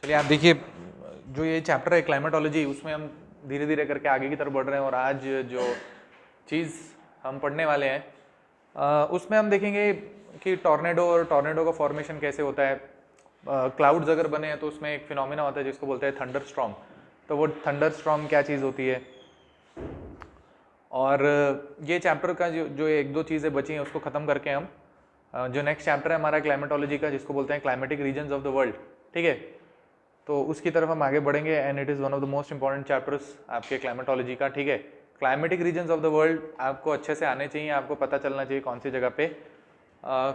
चलिए आप देखिए, जो ये चैप्टर है क्लाइमेटोलॉजी, उसमें हम धीरे धीरे करके आगे की तरफ बढ़ रहे हैं और आज जो चीज़ हम पढ़ने वाले हैं उसमें हम देखेंगे कि टॉर्नेडो और टॉर्नेडो का फॉर्मेशन कैसे होता है। क्लाउड्स अगर बने हैं तो उसमें एक फिनोमिना होता है जिसको बोलते हैं थंडर स्टॉर्म। तो वो थंडर स्टॉर्म क्या चीज़ होती है, और ये चैप्टर का जो एक दो चीज़ें बची हैं उसको ख़त्म करके हम जो नेक्स्ट चैप्टर है हमारा क्लाइमेटोलॉजी का, जिसको बोलते हैं climatic regions of the world, ठीक है, तो उसकी तरफ हम आगे बढ़ेंगे। And it is one of the most important chapters आपके क्लाइमेटोलॉजी का, ठीक है। Climatic regions of the world आपको अच्छे से आने चाहिए, आपको पता चलना चाहिए कौन सी जगह पे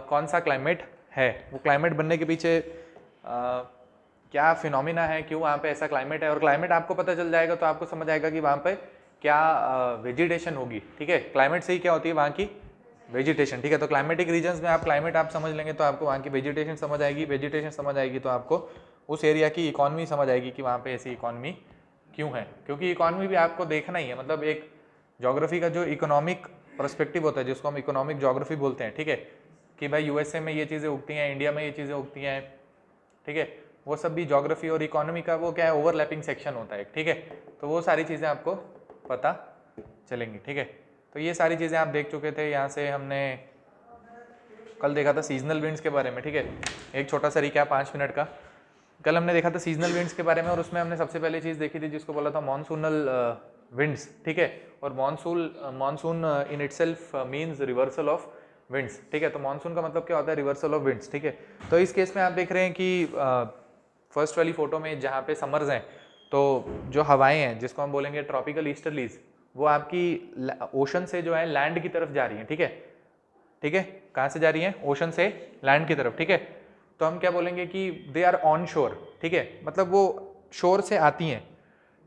कौन सा क्लाइमेट है, वो क्लाइमेट बनने के पीछे क्या फिनोमिना है, क्यों वहाँ पे ऐसा क्लाइमेट है। और क्लाइमेट आपको पता चल जाएगा तो आपको समझ आएगा कि वहाँ पे क्या वेजिटेशन होगी, ठीक है। क्लाइमेट से ही क्या होती है, वहाँ की वेजिटेशन, ठीक है। तो क्लाइमेटिक रीजन्स में आप क्लाइमेट आप समझ लेंगे तो आपको वहाँ की वेजिटेशन समझ आएगी, वेजिटेशन समझ आएगी तो आपको उस एरिया की इकॉनमी समझ आएगी कि वहाँ पे ऐसी इकॉनमी क्यों है, क्योंकि इकॉनमी भी आपको देखना ही है। मतलब एक ज्योग्राफी का जो इकोनॉमिक पर्सपेक्टिव होता है, जिसको हम इकोनॉमिक ज्योग्राफी बोलते हैं, ठीक है, कि भाई यूएसए में ये चीज़ें उगती हैं, इंडिया में ये चीज़ें उगती हैं, ठीक है, वो सब भी ज्योग्राफी और इकोनॉमी का वो क्या है, ओवरलैपिंग सेक्शन होता है, ठीक है। तो वो सारी चीज़ें आपको पता चलेंगी, ठीक है। तो ये सारी चीज़ें आप देख चुके थे। यहाँ से हमने कल देखा था सीजनल विंड्स के बारे में, ठीक है। एक छोटा सा रिकैप 5 मिनट का। कल हमने देखा था सीजनल विंड्स के बारे में और उसमें हमने सबसे पहले चीज़ देखी थी जिसको बोला था मॉनसूनल विंड्स, ठीक है। और monsoon in itself means reversal of winds, ठीक है। तो मानसून का मतलब क्या होता है, रिवर्सल ऑफ विंड्स, ठीक है। तो इस केस में आप देख रहे हैं कि फर्स्ट वाली फोटो में जहाँ पे समर्स हैं, तो जो हवाएं हैं जिसको हम बोलेंगे ट्रॉपिकल ईस्टर्लीज, वो आपकी ओशन से जो है लैंड की तरफ जा रही हैं, ठीक है, ठीक है। कहाँ से जा रही हैं, ओशन से लैंड की तरफ, ठीक है। तो हम क्या बोलेंगे कि दे आर ऑन शोर, ठीक है, मतलब वो शोर से आती हैं,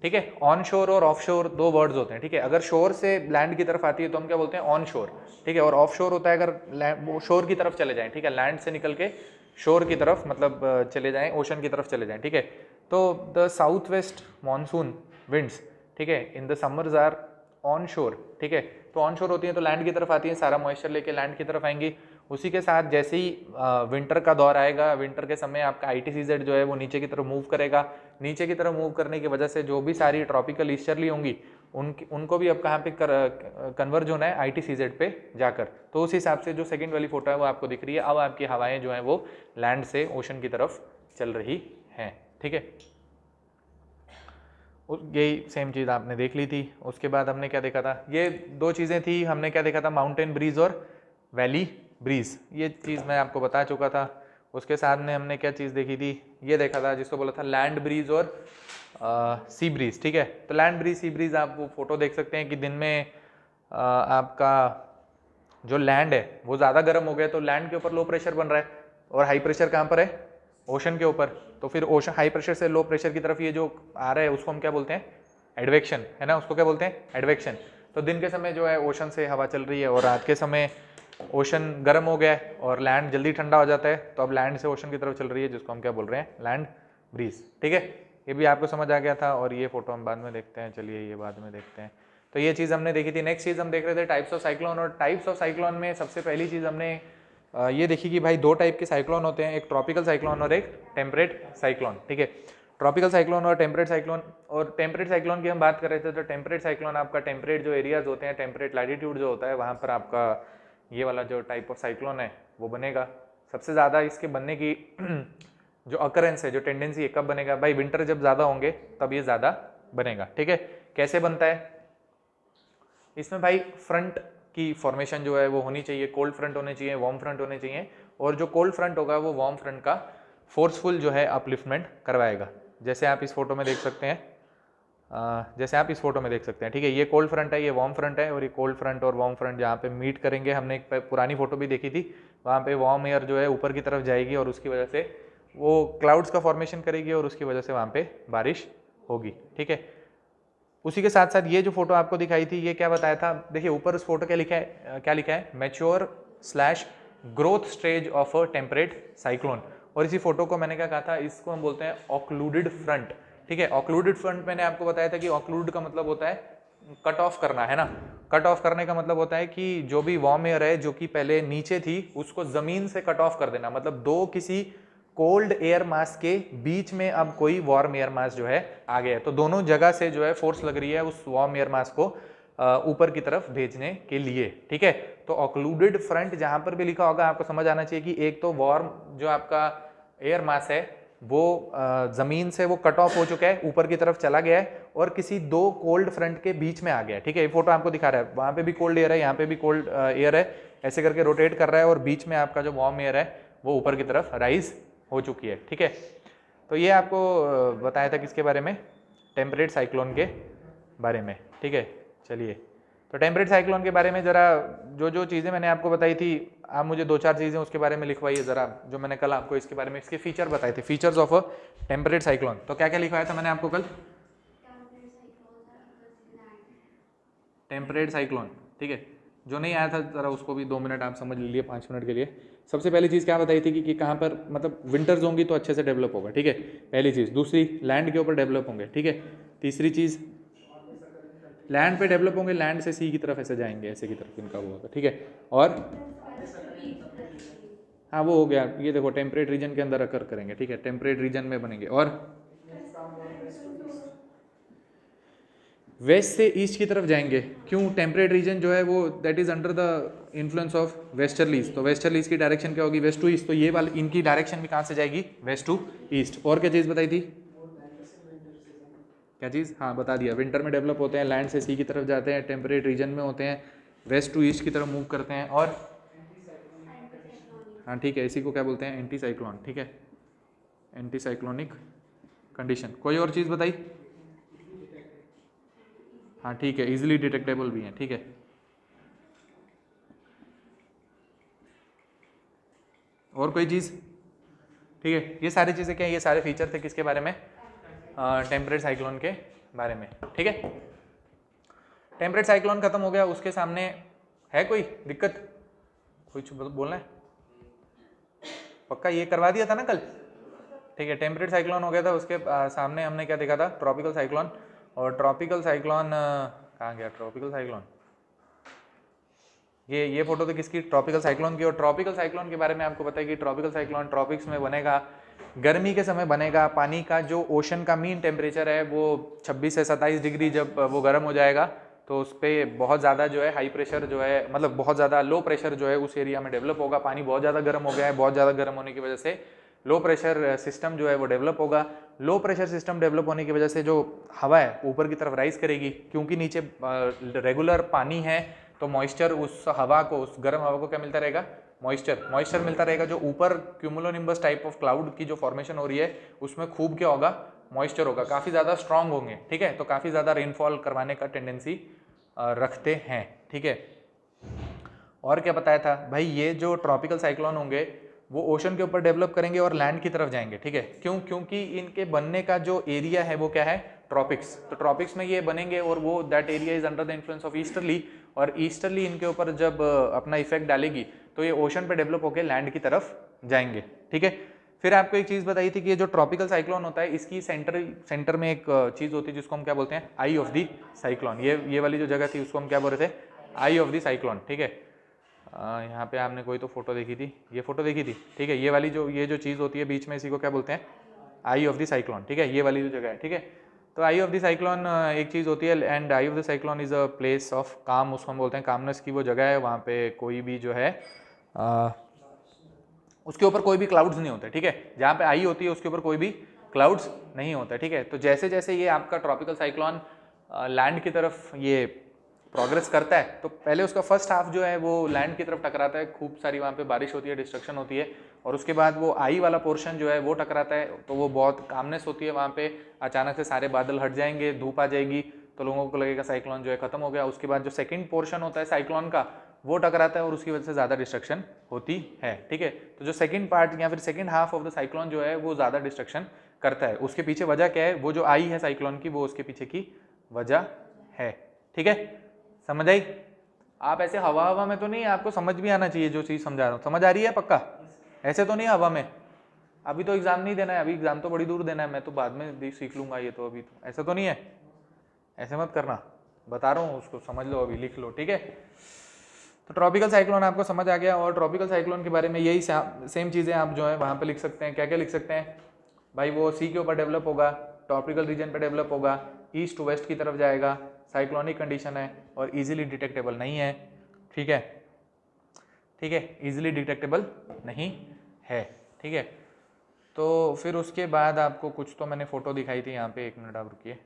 ठीक है। ऑन शोर और ऑफ शोर दो वर्ड्स होते हैं, ठीक है। अगर शोर से लैंड की तरफ आती है तो हम क्या बोलते हैं, ऑन शोर, ठीक है। और ऑफ शोर होता है अगर वो शोर की तरफ चले जाएं, ठीक है, लैंड से निकल के शोर की तरफ, मतलब चले जाएं, ओशन की तरफ चले जाएं, ठीक है। तो the south west monsoon winds, ठीक है, in the summers are onshore, ठीक है। तो ऑन शोर होती हैं तो लैंड की तरफ आती हैं, सारा मॉइस्चर लेके लैंड की तरफ आएंगी। उसी के साथ जैसे ही विंटर का दौर आएगा, विंटर के समय आपका ITCZ जो है वो नीचे की तरफ मूव करेगा। नीचे की तरफ मूव करने की वजह से जो भी सारी ट्रॉपिकल ईस्टर्ली होंगी उनको भी अब कहाँ पे कन्वर्ज होना है, ITCZ पे जाकर। तो उस हिसाब से जो सेकंड वाली फोटो है वो आपको दिख रही है। अब आपकी हवाएं जो हैं वो लैंड से ओशन की तरफ चल रही हैं, ठीक है। यही सेम चीज़ आपने देख ली थी। उसके बाद हमने क्या देखा था, ये दो चीज़ें थी। हमने क्या देखा था, माउंटेन ब्रीज और वैली ब्रीज, ये चीज़ मैं आपको बता चुका था। उसके साथ में हमने क्या चीज़ देखी थी, ये देखा था जिसको बोला था लैंड ब्रीज और सी ब्रीज, ठीक है। तो लैंड ब्रीज सी ब्रीज आप वो फोटो देख सकते हैं कि दिन में आपका जो लैंड है वो ज़्यादा गर्म हो गया तो लैंड के ऊपर लो प्रेशर बन रहा है, और हाई प्रेशर कहाँ पर है, ओशन के ऊपर। तो फिर ओशन हाई प्रेशर से लो प्रेशर की तरफ ये जो आ रहा है उसको हम क्या बोलते हैं, एडवेक्शन, है ना, उसको क्या बोलते हैं, एडवेक्शन। तो दिन के समय जो है ओशन से हवा चल रही है और रात के समय ओशन गर्म हो गया है और लैंड जल्दी ठंडा हो जाता है, तो अब लैंड से ओशन की तरफ चल रही है, जिसको हम क्या बोल रहे हैं, लैंड ब्रीज, ठीक है। ये भी आपको समझ आ गया था। और ये फोटो हम बाद में देखते हैं, चलिए ये बाद में देखते हैं। तो ये चीज़ हमने देखी थी। नेक्स्ट चीज़ हम देख रहे थे टाइप्स ऑफ साइक्लोन, और टाइप्स ऑफ साइक्लोन में सबसे पहली चीज़ हमने ये देखी कि भाई दो टाइप के साइक्लोन होते हैं, एक ट्रॉपिकल साइक्लोन और एक टेम्परेट साइक्लोन, ठीक है। ट्रॉपिकल साइक्लोन और टेम्परेट साइक्लोन। और टेम्परेट साइक्लोन की हम बात कर रहे थे, तो टेम्परेट साइक्लोन आपका टेम्परेट जो एरियाज होते हैं, टेम्परेट लैटिट्यूड जो होता है, वहाँ पर आपका ये वाला जो टाइप ऑफ साइक्लोन है वो बनेगा। सबसे ज़्यादा इसके बनने की जो अकरेंस है, जो टेंडेंसी है, कब बनेगा भाई, विंटर जब ज़्यादा होंगे तब ये ज़्यादा बनेगा, ठीक है। कैसे बनता है, इसमें भाई फ्रंट की फॉर्मेशन जो है वो होनी चाहिए, कोल्ड फ्रंट होने चाहिए, वार्म फ्रंट होने चाहिए। और जो कोल्ड फ्रंट होगा वो वार्म फ्रंट का फोर्सफुल जो है अपलिफ्टमेंट करवाएगा। जैसे आप इस फोटो में देख सकते हैं, ठीक है, ये कोल्ड फ्रंट है, ये वार्म फ्रंट है, और ये कोल्ड फ्रंट और वार्म फ्रंट जहाँ पे मीट करेंगे, हमने एक पुरानी फोटो भी देखी थी, वहाँ पे वार्म एयर जो है ऊपर की तरफ जाएगी और उसकी वजह से वो क्लाउड्स का फॉर्मेशन करेगी और उसकी वजह से वहाँ पे बारिश होगी, ठीक है। उसी के साथ साथ ये जो फोटो आपको दिखाई थी, ये क्या बताया था, देखिए ऊपर उस फोटो क्या लिखा है, mature slash growth stage of a temperate cyclone. और इसी फोटो को मैंने क्या कहा था, इसको हम बोलते हैं ऑक्लूडेड फ्रंट, ठीक है। ऑक्लूडेड फ्रंट मैंने आपको बताया था कि ऑक्लूड का मतलब होता है कट ऑफ करना, है ना। कट ऑफ करने का मतलब होता है कि जो भी वार्म एयर है जो कि पहले नीचे थी उसको जमीन से कट ऑफ कर देना, मतलब दो किसी कोल्ड एयर मास के बीच में अब कोई वार्म एयर मास जो है आ गया है, तो दोनों जगह से जो है फोर्स लग रही है उस वार्म एयर मास को ऊपर की तरफ भेजने के लिए, ठीक है। तो ऑक्लूडेड फ्रंट जहां पर भी लिखा होगा आपको समझ आना चाहिए कि एक तो वार्म जो आपका एयर मास है वो जमीन से वो कट ऑफ हो चुका है, ऊपर की तरफ चला गया है और किसी दो कोल्ड फ्रंट के बीच में आ गया है, ठीक है। ये फोटो आपको दिखा रहा है, वहां पे भी कोल्ड एयर है, यहाँ पे भी कोल्ड एयर है, ऐसे करके रोटेट कर रहा है और बीच में आपका जो वार्म एयर है वो ऊपर की तरफ राइज हो चुकी है, ठीक है। तो ये आपको बताया था किसके बारे में, टेम्परेट साइक्लोन के बारे में, ठीक है। चलिए, तो टेम्परेट साइक्लोन के बारे में जरा जो जो चीज़ें मैंने आपको बताई थी, आप मुझे दो चार चीज़ें उसके बारे में लिखवाइए जरा, जो मैंने कल आपको इसके बारे में इसके फीचर बताए थे, features of a temperate cyclone. तो क्या क्या लिखवाया था मैंने आपको कल, टेम्परेट साइक्लोन, ठीक है। जो नहीं आया था जरा उसको भी 2 मिनट आप समझ लीजिए, 5 मिनट के लिए। सबसे पहली चीज़ क्या बताई थी कि कहाँ पर मतलब विंटर्स होंगी तो अच्छे से डेवलप होगा, ठीक है, पहली चीज़। दूसरी, लैंड के ऊपर डेवलप होंगे, ठीक है। तीसरी चीज़, लैंड पे डेवलप होंगे, लैंड से सी की तरफ ऐसे जाएंगे, ऐसे की तरफ इनका वो होगा, ठीक है। और हाँ वो हो गया, ये देखो टेम्परेट रीजन के अंदर अकर करेंगे, ठीक है, टेम्परेट रीजन में बनेंगे। और वेस्ट से ईस्ट की तरफ जाएंगे, क्यों, टेम्परेट रीजन जो है वो that is under the influence of westerlies, तो वेस्टर्लीज की डायरेक्शन क्या होगी, वेस्ट टू ईस्ट, तो ये वाली इनकी डायरेक्शन भी कहाँ से जाएगी, वेस्ट टू ईस्ट। और क्या चीज़ बताई थी, क्या चीज़, हाँ बता दिया, विंटर में डेवलप होते हैं, लैंड से सी की तरफ जाते हैं, टेम्परेट रीजन में होते हैं, वेस्ट टू ईस्ट की तरफ मूव करते हैं। और हाँ ठीक है, इसी को क्या बोलते हैं, एंटी साइक्लोन, ठीक है, एंटी साइक्लोनिक कंडीशन। कोई और चीज़ बताई, हाँ ठीक है, इजीली डिटेक्टेबल भी हैं, ठीक है। और कोई चीज़, ठीक है, ये सारी चीज़ें क्या, ये सारे फीचर थे किसके बारे में, टेम्परेट साइक्लोन के बारे में, ठीक है। टेम्परेट साइक्लोन खत्म हो गया, उसके सामने है कोई दिक्कत, कुछ बोलना है, पक्का ये करवा दिया था ना कल, ठीक है। टेम्परेट साइक्लोन हो गया था, उसके सामने हमने क्या देखा था, ट्रॉपिकल साइक्लोन। और ट्रॉपिकल साइक्लोन कहाँ गया, ट्रॉपिकल साइक्लोन, ये फोटो तो किसकी, ट्रॉपिकल साइक्लोन की। और ट्रॉपिकल साइक्लोन के बारे में आपको पता है कि ट्रॉपिकल साइक्लोन ट्रॉपिक्स में बनेगा, गर्मी के समय बनेगा, पानी का जो ओशन का मीन टेम्परेचर है वो 26 से 27 डिग्री जब वो गर्म हो जाएगा तो उस पर बहुत ज़्यादा जो है हाई प्रेशर जो है, मतलब बहुत ज़्यादा लो प्रेशर जो है उस एरिया में डेवलप होगा, पानी बहुत ज़्यादा गर्म हो गया है, बहुत ज़्यादा गर्म होने की वजह से लो प्रेशर सिस्टम जो है वो डेवलप होगा। लो प्रेशर सिस्टम डेवलप होने की वजह से जो हवा है ऊपर की तरफ राइज करेगी, क्योंकि नीचे रेगुलर पानी है तो मॉइस्चर उस हवा को, उस गर्म हवा को क्या मिलता रहेगा, मॉइस्चर मिलता रहेगा। जो ऊपर क्यूमुलोनिम्बस टाइप ऑफ क्लाउड की जो फॉर्मेशन हो रही है उसमें खूब क्या होगा, मॉइस्चर होगा, काफ़ी ज़्यादा स्ट्रांग होंगे, ठीक है, तो काफ़ी ज़्यादा रेनफॉल करवाने का टेंडेंसी रखते हैं, ठीक है। और क्या बताया था भाई, ये जो ट्रॉपिकल साइक्लोन होंगे वो ओशन के ऊपर डेवलप करेंगे और लैंड की तरफ जाएंगे, ठीक है। क्यों, क्योंकि इनके बनने का जो एरिया है वो क्या है, ट्रॉपिक्स, तो ट्रॉपिक्स में ये बनेंगे और वो that area is under the influence of easterly, और ईस्टर्ली इनके ऊपर जब अपना इफेक्ट डालेगी तो ये ओशन पे डेवलप होकर लैंड की तरफ जाएंगे, ठीक है। फिर आपको एक चीज़ बताई थी कि ये जो ट्रॉपिकल साइक्लोन होता है इसकी सेंटर में एक चीज़ होती है जिसको हम क्या बोलते हैं, आई ऑफ द साइक्लोन। ये वाली जो जगह थी उसको हम क्या बोल रहे थे, आई ऑफ द साइक्लोन, ठीक है। यहाँ पे आपने कोई तो फोटो देखी थी, ये फोटो देखी थी, ठीक है, ये वाली ये जो चीज़ होती है बीच में इसी को क्या बोलते हैं, आई ऑफ द साइक्लोन, ठीक है, ये वाली जो जगह है, ठीक है। तो आई ऑफ द साइक्लोन एक चीज़ होती है, and I of the cyclone is a place of काम, उसको हम बोलते हैं, कामनेस की वो जगह है, वहाँ पे कोई भी जो है उसके ऊपर कोई भी क्लाउड्स नहीं होते, ठीक है। जहाँ पे आई होती है उसके ऊपर कोई भी क्लाउड्स नहीं होते, ठीक है। तो जैसे जैसे ये आपका ट्रॉपिकल साइक्लोन लैंड की तरफ ये प्रोग्रेस करता है तो पहले उसका फर्स्ट हाफ जो है वो लैंड की तरफ टकराता है, खूब सारी वहाँ पे बारिश होती है, डिस्ट्रक्शन होती है, और उसके बाद वो आई वाला पोर्शन जो है वो टकराता है तो वो बहुत कामनेस होती है, वहाँ पे अचानक से सारे बादल हट जाएंगे, धूप आ जाएगी, तो लोगों को लगेगा साइक्लोन जो है खत्म हो गया। उसके बाद जो सेकंड पोर्शन होता है साइक्लोन का वो टकराता है और उसकी वजह से ज़्यादा डिस्ट्रक्शन होती है, ठीक है। तो जो सेकंड पार्ट या फिर second half of the cyclone जो है वो ज़्यादा डिस्ट्रक्शन करता है। उसके पीछे वजह क्या है, वो जो आई है साइक्लोन की वो उसके पीछे की वजह है, ठीक है, समझ आई। आप ऐसे हवा हवा में तो नहीं, आपको समझ भी आना चाहिए जो चीज़ समझा रहा हूँ, समझ आ रही है पक्का, ऐसे तो नहीं हवा में। अभी तो एग्जाम नहीं देना है, अभी एग्जाम तो बड़ी दूर देना है, मैं तो बाद में भी सीख लूंगा ये, तो अभी तो ऐसा तो नहीं है, ऐसे मत करना, बता रहा हूँ, उसको समझ लो, अभी लिख लो, ठीक है। तो ट्रॉपिकल साइक्लोन आपको समझ आ गया, और ट्रॉपिकल साइक्लोन के बारे में यही सेम चीज़ें आप जो है वहाँ पे लिख सकते हैं। क्या क्या लिख सकते हैं भाई, वो सी के ऊपर डेवलप होगा, ट्रॉपिकल रीजन पे डेवलप होगा, ईस्ट टू वेस्ट की तरफ जाएगा, साइक्लोनिक कंडीशन है और इजीली डिटेक्टेबल नहीं है। ठीक है, ठीक है, इजीली डिटेक्टेबल नहीं है। ठीक है, तो फिर उसके बाद आपको कुछ तो मैंने फोटो दिखाई थी यहाँ पे, एक मिनट आप रुकिए।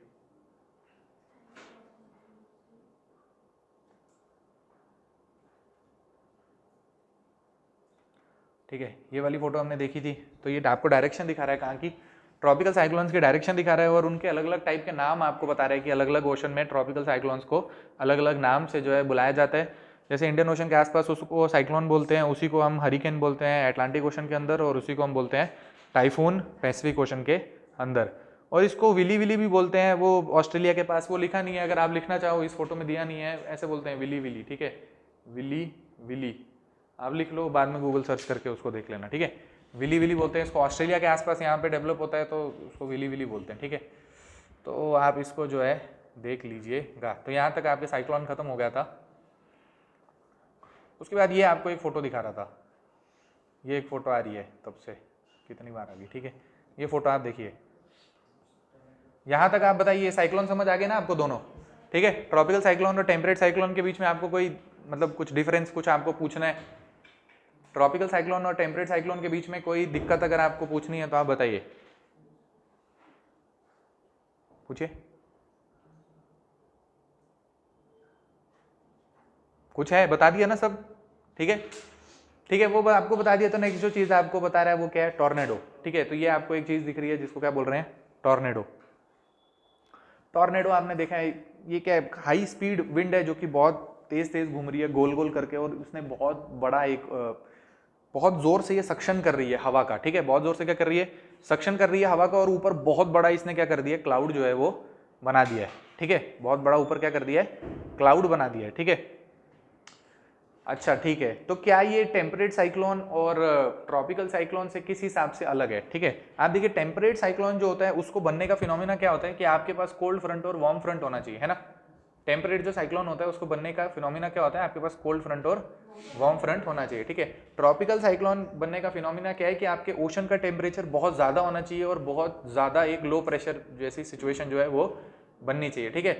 ठीक है, ये वाली फोटो हमने देखी थी, तो ये आपको डायरेक्शन दिखा रहा है कहाँ की, ट्रॉपिकल साइक्लोन्स की डायरेक्शन दिखा रहा है, और उनके अलग अलग टाइप के नाम आपको बता रहा है कि अलग अलग ओशन में ट्रॉपिकल साइक्लोन्स को अलग अलग नाम से जो है बुलाया जाता है। जैसे इंडियन ओशन के आसपास उसको साइक्लोन बोलते हैं, उसी को हम हरिकेन बोलते हैं अटलांटिक ओशन के अंदर, और उसी को हम बोलते हैं टाइफून पैसिफिक ओशन के अंदर। और इसको विली विली भी बोलते हैं, वो ऑस्ट्रेलिया के पास वो लिखा नहीं है, अगर आप लिखना चाहो इस फोटो में दिया नहीं है, ऐसे बोलते हैं विली विली। ठीक है, विली विली आप लिख लो, बाद में गूगल सर्च करके उसको देख लेना। ठीक है, विली विली बोलते हैं इसको, ऑस्ट्रेलिया के आसपास यहाँ पे डेवलप होता है तो उसको विली विली बोलते हैं। ठीक है, तो आप इसको जो है देख लीजिएगा। तो यहाँ तक आपके साइक्लोन खत्म हो गया था। उसके बाद ये आपको एक फोटो दिखा रहा था, ये एक फोटो आ रही है तब से, कितनी बार आ गई। ठीक है, ये फोटो आप देखिए, यहाँ तक आप बताइए साइक्लोन समझ आ गए ना आपको दोनों। ठीक है, ट्रॉपिकल साइक्लोन और टेम्परेट साइक्लोन के बीच में आपको कोई मतलब कुछ डिफरेंस कुछ आपको पूछना है, ट्रॉपिकल साइक्लोन और टेम्परेट साइक्लोन के बीच में कोई दिक्कत अगर आपको पूछनी है तो आप बताइए, पूछिए। कुछ है, बता दिया ना सब। ठीक है, ठीक है, वो आपको बता दिया। तो नेक्स्ट जो चीज आपको बता रहा है वो क्या है, टॉर्नेडो। ठीक है, तो ये आपको एक चीज दिख रही है जिसको क्या बोल रहे हैं, टॉर्नेडो। टॉर्नेडो आपने देखा है, ये क्या है, हाई स्पीड विंड है जो कि बहुत तेज तेज घूम रही है गोल गोल करके, और उसने बहुत बड़ा एक बहुत जोर से ये सक्शन कर रही है हवा का। ठीक है, बहुत जोर से क्या कर रही है, सक्शन कर रही है हवा का, और ऊपर बहुत बड़ा इसने क्या कर दिया, क्लाउड जो है वो बना दिया है। ठीक है, बहुत बड़ा ऊपर क्या कर दिया है, क्लाउड बना दिया है। ठीक है, अच्छा ठीक है, तो क्या ये टेम्परेट साइक्लोन और ट्रॉपिकल साइक्लोन से किस हिसाब से अलग है। ठीक है, आप देखिए टेम्परेट साइक्लोन जो होता है उसको बनने का फिनोमिना क्या होता है कि आपके पास कोल्ड फ्रंट और वार्म फ्रंट होना चाहिए, है ना। टेम्परेट जो साइक्लोन होता है उसको बनने का फिनोमिना क्या होता है, आपके पास कोल्ड फ्रंट और वार्म फ्रंट होना चाहिए। ठीक है, ट्रॉपिकल साइक्लोन बनने का फिनोमिना क्या है कि आपके ओशन का टेम्परेचर बहुत ज्यादा होना चाहिए और बहुत ज्यादा एक लो प्रेशर जैसी सिचुएशन जो है वो बननी चाहिए। ठीक है,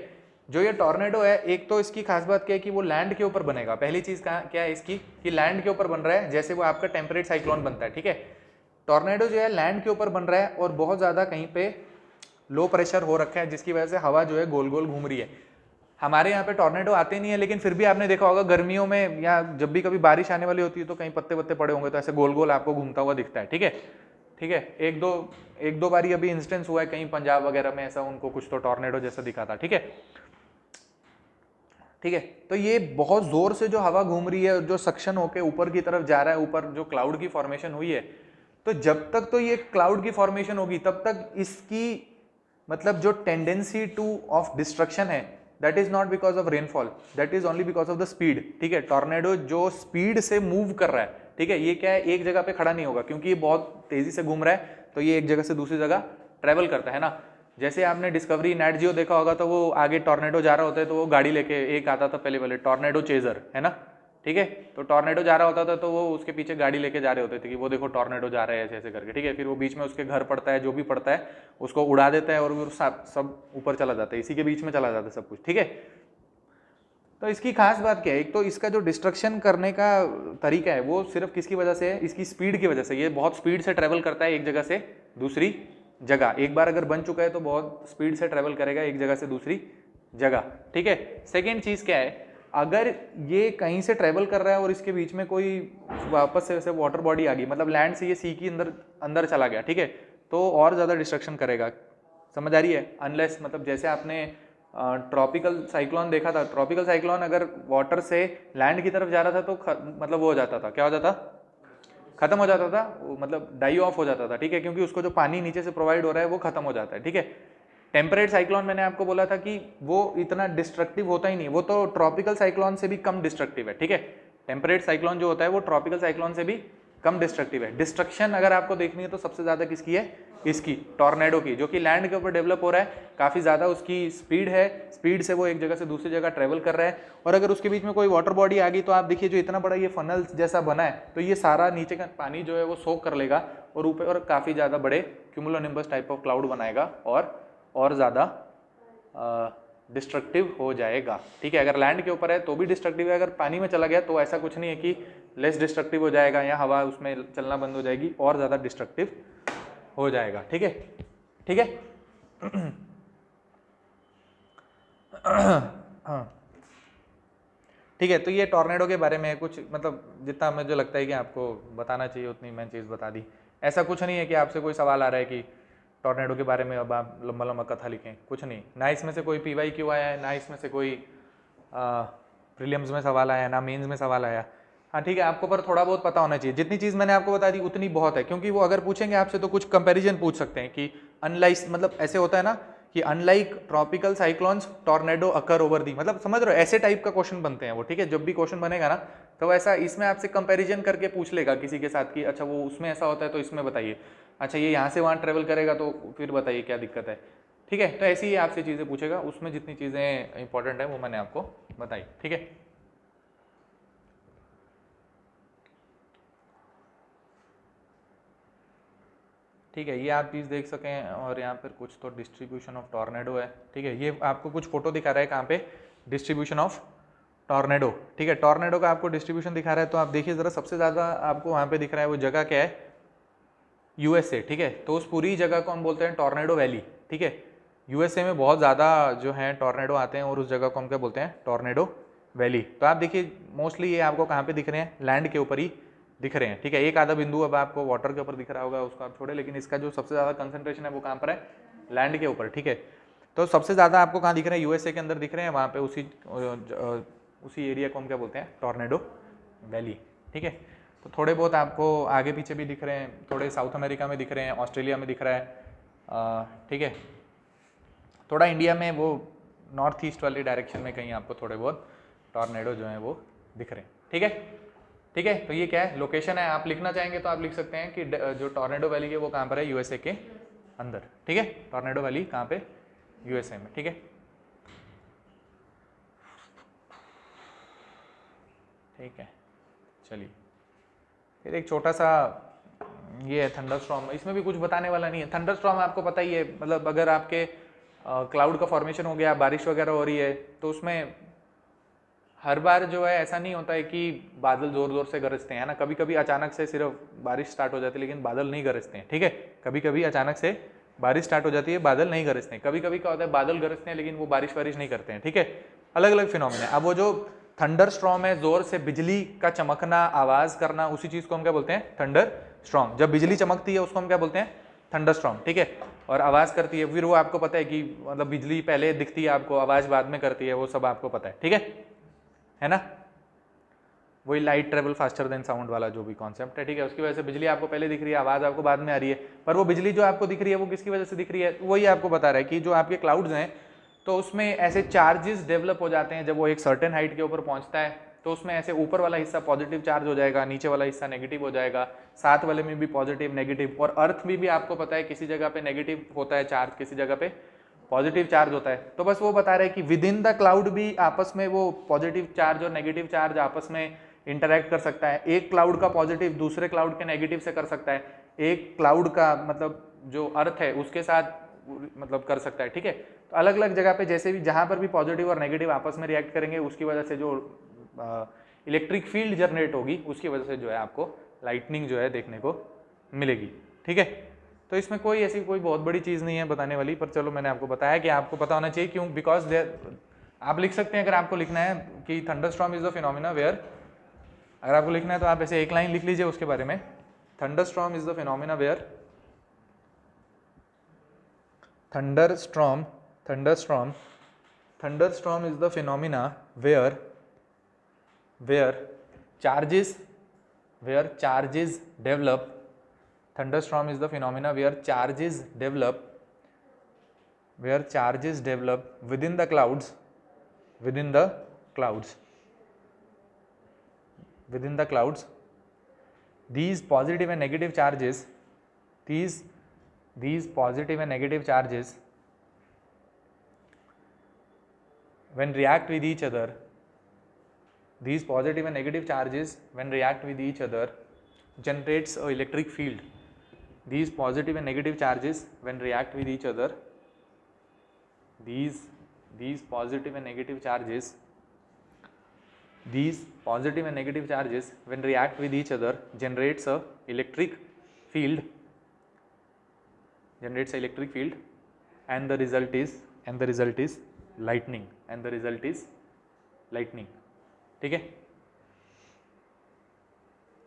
जो ये टॉर्नेडो है, एक तो इसकी खास बात क्या है कि वो लैंड के ऊपर बनेगा। पहली चीज क्या है इसकी कि लैंड के ऊपर बन रहा है, जैसे वो आपका टेम्परेट साइक्लोन बनता है। ठीक है, टॉर्नेडो जो है लैंड के ऊपर बन रहा है और बहुत ज्यादा कहीं पे लो प्रेशर हो रखा है, जिसकी वजह से हवा जो है गोल गोल घूम रही है। हमारे यहाँ पे टॉर्नेडो आते नहीं है, लेकिन फिर भी आपने देखा होगा गर्मियों में या जब भी कभी बारिश आने वाली होती है तो कहीं पत्ते पत्ते पड़े होंगे तो ऐसे गोल गोल आपको घूमता हुआ दिखता है। ठीक है, ठीक है, एक दो बारी अभी इंस्टेंस हुआ है कहीं पंजाब वगैरह में, ऐसा उनको कुछ तो टॉर्नेडो जैसा दिखा था। ठीक है, ठीक है, तो ये बहुत जोर से जो हवा घूम रही है, जो सक्शन होके ऊपर की तरफ जा रहा है, ऊपर जो क्लाउड की फॉर्मेशन हुई है, तो जब तक तो ये क्लाउड की फॉर्मेशन होगी तब तक इसकी मतलब जो टेंडेंसी टू ऑफ डिस्ट्रक्शन है, that is not because of rainfall, that is only because of the speed. ठीक है, टॉर्नेडो जो स्पीड से मूव कर रहा है, ठीक है, ये क्या है, एक जगह पे खड़ा नहीं होगा क्योंकि ये बहुत तेजी से घूम रहा है, तो ये एक जगह से दूसरी जगह ट्रेवल करता है ना। जैसे आपने डिस्कवरी नेट जियो देखा होगा, तो वो आगे टॉर्नेडो जा रहा होता है तो वो गाड़ी लेके, एक आता था पहले वाले टॉर्नेडो चेजर, है ना। ठीक है, तो टॉर्नेडो जा रहा होता था तो वो उसके पीछे गाड़ी लेके जा रहे होते थे कि वो देखो टॉर्नेडो जा रहा है ऐसे ऐसे करके। ठीक है, फिर वो बीच में उसके घर पड़ता है, जो भी पड़ता है उसको उड़ा देता है और वो सब ऊपर चला जाता है, इसी के बीच में चला जाता है सब कुछ। ठीक है, तो इसकी खास बात क्या है, एक तो इसका जो डिस्ट्रक्शन करने का तरीका है वो सिर्फ किसकी वजह से है, इसकी स्पीड की वजह से। ये बहुत स्पीड से ट्रेवल करता है एक जगह से दूसरी जगह, एक बार अगर बन चुका है तो बहुत स्पीड से ट्रेवल करेगा एक जगह से दूसरी जगह। ठीक है, सेकेंड चीज क्या है, अगर ये कहीं से ट्रेवल कर रहा है और इसके बीच में कोई वापस से वाटर बॉडी आ गई, मतलब लैंड से ये सी की अंदर चला गया, ठीक है, तो और ज्यादा डिस्ट्रक्शन करेगा। समझ आ रही है, अनलेस मतलब जैसे आपने ट्रॉपिकल साइक्लोन देखा था, ट्रॉपिकल साइक्लोन अगर वाटर से लैंड की तरफ जा रहा था तो मतलब वो हो जाता था, क्या हो जाता, खत्म हो जाता था, मतलब डाई ऑफ हो जाता था। ठीक है, क्योंकि उसको जो पानी नीचे से प्रोवाइड हो रहा है वो खत्म हो जाता है। ठीक है, टेम्परेट साइक्लोन मैंने आपको बोला था कि वो इतना डिस्ट्रक्टिव होता ही नहीं, वो तो ट्रॉपिकल साइक्लोन से भी कम डिस्ट्रक्टिव है। ठीक है, टेम्परेट साइक्लोन जो होता है वो ट्रॉपिकल साइक्लोन से भी कम डिस्ट्रक्टिव है। डिस्ट्रक्शन अगर आपको देखनी है तो सबसे ज्यादा किसकी है, इसकी टॉर्नेडो की, जो कि लैंड के ऊपर डेवलप हो रहा है, काफी ज्यादा उसकी स्पीड है, स्पीड से वो एक जगह से दूसरी जगह ट्रेवल कर रहा है। और अगर उसके बीच में कोई वाटर बॉडी आ गई तो आप देखिए जो इतना बड़ा ये फनल जैसा बना है, तो ये सारा नीचे का पानी जो है वो सोक कर लेगा और ऊपर और काफी ज्यादा बड़े क्यूमुलोनिम्बस टाइप ऑफ क्लाउड बनाएगा और ज्यादा डिस्ट्रक्टिव हो जाएगा। ठीक है, अगर लैंड के ऊपर है तो भी डिस्ट्रक्टिव है, अगर पानी में चला गया तो ऐसा कुछ नहीं है कि लेस डिस्ट्रक्टिव हो जाएगा या हवा उसमें चलना बंद हो जाएगी, और ज्यादा डिस्ट्रक्टिव हो जाएगा। ठीक है, ठीक है। ठीक है, तो ये टॉर्नेडो के बारे में कुछ मतलब जितना मुझे लगता है कि आपको बताना चाहिए उतनी मैं चीज़ बता दी। ऐसा कुछ नहीं है कि आपसे कोई सवाल आ रहा है कि टॉर्नेडो के बारे में अब आप लंबा लंबा कथा लिखें, कुछ नहीं। ना इसमें से कोई PYQ आया है, ना इसमें से कोई प्रीलिम्स में सवाल आया, ना मेंस में सवाल आया। हाँ ठीक है, आपको पर थोड़ा बहुत पता होना चाहिए। जितनी चीज़ मैंने आपको बता दी उतनी बहुत है, क्योंकि वो अगर पूछेंगे आपसे तो कुछ कंपैरिजन पूछ सकते हैं कि अनलाइक, मतलब ऐसे होता है ना कि unlike tropical cyclones tornado occur over the, मतलब समझ रहे हो, ऐसे टाइप का क्वेश्चन बनते हैं वो। ठीक है, जब भी क्वेश्चन बनेगा ना तो ऐसा इसमें आपसे कंपैरिजन करके पूछ लेगा किसी के साथ कि अच्छा वो उसमें ऐसा होता है तो इसमें बताइए, अच्छा ये यहाँ से वहाँ ट्रेवल करेगा तो फिर बताइए क्या दिक्कत है। ठीक है, तो ऐसी ही आपसे चीज़ें पूछेगा, उसमें जितनी चीज़ें इंपॉर्टेंट है वो मैंने आपको बताई। ठीक है, ठीक है, ये आप चीज़ देख सकें। और यहाँ पर कुछ तो डिस्ट्रीब्यूशन ऑफ टॉर्नेडो है। ठीक है, ये आपको कुछ फोटो दिखा रहा है कहाँ पे, डिस्ट्रीब्यूशन ऑफ टॉर्नेडो। ठीक है, टॉर्नेडो का आपको डिस्ट्रीब्यूशन दिखा रहा है, तो आप देखिए जरा, सबसे ज़्यादा आपको वहाँ पे दिख रहा है वो जगह क्या है, USA। ठीक है, तो उस पूरी जगह को हम बोलते हैं टॉर्नेडो वैली। ठीक है, USA में बहुत ज़्यादा जो है टॉर्नेडो आते हैं और उस जगह को हम क्या बोलते हैं, टॉर्नेडो वैली। तो आप देखिए मोस्टली ये आपको कहाँ पे दिख रहे हैं, लैंड के ऊपर ही दिख रहे हैं। ठीक है, एक आधा बिंदु अब आपको वाटर के ऊपर दिख रहा होगा, उसको आप छोड़े, लेकिन इसका जो सबसे ज़्यादा कंसंट्रेशन है वो कहाँ पर है, लैंड के ऊपर। ठीक है, तो सबसे ज़्यादा आपको कहाँ दिख रहे हैं, USA के अंदर दिख रहे हैं, वहाँ पे उसी एरिया को हम क्या बोलते हैं, टॉर्नेडो वैली। ठीक है, तो थोड़े बहुत आपको आगे पीछे भी दिख रहे हैं, थोड़े साउथ अमेरिका में दिख रहे हैं, ऑस्ट्रेलिया में दिख रहा है। ठीक है, थोड़ा इंडिया में वो नॉर्थ ईस्ट वाली डायरेक्शन में कहीं आपको थोड़े बहुत टॉर्नेडो जो हैं वो दिख रहे हैं। ठीक है, ठीक है, तो ये क्या है, लोकेशन है। आप लिखना चाहेंगे तो आप लिख सकते हैं कि जो टॉर्नेडो वैली है वो कहाँ पर है, USA के अंदर। ठीक है, टॉर्नेडो वैली कहाँ पे, USA में। ठीक है, ठीक है, चलिए फिर एक छोटा सा ये है थंडरस्टॉर्म। इसमें भी कुछ बताने वाला नहीं है। थंडरस्टॉर्म आपको पता ही है, मतलब अगर आपके क्लाउड का फॉर्मेशन हो गया, बारिश वगैरह हो रही है, तो उसमें हर बार जो है ऐसा नहीं होता है कि बादल जोर जोर से गरजते हैं ना, कभी कभी अचानक से सिर्फ बारिश स्टार्ट हो जाती है, लेकिन बादल नहीं गरजते हैं। ठीक है, कभी कभी अचानक से बारिश स्टार्ट हो जाती है, बादल नहीं गरजते हैं। कभी कभी क्या होता है, बादल गरजते हैं लेकिन वो बारिश वारिश नहीं करते हैं। ठीक है, अलग अलग फिनोमिना। अब वो जो थंडर स्ट्रॉम है, जोर से बिजली का चमकना, आवाज करना, उसी चीज को हम क्या बोलते हैं, थंडर स्ट्रॉम। जब बिजली चमकती है उसको हम क्या बोलते हैं, थंडर स्ट्रॉम। ठीक है, और आवाज करती है, फिर वो आपको पता है कि मतलब बिजली पहले दिखती है आपको, आवाज बाद में करती है, वो सब आपको पता है। ठीक है ना, वही light travel faster than sound वाला जो भी कॉन्सेप्ट है। ठीक है, उसकी वजह से बिजली आपको पहले दिख रही है, आवाज आपको बाद में आ रही है, पर वो बिजली जो आपको दिख रही है वो किसकी वजह से दिख रही है, वही आपको बता रहा है कि जो आपके क्लाउड्स हैं तो उसमें ऐसे चार्जेस डेवलप हो जाते हैं। जब वो एक सर्टेन हाइट के ऊपर पहुंचता है तो उसमें ऐसे ऊपर वाला हिस्सा पॉजिटिव चार्ज हो जाएगा, नीचे वाला हिस्सा नेगेटिव हो जाएगा, साथ वाले में भी पॉजिटिव नेगेटिव। और अर्थ में भी आपको पता है किसी जगह पे नेगेटिव होता है चार्ज, किसी जगह पे पॉजिटिव चार्ज होता है। तो बस वो बता रहे हैं कि विद इन द क्लाउड भी आपस में वो पॉजिटिव चार्ज और नेगेटिव चार्ज आपस में इंटरैक्ट कर सकता है। एक क्लाउड का पॉजिटिव दूसरे क्लाउड के नेगेटिव से कर सकता है, एक क्लाउड का मतलब जो अर्थ है उसके साथ मतलब कर सकता है। ठीक है, तो अलग अलग जगह पे जैसे भी जहां पर भी पॉजिटिव और नेगेटिव आपस में रिएक्ट करेंगे, उसकी वजह से जो इलेक्ट्रिक फील्ड जनरेट होगी, उसकी वजह से जो है आपको लाइटनिंग जो है देखने को मिलेगी। ठीक है, तो इसमें कोई ऐसी कोई बहुत बड़ी चीज़ नहीं है बताने वाली, पर चलो मैंने आपको बताया कि आपको पता होना चाहिए। क्यों, बिकॉज आप लिख सकते हैं, अगर आपको लिखना है कि thunderstorm is the phenomena where, अगर आपको लिखना है तो आप ऐसे एक लाइन लिख लीजिए उसके बारे में, thunderstorm is the phenomena where, thunderstorm is the phenomena where charges develop. Thunderstorm is the phenomena where charges develop within the clouds these positive and negative charges, these positive and negative charges when react with each other, these positive and negative charges when react with each other generates a electric field. These positive and negative charges when react with each other, these positive and negative charges, these positive and negative charges when react with each other generates a electric field, and the result is lightning, ठीक है,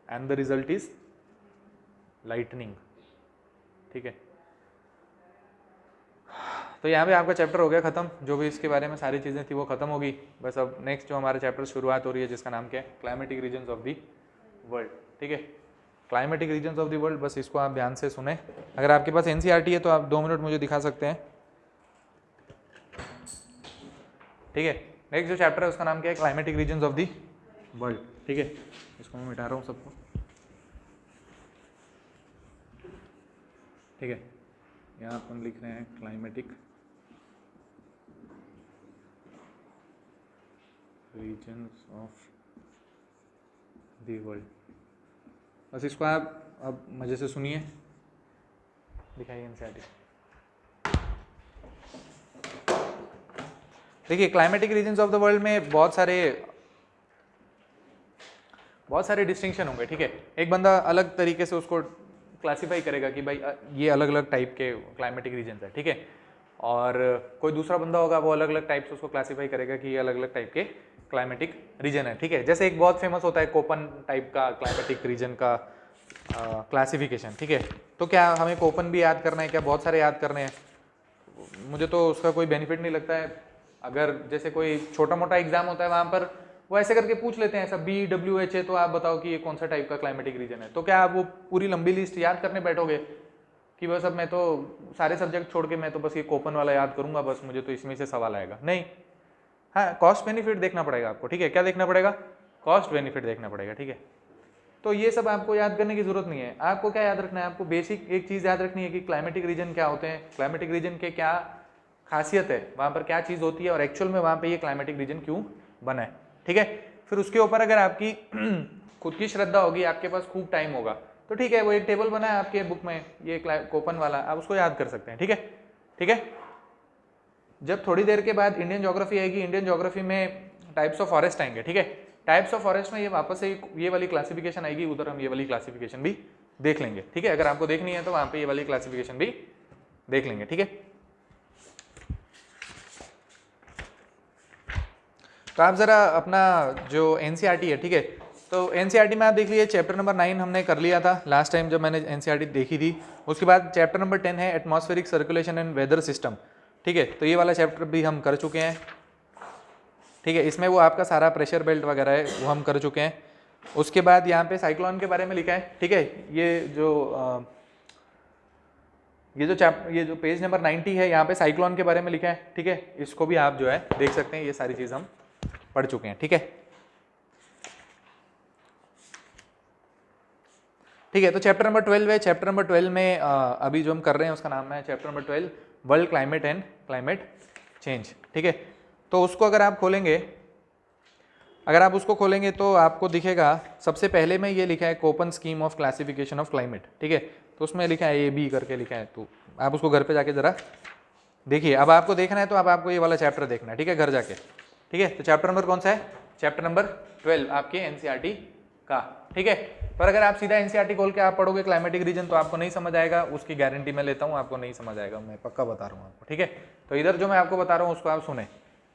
and the result is lightning, ठीक है। तो यहाँ पे आपका chapter हो गया खत्म, जो भी इसके बारे में सारी चीज़ें थी वो खत्म होगी। बस अब नेक्स्ट जो हमारा चैप्टर शुरुआत हो रही है जिसका नाम क्या है, climatic regions of the world, ठीक है। Climatic regions of the world, बस इसको आप ध्यान से सुने। अगर आपके पास एनसीईआरटी है तो आप 2 मिनट मुझे दिखा सकते हैं, ठीक है। नेक्स्ट जो चैप्टर है उसका नाम क्या है, climatic regions of the world, ठीक है। इसको मैं मिटा रहा हूँ सबको, ठीक है। यहाँ अपन लिख रहे हैं climatic regions of the world. बस इसको आप अब मजे से सुनिए, दिखाइए एनसीईआरटी। देखिए climatic regions of the world में बहुत सारे डिस्टिंक्शन होंगे, ठीक है। एक बंदा अलग तरीके से उसको क्लासीफाई करेगा कि भाई ये अलग अलग टाइप के क्लाइमेटिक रीजन्स है, ठीक है। और कोई दूसरा बंदा होगा वो अलग अलग टाइप से उसको क्लासीफाई करेगा कि ये अलग अलग टाइप के क्लाइमेटिक रीजन है, ठीक है। जैसे एक बहुत फेमस होता है कोपन टाइप का क्लाइमेटिक रीजन का क्लासिफिकेशन, ठीक है। तो क्या हमें कोपन भी याद करना है, क्या बहुत सारे याद करने हैं? मुझे तो उसका कोई बेनिफिट नहीं लगता है। अगर जैसे कोई छोटा मोटा एग्जाम होता है वहाँ पर वो ऐसे करके पूछ लेते हैं, सब BWH, तो आप बताओ कि ये कौन सा टाइप का क्लाइमेटिक रीजन है। तो क्या आप वो पूरी लंबी लिस्ट याद करने बैठोगे कि बस अब मैं तो सारे सब्जेक्ट छोड़ के मैं तो बस ये कोपन वाला याद करूंगा, बस मुझे तो इसमें से सवाल आएगा? नहीं, हाँ, कॉस्ट बेनिफिट देखना पड़ेगा आपको, ठीक है। क्या देखना पड़ेगा? कॉस्ट बेनिफिट देखना पड़ेगा, ठीक है। तो ये सब आपको याद करने की जरूरत नहीं है। आपको क्या याद रखना है? आपको बेसिक एक चीज़ याद रखनी है कि क्लाइमेटिक रीजन क्या होते हैं, क्लाइमेटिक रीजन के क्या खासियत है, वहाँ पर क्या चीज़ होती है और एक्चुअल में वहाँ पे ये क्लाइमेटिक रीजन क्यों बना है, ठीक है। फिर उसके ऊपर अगर आपकी खुद की श्रद्धा होगी, आपके पास खूब टाइम होगा, तो ठीक है, वो एक टेबल बना है आपके बुक में ये कोपन वाला, आप उसको याद कर सकते हैं, ठीक है, ठीक है। जब थोड़ी देर के बाद इंडियन ज्योग्राफी आएगी, इंडियन ज्योग्राफी में टाइप्स ऑफ फॉरेस्ट आएंगे, ठीक है। टाइप्स ऑफ फॉरेस्ट में ये वापस से ये वाली क्लासिफिकेशन आएगी, उधर हम ये वाली क्लासिफिकेशन भी देख लेंगे, ठीक है। अगर आपको देखनी है तो वहाँ पे ये वाली क्लासिफिकेशन भी देख लेंगे, ठीक है। तो आप जरा अपना जो एनसीईआरटी है, ठीक है, तो एनसीईआरटी में आप देख लीजिए चैप्टर नंबर 9 हमने कर लिया था लास्ट टाइम जब मैंने एनसीईआरटी देखी थी। उसके बाद चैप्टर नंबर 10 है atmospheric circulation and weather system, ठीक है। तो ये वाला चैप्टर भी हम कर चुके हैं, ठीक है। इसमें वो आपका सारा प्रेशर बेल्ट वगैरह है वो हम कर चुके हैं। उसके बाद यहाँ पे साइक्लोन के बारे में लिखा है, ठीक है। ये जो पेज नंबर 90 है यहाँ पे साइक्लोन के बारे में लिखा है, ठीक है। इसको भी आप जो है देख सकते हैं, ये सारी चीज़ हम पढ़ चुके हैं, ठीक है, ठीक है। तो चैप्टर नंबर 12 है। चैप्टर नंबर 12 में अभी जो हम कर रहे हैं उसका नाम है chapter number 12 world climate and climate change, ठीक है। तो उसको अगर आप खोलेंगे तो आपको दिखेगा सबसे पहले में ये लिखा है Köppen scheme of classification of climate, ठीक है। तो उसमें लिखा है AB करके लिखा है, तो आप उसको घर पे जाके जरा देखिए। अब आपको देखना है तो अब आपको ये वाला चैप्टर देखना है, ठीक है, घर जाके, ठीक है। तो चैप्टर नंबर कौन सा है? चैप्टर नंबर 12 आपके एनसीईआरटी का, ठीक है। पर अगर आप सीधा एनसीईआरटी खोल के आप पढ़ोगे क्लाइमेटिक रीजन तो आपको नहीं समझ आएगा, उसकी गारंटी मैं लेता हूँ, आपको नहीं समझ आएगा, मैं पक्का बता रहा हूँ आपको, ठीक है। तो इधर जो मैं आपको बता रहा हूँ उसको आप सुने,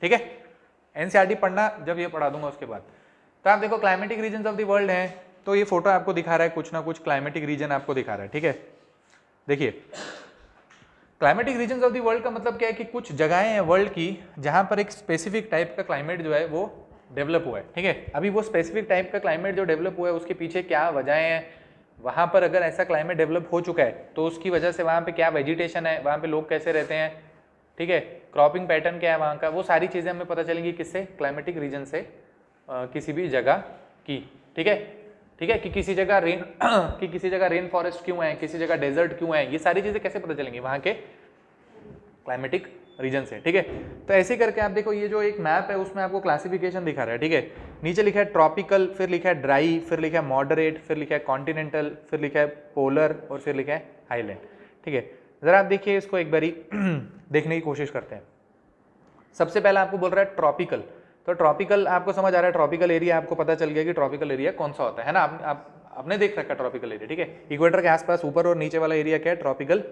ठीक है। एनसीईआरटी पढ़ना जब ये पढ़ा दूंगा उसके बाद। तो आप देखो climatic reason of the world है, तो ये फोटो आपको दिखा रहा है कुछ ना कुछ क्लाइमेटिक रीजन आपको दिखा रहा है, ठीक है। देखिए climatic reason of the world का मतलब क्या है कि कुछ जगहें हैं वर्ल्ड की जहां पर एक स्पेसिफिक टाइप का क्लाइमेट जो है वो डेवलप हुआ है, ठीक है। अभी वो स्पेसिफिक टाइप का क्लाइमेट जो डेवलप हुआ है उसके पीछे क्या वजहें हैं, वहां पर अगर ऐसा क्लाइमेट डेवलप हो चुका है तो उसकी वजह से वहां पे क्या वेजिटेशन है, वहां पे लोग कैसे रहते हैं, ठीक है, क्रॉपिंग पैटर्न क्या है वहाँ का, वो सारी चीज़ें हमें पता चलेंगी किससे? क्लाइमेटिक रीजन से, किसी भी जगह की, ठीक है, ठीक है, कि किसी जगह रेन कि किसी जगह रेन फॉरेस्ट क्यों है, किसी जगह डेजर्ट क्यों है, ये सारी चीजें कैसे पता चलेंगी, वहां के क्लाइमेटिक रीजन से। ठीक है, तो ऐसे करके आप देखो ये जो एक मैप है उसमें आपको क्लासिफिकेशन दिखा रहा है। ठीक है, नीचे लिखा है ट्रॉपिकल, फिर लिखा है ड्राई, फिर लिखा है मॉडरेट, फिर लिखा है कॉन्टिनेंटल, फिर लिखा है पोलर और फिर लिखा है हाईलैंड। ठीक है, जरा आप देखिए इसको एक बारी देखने की कोशिश करते हैं। सबसे पहला आपको बोल रहा है ट्रॉपिकल, तो ट्रॉपिकल आपको समझ आ रहा है, ट्रॉपिकल एरिया आपको पता चल गया कि ट्रॉपिकल एरिया कौन सा होता है ना, आपने देख रखा ट्रॉपिकल एरिया। ठीक है, इक्वेटर के आसपास ऊपर और नीचे वाला एरिया क्या है, ट्रॉपिकल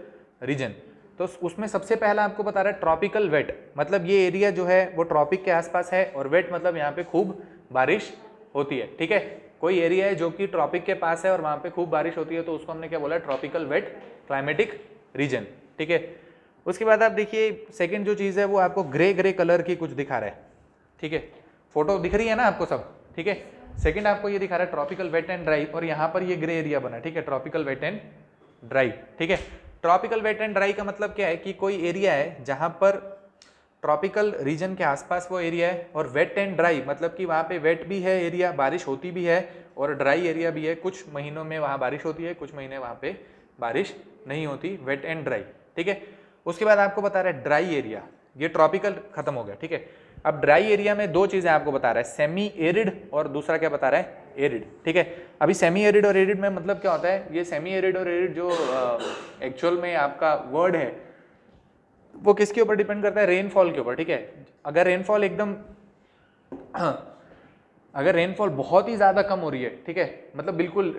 रीजन। तो उसमें सबसे पहला आपको बता रहा है ट्रॉपिकल वेट, मतलब ये एरिया जो है वो ट्रॉपिक के आसपास है, और वेट मतलब यहाँ पे खूब बारिश होती है। ठीक है, कोई एरिया है जो कि ट्रॉपिक के पास है और वहाँ पे खूब बारिश होती है, तो उसको हमने क्या बोला, ट्रॉपिकल वेट क्लाइमेटिक रीजन। ठीक है, उसके बाद आप देखिए सेकंड जो चीज़ है वो आपको ग्रे ग्रे कलर की कुछ दिखा रहा है। ठीक है, फोटो दिख रही है ना आपको सब। ठीक है, सेकंड आपको ये दिखा रहा है ट्रॉपिकल वेट एंड ड्राई, और यहाँ पर ये ग्रे एरिया बना। ठीक है, ट्रॉपिकल वेट एंड ड्राई। ठीक है, ट्रॉपिकल वेट एंड ड्राई का मतलब क्या है कि कोई एरिया है जहां पर ट्रॉपिकल रीजन के आसपास वो एरिया है, और वेट एंड ड्राई मतलब कि वहाँ पे वेट भी है एरिया, बारिश होती भी है, और ड्राई एरिया भी है, कुछ महीनों में वहाँ बारिश होती है, कुछ महीने वहाँ पे बारिश नहीं होती, वेट एंड ड्राई। ठीक है, उसके बाद आपको बता रहा है ड्राई एरिया, ये ट्रॉपिकल खत्म हो गया। ठीक है, अब ड्राई एरिया में दो चीजें आपको बता रहा है, सेमी एरिड और दूसरा क्या बता रहा है, एरिड। ठीक है, अभी सेमी एरिड और एरिड में मतलब क्या होता है, ये सेमी एरिड और एरिड जो एक्चुअल में आपका वर्ड है वो किसके ऊपर डिपेंड करता है, रेनफॉल के ऊपर। ठीक है, अगर रेनफॉल एकदम अगर रेनफॉल बहुत ही ज्यादा कम हो रही है, ठीक है, मतलब बिल्कुल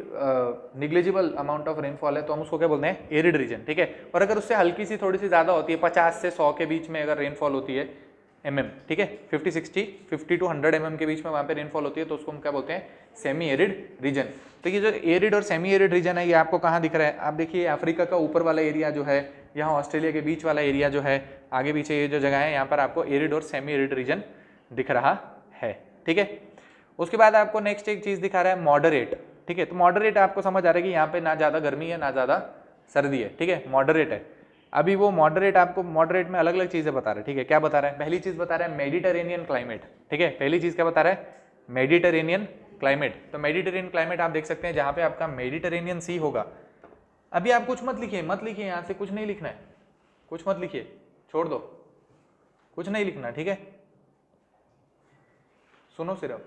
निग्लिजिबल अमाउंट ऑफ रेनफॉल है, तो हम उसको क्या बोलते हैं, एरिड रीजन। ठीक है, और अगर उससे हल्की सी थोड़ी सी ज्यादा होती है, 50 से 100 के बीच में अगर रेनफॉल होती है mm, ठीक है, 50 to 100 mm के बीच में वहाँ पे रेनफॉल होती है, तो उसको हम क्या बोलते हैं, सेमी एरिड रीजन। तो ये जो एरिड और सेमी एरिड रीजन है ये आपको कहाँ दिख रहा है, आप देखिए अफ्रीका का ऊपर वाला एरिया जो है, यहाँ ऑस्ट्रेलिया के बीच वाला एरिया जो है, आगे पीछे ये जो जगह है यहाँ पर आपको एरिड और सेमी एरिड रीजन दिख रहा है। ठीक है, उसके बाद आपको नेक्स्ट एक चीज दिखा रहा है मॉडरेट। ठीक है, तो मॉडरेट आपको समझ आ रहा है कि यहाँ पे ना ज्यादा गर्मी है ना ज्यादा सर्दी है। ठीक है, मॉडरेट है। अभी वो मॉडरेट आपको मॉडरेट में अलग अलग चीजें बता रहा है। ठीक है, क्या बता रहा है, पहली चीज बता रहा है मेडिटेरेनियन क्लाइमेट। ठीक है, पहली चीज क्या बता रहा है, मेडिटेरेनियन क्लाइमेट। तो मेडिटेरेनियन क्लाइमेट आप देख सकते हैं जहां पे आपका मेडिटेरेनियन सी होगा। अभी आप कुछ मत लिखिए यहाँ से, कुछ नहीं लिखना है, कुछ मत लिखिए, छोड़ दो, कुछ नहीं लिखना। ठीक है, सुनो सिर्फ,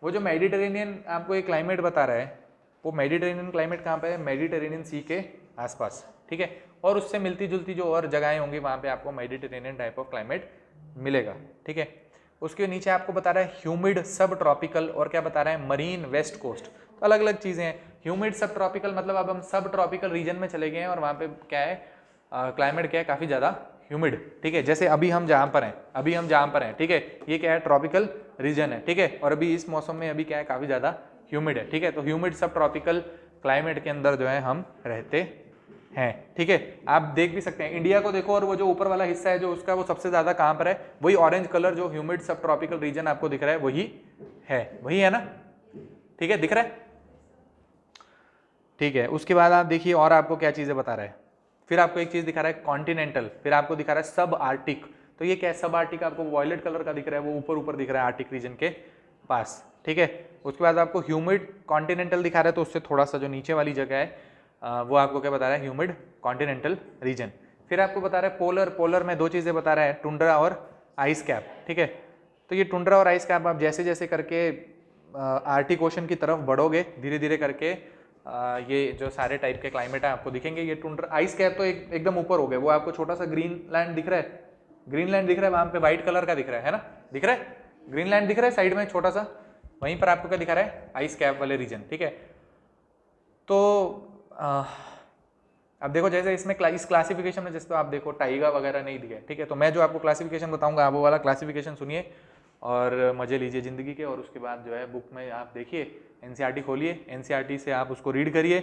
वो जो मेडिटेरेनियन आपको एक क्लाइमेट बता रहा है, वो मेडिटेरेनियन क्लाइमेट कहाँ पे है, मेडिटेरेनियन सी के आसपास। ठीक है, और उससे मिलती जुलती जो और जगहें होंगी वहाँ पे आपको मेडिटेरेनियन टाइप ऑफ क्लाइमेट मिलेगा। ठीक है, उसके नीचे आपको बता रहा है ह्यूमिड सब ट्रॉपिकल, और क्या बता रहा है, मरीन वेस्ट कोस्ट। तो अलग अलग चीज़ें हैं। ह्यूमिड सब ट्रॉपिकल मतलब अब हम सब ट्रॉपिकल रीजन में चले गए हैं, और वहाँ पे क्या है, क्लाइमेट क्या है, काफ़ी ज़्यादा ह्यूमिड। ठीक है, जैसे अभी हम जहाँ पर हैं, ठीक है, ये क्या है, ट्रॉपिकल रीजन है। ठीक है, और अभी इस मौसम में अभी क्या है, काफ़ी ज़्यादा ह्यूमिड है। ठीक है, तो ह्यूमिड सब ट्रॉपिकल क्लाइमेट के अंदर जो है हम रहते हैं। ठीक है, आप देख भी सकते हैं, इंडिया को देखो, और वो जो ऊपर वाला हिस्सा है जो उसका, वो सबसे ज़्यादा कहाँ पर है, वही ऑरेंज कलर जो ह्यूमिड सब ट्रॉपिकल रीजन आपको दिख रहा है, वही है ना। ठीक है, दिख रहा है। ठीक है, उसके बाद आप देखिए और आपको क्या चीज़ें बता रहा है, फिर आपको एक चीज़ दिखा रहा है कॉन्टिनेंटल, फिर आपको दिखा रहा है सब आर्टिक। तो ये क्या है, सब आर्टिक आपको वॉयलेट कलर का दिख रहा है, वो ऊपर ऊपर दिख रहा है आर्टिक रीजन के पास। ठीक है, उसके बाद आपको ह्यूमिड कॉन्टिनेंटल दिखा रहा है, तो उससे थोड़ा सा जो नीचे वाली जगह है वो आपको क्या बता रहा है, ह्यूमिड कॉन्टिनेंटल रीजन। फिर आपको बता रहा है पोलर, पोलर में दो चीज़ें बता रहा है, टुंड्रा और आइस कैप। ठीक है, तो ये टुंड्रा और आइस कैप आप जैसे जैसे करके आर्टिक ओशन की तरफ बढ़ोगे, धीरे धीरे करके ये जो सारे टाइप के क्लाइमेट है आपको दिखेंगे। ये टुंड्रा आइस कैप तो एकदम ऊपर हो गए, वो आपको छोटा सा ग्रीनलैंड दिख रहा है, ग्रीनलैंड दिख रहा है, वहाँ पे व्हाइट कलर का दिख रहा है ना, दिख रहा है, ग्रीनलैंड दिख रहा है साइड में छोटा सा, वहीं पर आपको क्या दिखा रहा है, आइस कैप वाले रीजन। ठीक है, तो अब देखो जैसे इसमें इस क्लासिफिकेशन में जैसे तो आप देखो टाइगा वगैरह नहीं दिया। ठीक है, तो मैं जो आपको क्लासिफिकेशन बताऊंगा आप वो वाला क्लासिफिकेशन सुनिए और मजे लीजिए ज़िंदगी के, और उसके बाद जो है बुक में आप देखिए, एनसीईआरटी खोलिए, एनसीईआरटी से आप उसको रीड करिए।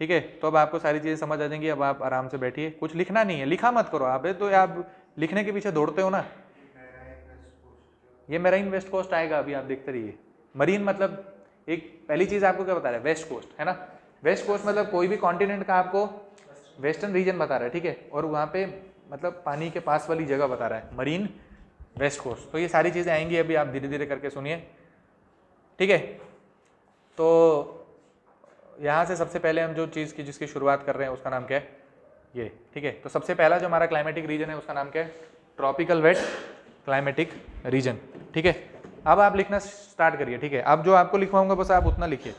ठीक है, तो अब आपको सारी चीज़ें समझ आ जाएंगी। अब आप आराम से बैठिए, कुछ लिखना नहीं है, लिखा मत करो आप, तो आप लिखने के पीछे दौड़ते हो ना। ये मेराइन वेस्ट कोस्ट आएगा, अभी आप देखते रहिए। मरीन मतलब एक पहली चीज़ आपको क्या बता रहा है, वेस्ट कोस्ट है ना, वेस्ट कोस्ट मतलब कोई भी कॉन्टिनेंट का आपको वेस्टर्न रीजन बता रहा है। ठीक है, और वहाँ पे मतलब पानी के पास वाली जगह बता रहा है, मरीन वेस्ट कोस्ट। तो ये सारी चीज़ें आएंगी, अभी आप धीरे धीरे करके सुनिए। ठीक है, तो यहाँ से सबसे पहले हम जो चीज़ की जिसकी शुरुआत कर रहे हैं उसका नाम क्या है, ये, ठीक है। तो सबसे पहला जो हमारा क्लाइमेटिक रीजन है उसका नाम क्या है, ट्रॉपिकल वेट क्लाइमेटिक रीजन, ठीक है। अब आप लिखना स्टार्ट करिए, ठीक है। अब जो आपको लिखवाऊंगा बस आप उतना लिखिए।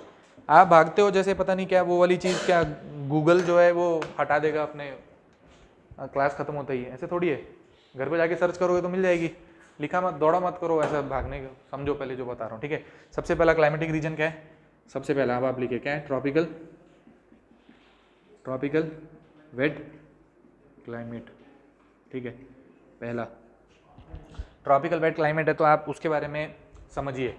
आप भागते हो जैसे पता नहीं क्या वो वाली चीज़, क्या गूगल जो है वो हटा देगा अपने क्लास खत्म होता ही है, ऐसे थोड़ी है। घर पे जाके सर्च करोगे तो मिल जाएगी। लिखा मत, दौड़ा मत करो ऐसा भागने का, समझो पहले जो बता रहा हूँ, ठीक है। सबसे पहला क्लाइमेटिक रीजन क्या है, सबसे पहला अब आप लिखिए क्या है, ट्रॉपिकल वेट क्लाइमेट, ठीक है। पहला ट्रॉपिकल वेट क्लाइमेट है तो आप उसके बारे में समझिए।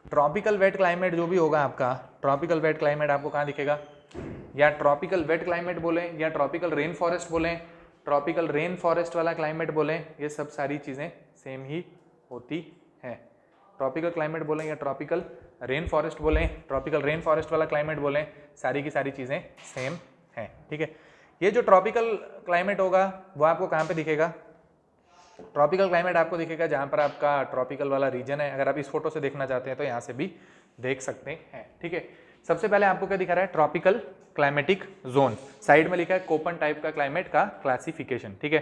ट्रॉपिकल वेट क्लाइमेट जो भी होगा आपका, ट्रॉपिकल वेट क्लाइमेट आपको कहाँ दिखेगा, या ट्रॉपिकल वेट क्लाइमेट बोलें या ट्रॉपिकल रेन फॉरेस्ट बोलें, ट्रॉपिकल रेन फॉरेस्ट वाला क्लाइमेट बोलें, ये सब सारी चीज़ें सेम ही होती हैं। ट्रॉपिकल क्लाइमेट बोलें या ट्रॉपिकल रेन फॉरेस्ट बोलें, ट्रॉपिकल रेन फॉरेस्ट वाला क्लाइमेट बोलें, सारी की सारी चीज़ें सेम हैं, ठीक है। ये जो ट्रॉपिकल क्लाइमेट होगा वो आपको कहाँ पे दिखेगा, ट्रॉपिकल क्लाइमेट आपको दिखेगा जहाँ पर आपका ट्रॉपिकल वाला रीजन है। अगर आप इस फोटो से देखना चाहते हैं तो यहाँ से भी देख सकते हैं, ठीक है। सबसे पहले आपको क्या दिखा रहा है, ट्रॉपिकल क्लाइमेटिक जोन, साइड में लिखा है कोपन टाइप का क्लाइमेट का क्लासिफिकेशन, ठीक है।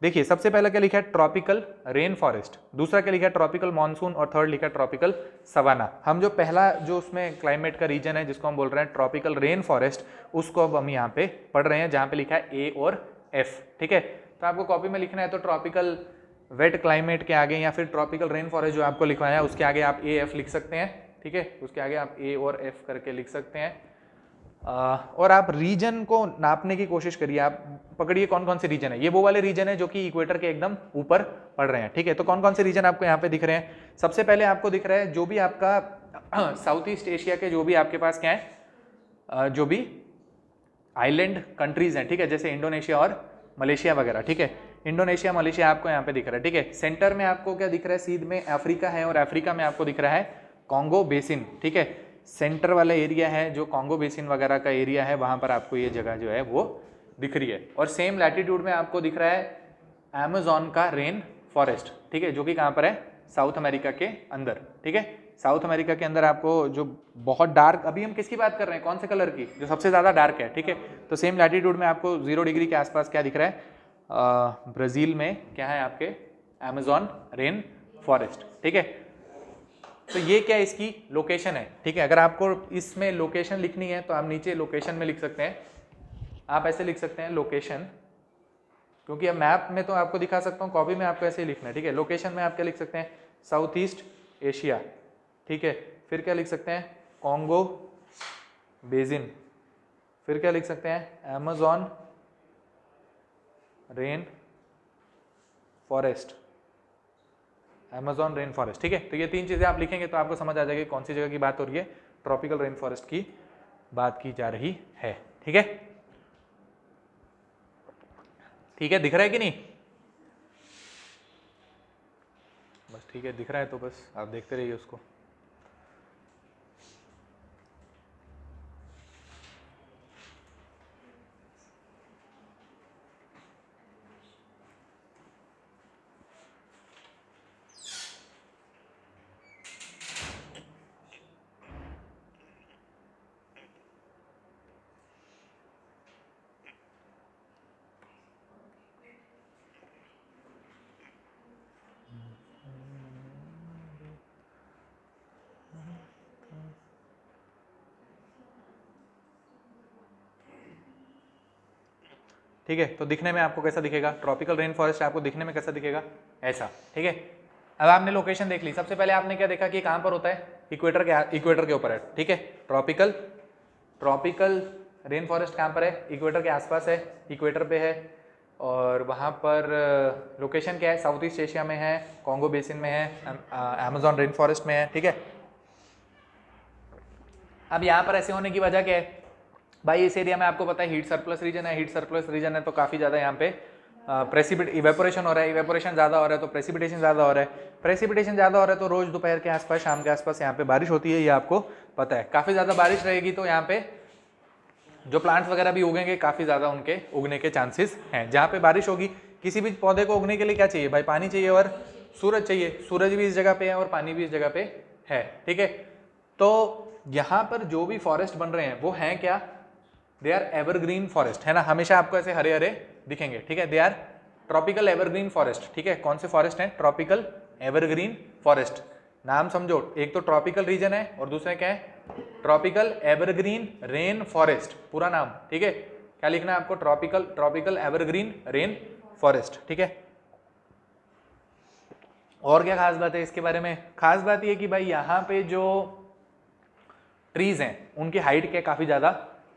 देखिए सबसे पहला क्या लिखा है, ट्रॉपिकल रेन फॉरेस्ट, दूसरा क्या लिखा है, ट्रॉपिकल मानसून, और थर्ड लिखा है ट्रॉपिकल सवाना। हम जो पहला जो उसमें क्लाइमेट का रीजन है जिसको हम बोल रहे हैं ट्रॉपिकल रेन फॉरेस्ट, उसको अब हम यहाँ पे पढ़ रहे हैं जहाँ पे लिखा है ए और एफ, ठीक है। तो आपको कॉपी में लिखना है तो ट्रॉपिकल वेट क्लाइमेट के आगे या फिर ट्रॉपिकल रेन फॉरेस्ट जो आपको लिखवाया है उसके आगे आप ए एफ लिख सकते हैं, ठीक है। उसके आगे आप ए और एफ करके लिख सकते हैं। और आप रीजन को नापने की कोशिश करिए, आप पकड़िए कौन कौन से रीजन है। ये वो वाले रीजन है जो कि इक्वेटर के एकदम ऊपर पड़ रहे हैं, ठीक है। तो कौन कौन से रीजन आपको यहाँ पे दिख रहे हैं, सबसे पहले आपको दिख रहा है जो भी आपका साउथ ईस्ट एशिया के जो भी आपके पास क्या है, जो भी आइलैंड कंट्रीज हैं, ठीक है, जैसे इंडोनेशिया और मलेशिया वगैरह, ठीक है। इंडोनेशिया मलेशिया आपको यहाँ पे दिख रहा है, ठीक है। सेंटर में आपको क्या दिख रहा है, सीध में अफ्रीका है, और अफ्रीका में आपको दिख रहा है कॉन्गो बेसिन, ठीक है। सेंटर वाला एरिया है जो कॉन्गो बेसिन वगैरह का एरिया है, वहां पर आपको ये जगह जो है वो दिख रही है। और सेम लैटिट्यूड में आपको दिख रहा है अमेज़न का रेन फॉरेस्ट, ठीक है, जो कि कहाँ पर है, साउथ अमेरिका के अंदर, ठीक है। साउथ अमेरिका के अंदर आपको जो बहुत डार्क, अभी हम किसकी बात कर रहे हैं, कौन से कलर की, जो सबसे ज़्यादा डार्क है, ठीक है। तो सेम लैटिट्यूड में आपको 0 डिग्री के आसपास क्या दिख रहा है, ब्राज़ील में क्या है आपके अमेज़न रेन फॉरेस्ट, ठीक है। तो ये क्या इसकी लोकेशन है, ठीक है। अगर आपको इसमें लोकेशन लिखनी है तो आप नीचे लोकेशन में लिख सकते हैं, आप ऐसे लिख सकते हैं लोकेशन, क्योंकि अब मैप में तो आपको दिखा सकता हूँ, कॉपी में आपको ऐसे ही लिखना है, ठीक है। लोकेशन में आप क्या लिख सकते हैं, साउथ ईस्ट एशिया, ठीक है। फिर क्या लिख सकते हैं, कॉन्गो बेसिन, फिर क्या लिख सकते हैं, Amazon rain forest, Amazon rain forest, ठीक है। तो ये तीन चीज़ें आप लिखेंगे तो आपको समझ आ जाएगी कौन सी जगह की बात हो रही है, ट्रॉपिकल रेन फॉरेस्ट की बात की जा रही है, ठीक है। ठीक है, दिख रहा है कि नहीं, बस ठीक है, दिख रहा है तो बस आप देखते रहिए उसको। ठीक है, तो दिखने में आपको कैसा दिखेगा, ट्रॉपिकल रेन फॉरेस्ट आपको दिखने में कैसा दिखेगा, ऐसा, ठीक है। अब आपने लोकेशन देख ली, सबसे पहले आपने क्या देखा कि कहाँ पर होता है, इक्वेटर के ऊपर है, ठीक है। ट्रॉपिकल रेन फॉरेस्ट कहाँ पर है, इक्वेटर के आसपास है, इक्वेटर पे है, और वहाँ पर लोकेशन क्या है, साउथ ईस्ट एशिया में है, कॉन्गो बेसिन में है, अमेज़न रेन फॉरेस्ट में है, ठीक है। अब यहाँ पर ऐसे होने की वजह क्या है भाई, इस एरिया में आपको पता है हीट सरप्लस रीजन है, हीट सरप्लस रीजन है तो काफ़ी ज़्यादा यहाँ पे इवेपोरेशन हो रहा है, इवेपोरेशन ज़्यादा हो रहा है तो प्रेसिपिटेशन ज़्यादा हो रहा है, प्रेसिपिटेशन ज़्यादा हो रहा है तो रोज़ दोपहर के आसपास शाम के आसपास यहाँ पे बारिश होती है, ये आपको पता है। काफ़ी ज़्यादा बारिश रहेगी तो यहाँ पे जो प्लांट्स वगैरह भी उगेंगे, काफ़ी ज़्यादा उनके उगने के चांसेस हैं। जहाँ पे बारिश होगी, किसी भी पौधे को उगने के लिए क्या चाहिए भाई, पानी चाहिए और सूरज चाहिए, सूरज भी इस जगह पे है और पानी भी इस जगह पे है, ठीक है। तो यहाँ पर जो भी फॉरेस्ट बन रहे हैं वो हैं क्या, दे आर एवरग्रीन फॉरेस्ट, है ना, हमेशा आपको ऐसे हरे हरे दिखेंगे, ठीक है, they are tropical evergreen forest, ठीक है। कौन से फॉरेस्ट हैं, ट्रॉपिकल एवरग्रीन फॉरेस्ट, नाम समझो, एक तो ट्रॉपिकल रीजन है और दूसरा क्या है, ट्रॉपिकल एवरग्रीन रेन फॉरेस्ट, पूरा नाम, ठीक है, क्या लिखना है आपको, ट्रॉपिकल एवरग्रीन रेन फॉरेस्ट, ठीक है। और क्या खास बात है इसके बारे में, खास बात ये कि भाई यहाँ पे जो ट्रीज हैं उनकी हाइट क्या काफी ज्यादा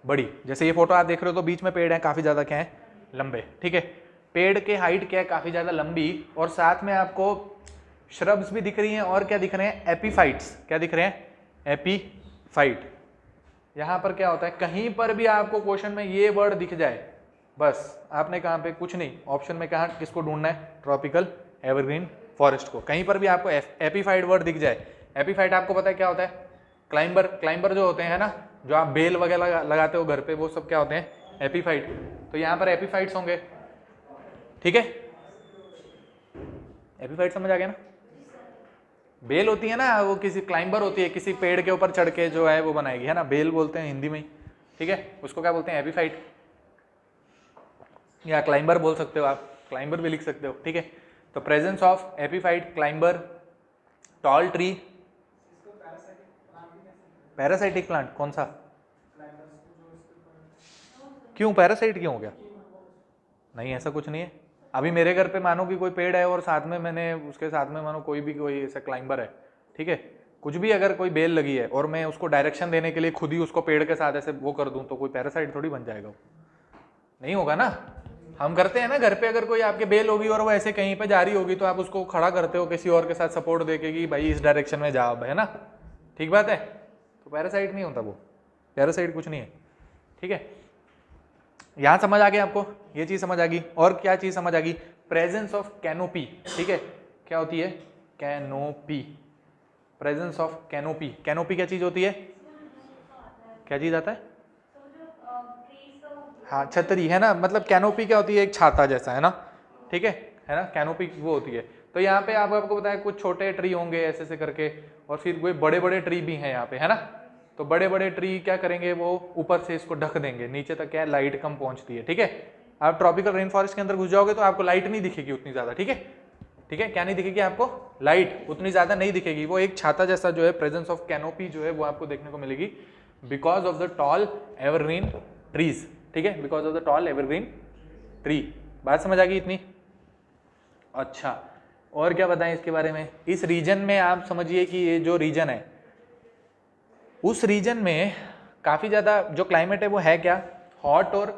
बड़ी, जैसे ये फोटो आप देख रहे हो तो बीच में पेड़ है काफी ज्यादा क्या है, लंबे, ठीक है, पेड़ के हाइट क्या है काफी ज्यादा लंबी, और साथ में आपको श्रब्स भी दिख रही हैं, और क्या दिख रहे हैं, एपीफाइट्स, क्या दिख रहे हैं, एपीफाइट। यहाँ पर क्या होता है, कहीं पर भी आपको क्वेश्चन में ये वर्ड दिख जाए, बस आपने कहाँ पे कुछ नहीं, ऑप्शन में कहाँ किसको ढूंढना है, ट्रॉपिकल एवरग्रीन फॉरेस्ट को, कहीं पर भी आपको एपीफाइट वर्ड दिख जाए। एपीफाइट आपको पता है क्या होता है, क्लाइंबर जो होते हैं ना, जो आप बेल वगैरह लगाते हो घर पे, वो सब क्या होते हैं, एपीफाइट। तो यहाँ पर एपीफाइट्स होंगे, ठीक है, एपीफाइट समझ आ गया ना, बेल होती है ना, वो किसी क्लाइंबर होती है, किसी पेड़ के ऊपर चढ़ के जो है वो बनाएगी, है ना, बेल बोलते हैं हिंदी में, ठीक है, उसको क्या बोलते हैं, एपीफाइट, या क्लाइंबर बोल सकते हो आप, क्लाइंबर भी लिख सकते हो, ठीक है। तो presence of epiphyte, climber, tall tree, parasitic plant कौन सा, क्यों पैरासाइट क्यों हो गया, नहीं ऐसा कुछ नहीं है। अभी मेरे घर पे मानो कि कोई पेड़ है और साथ में मैंने उसके साथ में मानो कोई ऐसा क्लाइंबर है, ठीक है, कुछ भी अगर कोई बेल लगी है और मैं उसको डायरेक्शन देने के लिए खुद ही उसको पेड़ के साथ ऐसे वो कर दूं, तो कोई पैरासाइट थोड़ी बन जाएगा, नहीं होगा ना। हम करते हैं ना घर पे, अगर कोई आपके बेल होगी और वो ऐसे कहीं पे जा रही होगी तो आप उसको खड़ा करते हो किसी और के साथ सपोर्ट देके कि भाई इस डायरेक्शन में जा, है ना, ठीक बात है, तो पैरासाइट नहीं होता वो, पैरासाइट कुछ नहीं है, ठीक है। यहां समझ आ गया आपको, ये चीज समझ आ गई, और क्या चीज समझ आ गई, प्रेजेंस ऑफ कैनोपी, ठीक है, क्या होती है, canopy, presence of canopy, canopy क्या चीज होती है, क्या चीज आता है, हाँ छतरी, है ना, मतलब कैनोपी क्या होती है, एक छाता जैसा, है ना, ठीक है ना, कैनोपी वो होती है। तो यहाँ पे आपको बताया कुछ छोटे ट्री होंगे ऐसे ऐसे करके, और फिर कोई बड़े बड़े ट्री भी हैं यहाँ पे, है ना, तो बड़े बड़े ट्री क्या करेंगे, वो ऊपर से इसको ढक देंगे, नीचे तक क्या है, लाइट कम पहुंचती है, ठीक है। आप ट्रॉपिकल रेन फॉरेस्ट के अंदर घुस जाओगे तो आपको लाइट नहीं दिखेगी उतनी ज्यादा, ठीक है, ठीक है, क्या नहीं दिखेगी आपको, लाइट उतनी ज्यादा नहीं दिखेगी, वो एक छाता जैसा जो है, प्रेजेंस ऑफ कैनोपी जो है वो आपको देखने को मिलेगी, because of the tall evergreen trees, ठीक है, because of the tall evergreen tree. बात समझ आ गई इतनी, अच्छा, और क्या बताएं इसके बारे में, इस रीजन में आप समझिए कि ये जो रीजन है, उस रीजन में काफी ज्यादा जो क्लाइमेट है वो है क्या, हॉट और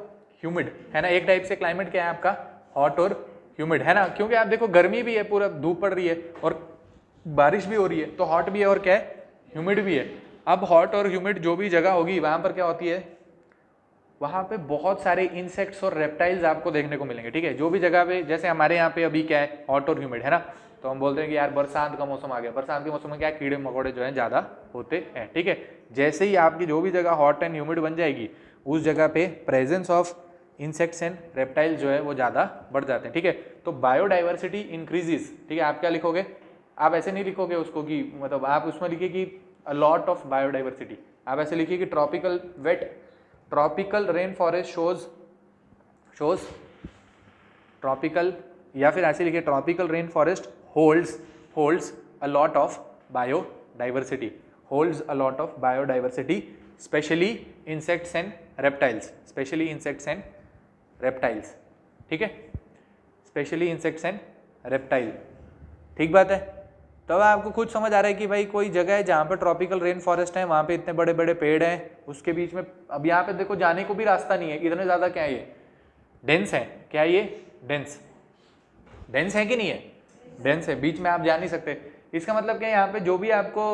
ह्यूमिड, है ना, एक टाइप से क्लाइमेट क्या है आपका, हॉट और ह्यूमिड, है ना, क्योंकि आप देखो गर्मी भी है, पूरा धूप पड़ रही है और बारिश भी हो रही है, तो हॉट भी है और क्या है, ह्यूमिड भी है। अब हॉट और ह्यूमिड जो भी जगह होगी वहां पर क्या होती है, वहां पे बहुत सारे इंसेक्ट्स और रेप्टाइल्स आपको देखने को मिलेंगे, ठीक है, जो भी जगह पे, जैसे हमारे यहाँ पे अभी क्या है, हॉट और ह्यूमिड, है ना, तो हम बोलते हैं कि यार बरसात का मौसम आ गया, बरसात के मौसम में क्या कीड़े मकोड़े जो है ज्यादा होते हैं, ठीक है। जैसे ही आपकी जो भी जगह हॉट एंड ह्यूमिड बन जाएगी, उस जगह पे presence of insects and reptile जो है वो ज्यादा बढ़ जाते हैं, ठीक है। तो बायोडाइवर्सिटी इंक्रीजेस, ठीक है, आप क्या लिखोगे, आप ऐसे नहीं लिखोगे उसको कि मतलब आप उसमें लिखिए कि अ लॉट ऑफ बायोडाइवर्सिटी, आप ऐसे लिखिए कि tropical rain forest shows tropical, या फिर ऐसे लिखिए tropical rain forest holds a lot of biodiversity, holds a lot of biodiversity, specially insects and reptiles, ठीक है, स्पेशली इंसेक्ट्स एंड रेप्टाइल, ठीक बात है। तब आपको खुद समझ आ रहा है कि भाई कोई जगह है जहाँ पर ट्रॉपिकल रेन फॉरेस्ट है, वहाँ पे इतने बड़े बड़े पेड़ हैं, उसके बीच में अब यहाँ पे देखो जाने को भी रास्ता नहीं है, इतने ज़्यादा क्या है ये डेंस है, क्या है ये डेंस है कि नहीं है, डेंस है, बीच में आप जा नहीं सकते। इसका मतलब क्या है, यहाँ पे जो भी आपको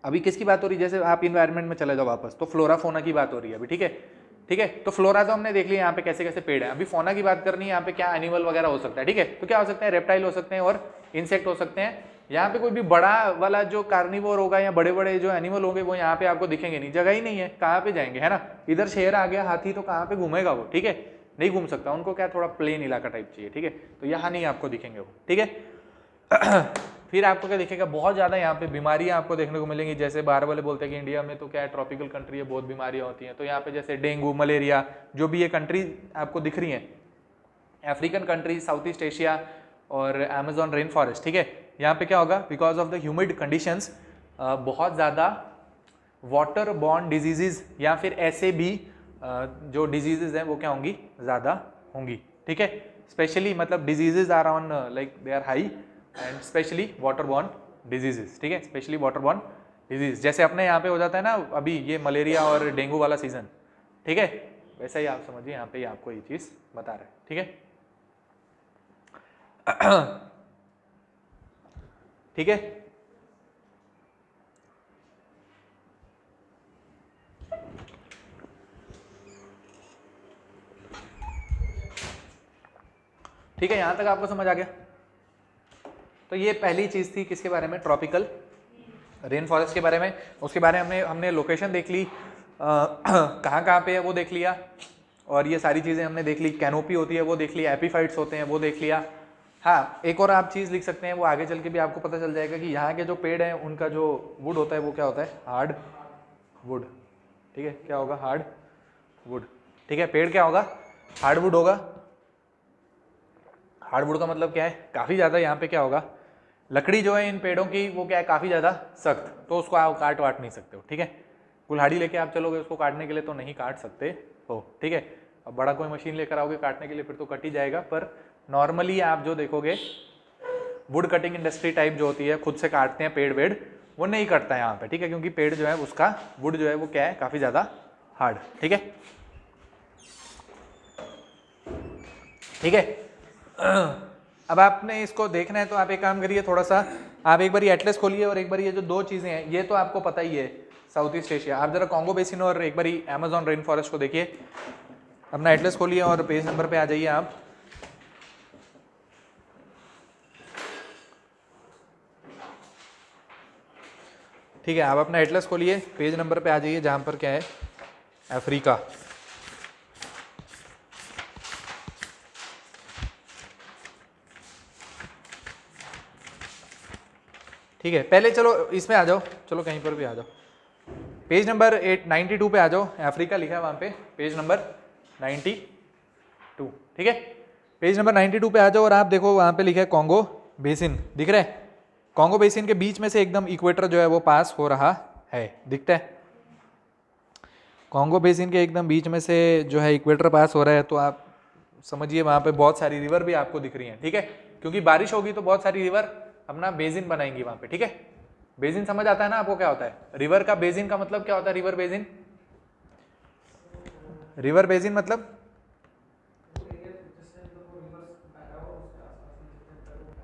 अभी किसकी बात हो रही है, जैसे आप इन्वायरमेंट में चले जाओ वापस, तो फ्लोरा फोना की बात हो रही है अभी, ठीक है, ठीक है। तो फ्लोरा तो हमने देख लिया यहाँ पे कैसे कैसे पेड़ है, अभी फोना की बात करनी है, यहाँ पे क्या एनिमल वगैरह हो सकता है, ठीक है। तो क्या हो सकता है, रेप्टाइल हो सकते हैं और इंसेक्ट हो सकते हैं। यहाँ पे कोई भी बड़ा वाला जो कार्निवोर होगा या बड़े बड़े जो एनिमल होंगे वो यहाँ पे आपको दिखेंगे नहीं, जगह ही नहीं है, कहाँ पे जाएंगे, है ना। इधर शेर आ गया, हाथी, तो कहाँ पे घूमेगा वो, ठीक है, नहीं घूम सकता, उनको क्या थोड़ा प्लेन इलाका टाइप चाहिए, ठीक है। तो यहाँ नहीं आपको दिखेंगे वो, ठीक है। फिर आपको क्या दिखेगा, बहुत ज़्यादा यहाँ पे बीमारियाँ आपको देखने को मिलेंगी। जैसे बाहर वाले बोलते हैं कि इंडिया में तो क्या है, ट्रॉपिकल कंट्री है, बहुत बीमारियाँ होती हैं। तो यहाँ पे जैसे डेंगू, मलेरिया, जो भी ये कंट्री आपको दिख रही हैं, African country, south east Asia और अमेजोन रेन फॉरेस्ट, ठीक है, यहाँ पे क्या होगा, because of the humid conditions बहुत ज़्यादा वाटर बॉर्न डिजीजेज या फिर ऐसे भी जो डिजीजेज हैं वो क्या होंगी, ज़्यादा होंगी, ठीक है। स्पेशली मतलब diseases are on like they are high and specially water borne diseases, ठीक है, स्पेशली वाटर बॉर्न डिजीज। जैसे अपने यहाँ पे हो जाता है ना अभी ये मलेरिया और डेंगू वाला सीजन, ठीक है, वैसा ही आप समझिए यहाँ पे ही आपको ये चीज़ बता रहे हैं, ठीक है। ठीक है, ठीक है, यहां तक आपको समझ आ गया। तो ये पहली चीज थी किसके बारे में, ट्रॉपिकल रेन फॉरेस्ट के बारे में। उसके बारे में हमने लोकेशन देख ली, कहाँ पे है वो देख लिया, और ये सारी चीजें हमने देख ली। कैनोपी होती है वो देख लिया, एपीफाइट्स होते हैं वो देख लिया। हाँ, एक और आप चीज लिख सकते हैं, वो आगे चल के भी आपको पता चल जाएगा कि यहाँ के जो पेड़ हैं उनका जो वुड होता है वो क्या होता है, हार्ड वुड, ठीक है, क्या होगा, हार्ड वुड, ठीक है। पेड़ क्या होगा, हार्ड वुड होगा। हार्डवुड का मतलब क्या है, काफ़ी ज़्यादा यहाँ पे क्या होगा, लकड़ी जो है इन पेड़ों की वो क्या है, काफ़ी ज़्यादा सख्त, तो उसको आप काट वाट नहीं सकते हो, ठीक है। कुल्हाड़ी लेके आप चलोगे उसको काटने के लिए तो नहीं काट सकते हो, ठीक है। अब बड़ा कोई मशीन लेकर आओगे काटने के लिए फिर तो कट ही जाएगा, पर नॉर्मली आप जो देखोगे वुड कटिंग इंडस्ट्री टाइप जो होती है, खुद से काटते हैं पेड़ वेड़, वो नहीं कटता है यहाँ पे, ठीक है, क्योंकि पेड़ जो है उसका वुड जो है वो क्या है, काफ़ी ज़्यादा हार्ड, ठीक है, ठीक है। अब आपने इसको देखना है तो आप एक काम करिए, थोड़ा सा आप एक बार एटलस खोलिए और एक बार ये जो दो चीज़ें हैं ये तो आपको पता ही है, साउथ ईस्ट एशिया, आप जरा कॉन्गो बेसिन और एक बार अमेजॉन रेन फॉरेस्ट को देखिए। अपना एटलस खोलिए और पेज नंबर पे आ जाइए आप। ठीक है, आप अपना एटलस खोलिए, पेज नंबर पे आ जाइए जहाँ पर क्या है, अफ्रीका। ठीक है, पहले चलो इसमें आ जाओ, चलो कहीं पर भी आ जाओ, पेज नंबर 92 पे आ जाओ, अफ्रीका लिखा है वहाँ पे, पेज नंबर 92, ठीक है। पेज नंबर 92 पे आ जाओ और आप देखो वहाँ पे लिखा है कॉन्गो बेसिन, दिख रहा है। कॉन्गो बेसिन के बीच में से एकदम इक्वेटर जो है वो पास हो रहा है, दिखता है। कॉन्गो बेसिन के एकदम बीच में से जो है इक्वेटर पास हो रहा है, तो आप समझिए वहाँ पे बहुत सारी रिवर भी आपको दिख रही हैं, ठीक है, क्योंकि बारिश होगी तो बहुत सारी रिवर अपना बेसिन बनाएंगी वहाँ पे, ठीक है। बेसिन समझ आता है ना आपको क्या होता है, रिवर का बेसिन का मतलब क्या होता है, रिवर बेसिन, रिवर बेसिन मतलब,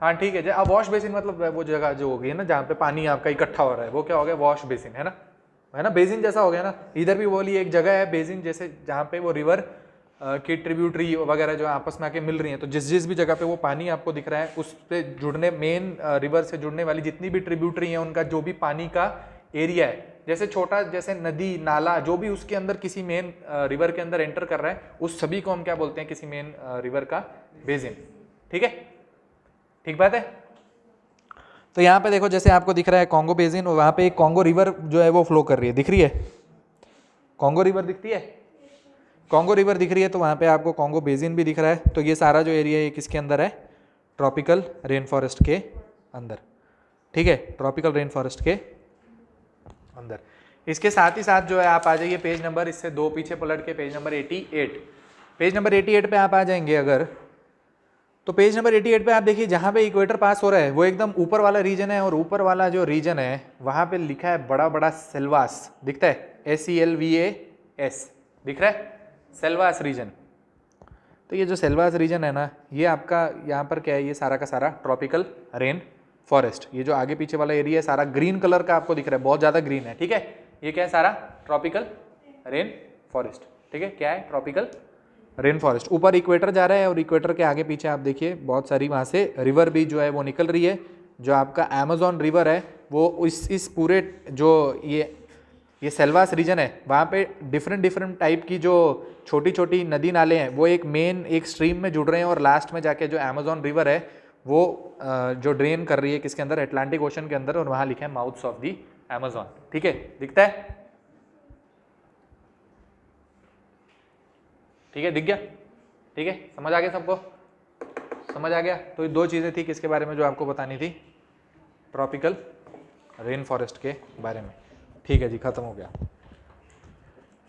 हाँ ठीक है, अब वॉश बेसिन मतलब वो जगह जो होगी ना जहाँ पे पानी आपका इकट्ठा हो रहा है वो क्या हो गया, वॉश बेसिन, है ना, बेसिन जैसा हो गया ना। इधर भी बोली एक जगह है बेसिन जैसे, जहाँ पे वो रिवर की ट्रिब्यूटरी वगैरह जो आपस में आके मिल रही हैं, तो जिस जिस भी जगह पे वो पानी आपको दिख रहा है उस पे जुड़ने, मेन रिवर से जुड़ने वाली जितनी भी ट्रिब्यूटरी हैं उनका जो भी पानी का एरिया है, जैसे छोटा जैसे नदी नाला जो भी उसके अंदर किसी मेन रिवर के अंदर एंटर कर रहा है, उस सभी को हम क्या बोलते हैं, किसी मेन रिवर का बेसिन, ठीक है, ठीक बात है। तो यहाँ पे देखो जैसे आपको दिख रहा है कॉन्गो बेसिन, और वहाँ पे एक कॉन्गो रिवर जो है वो फ्लो कर रही है, दिख रही है, कॉन्गो रिवर दिखती है, कॉन्गो रिवर दिख रही है, तो वहाँ पे आपको कॉन्गो बेसिन भी दिख रहा है। तो ये सारा जो एरिया है किसके अंदर है, ट्रॉपिकल रेन फॉरेस्ट के अंदर, ठीक है, ट्रॉपिकल रेन फॉरेस्ट के अंदर। इसके साथ ही साथ जो है आप आ जाइए पेज नंबर, इससे दो पीछे पलट के पेज नंबर 88, पेज नंबर 88 पे आप आ जाएंगे अगर, तो पेज नंबर 88 पे आप देखिए जहाँ पे इक्वेटर पास हो रहा है वो एकदम ऊपर वाला रीजन है, और ऊपर वाला जो रीजन है वहाँ पे लिखा है बड़ा बड़ा सेल्वास, दिखता है, SELVAS दिख रहा है, सेल्वास रीजन। तो ये जो सेल्वास रीजन है ना, ये आपका यहाँ पर क्या है, ये सारा का सारा ट्रॉपिकल रेन फॉरेस्ट, ये जो आगे पीछे वाला एरिया है सारा ग्रीन कलर का आपको दिख रहा है, बहुत ज़्यादा ग्रीन है, ठीक है, ये क्या है, सारा ट्रॉपिकल रेन फॉरेस्ट, ठीक है, क्या है, ट्रॉपिकल रेन फॉरेस्ट। ऊपर इक्वेटर जा रहा है और इक्वेटर के आगे पीछे आप देखिए बहुत सारी वहाँ से रिवर भी जो है वो निकल रही है, जो आपका अमेजोन रिवर है वो इस पूरे जो ये सेल्वास रीजन है वहाँ पे डिफरेंट टाइप की जो छोटी छोटी नदी नाले हैं वो एक मेन एक स्ट्रीम में जुड़ रहे हैं, और लास्ट में जाके जो अमेजोन रिवर है वो जो ड्रेन कर रही है किसके अंदर, अटलांटिक ओशन के अंदर, और वहां लिखा है माउथ्स ऑफ दी अमेज़न। ठीक है, दिखता है? ठीक है, दिख गया? ठीक है, समझ आ गया सबको? समझ आ गया? तो ये दो चीज़ें थी किसके बारे में जो आपको बतानी थी, ट्रॉपिकल रेन फॉरेस्ट के बारे में। ठीक है जी, खत्म हो गया,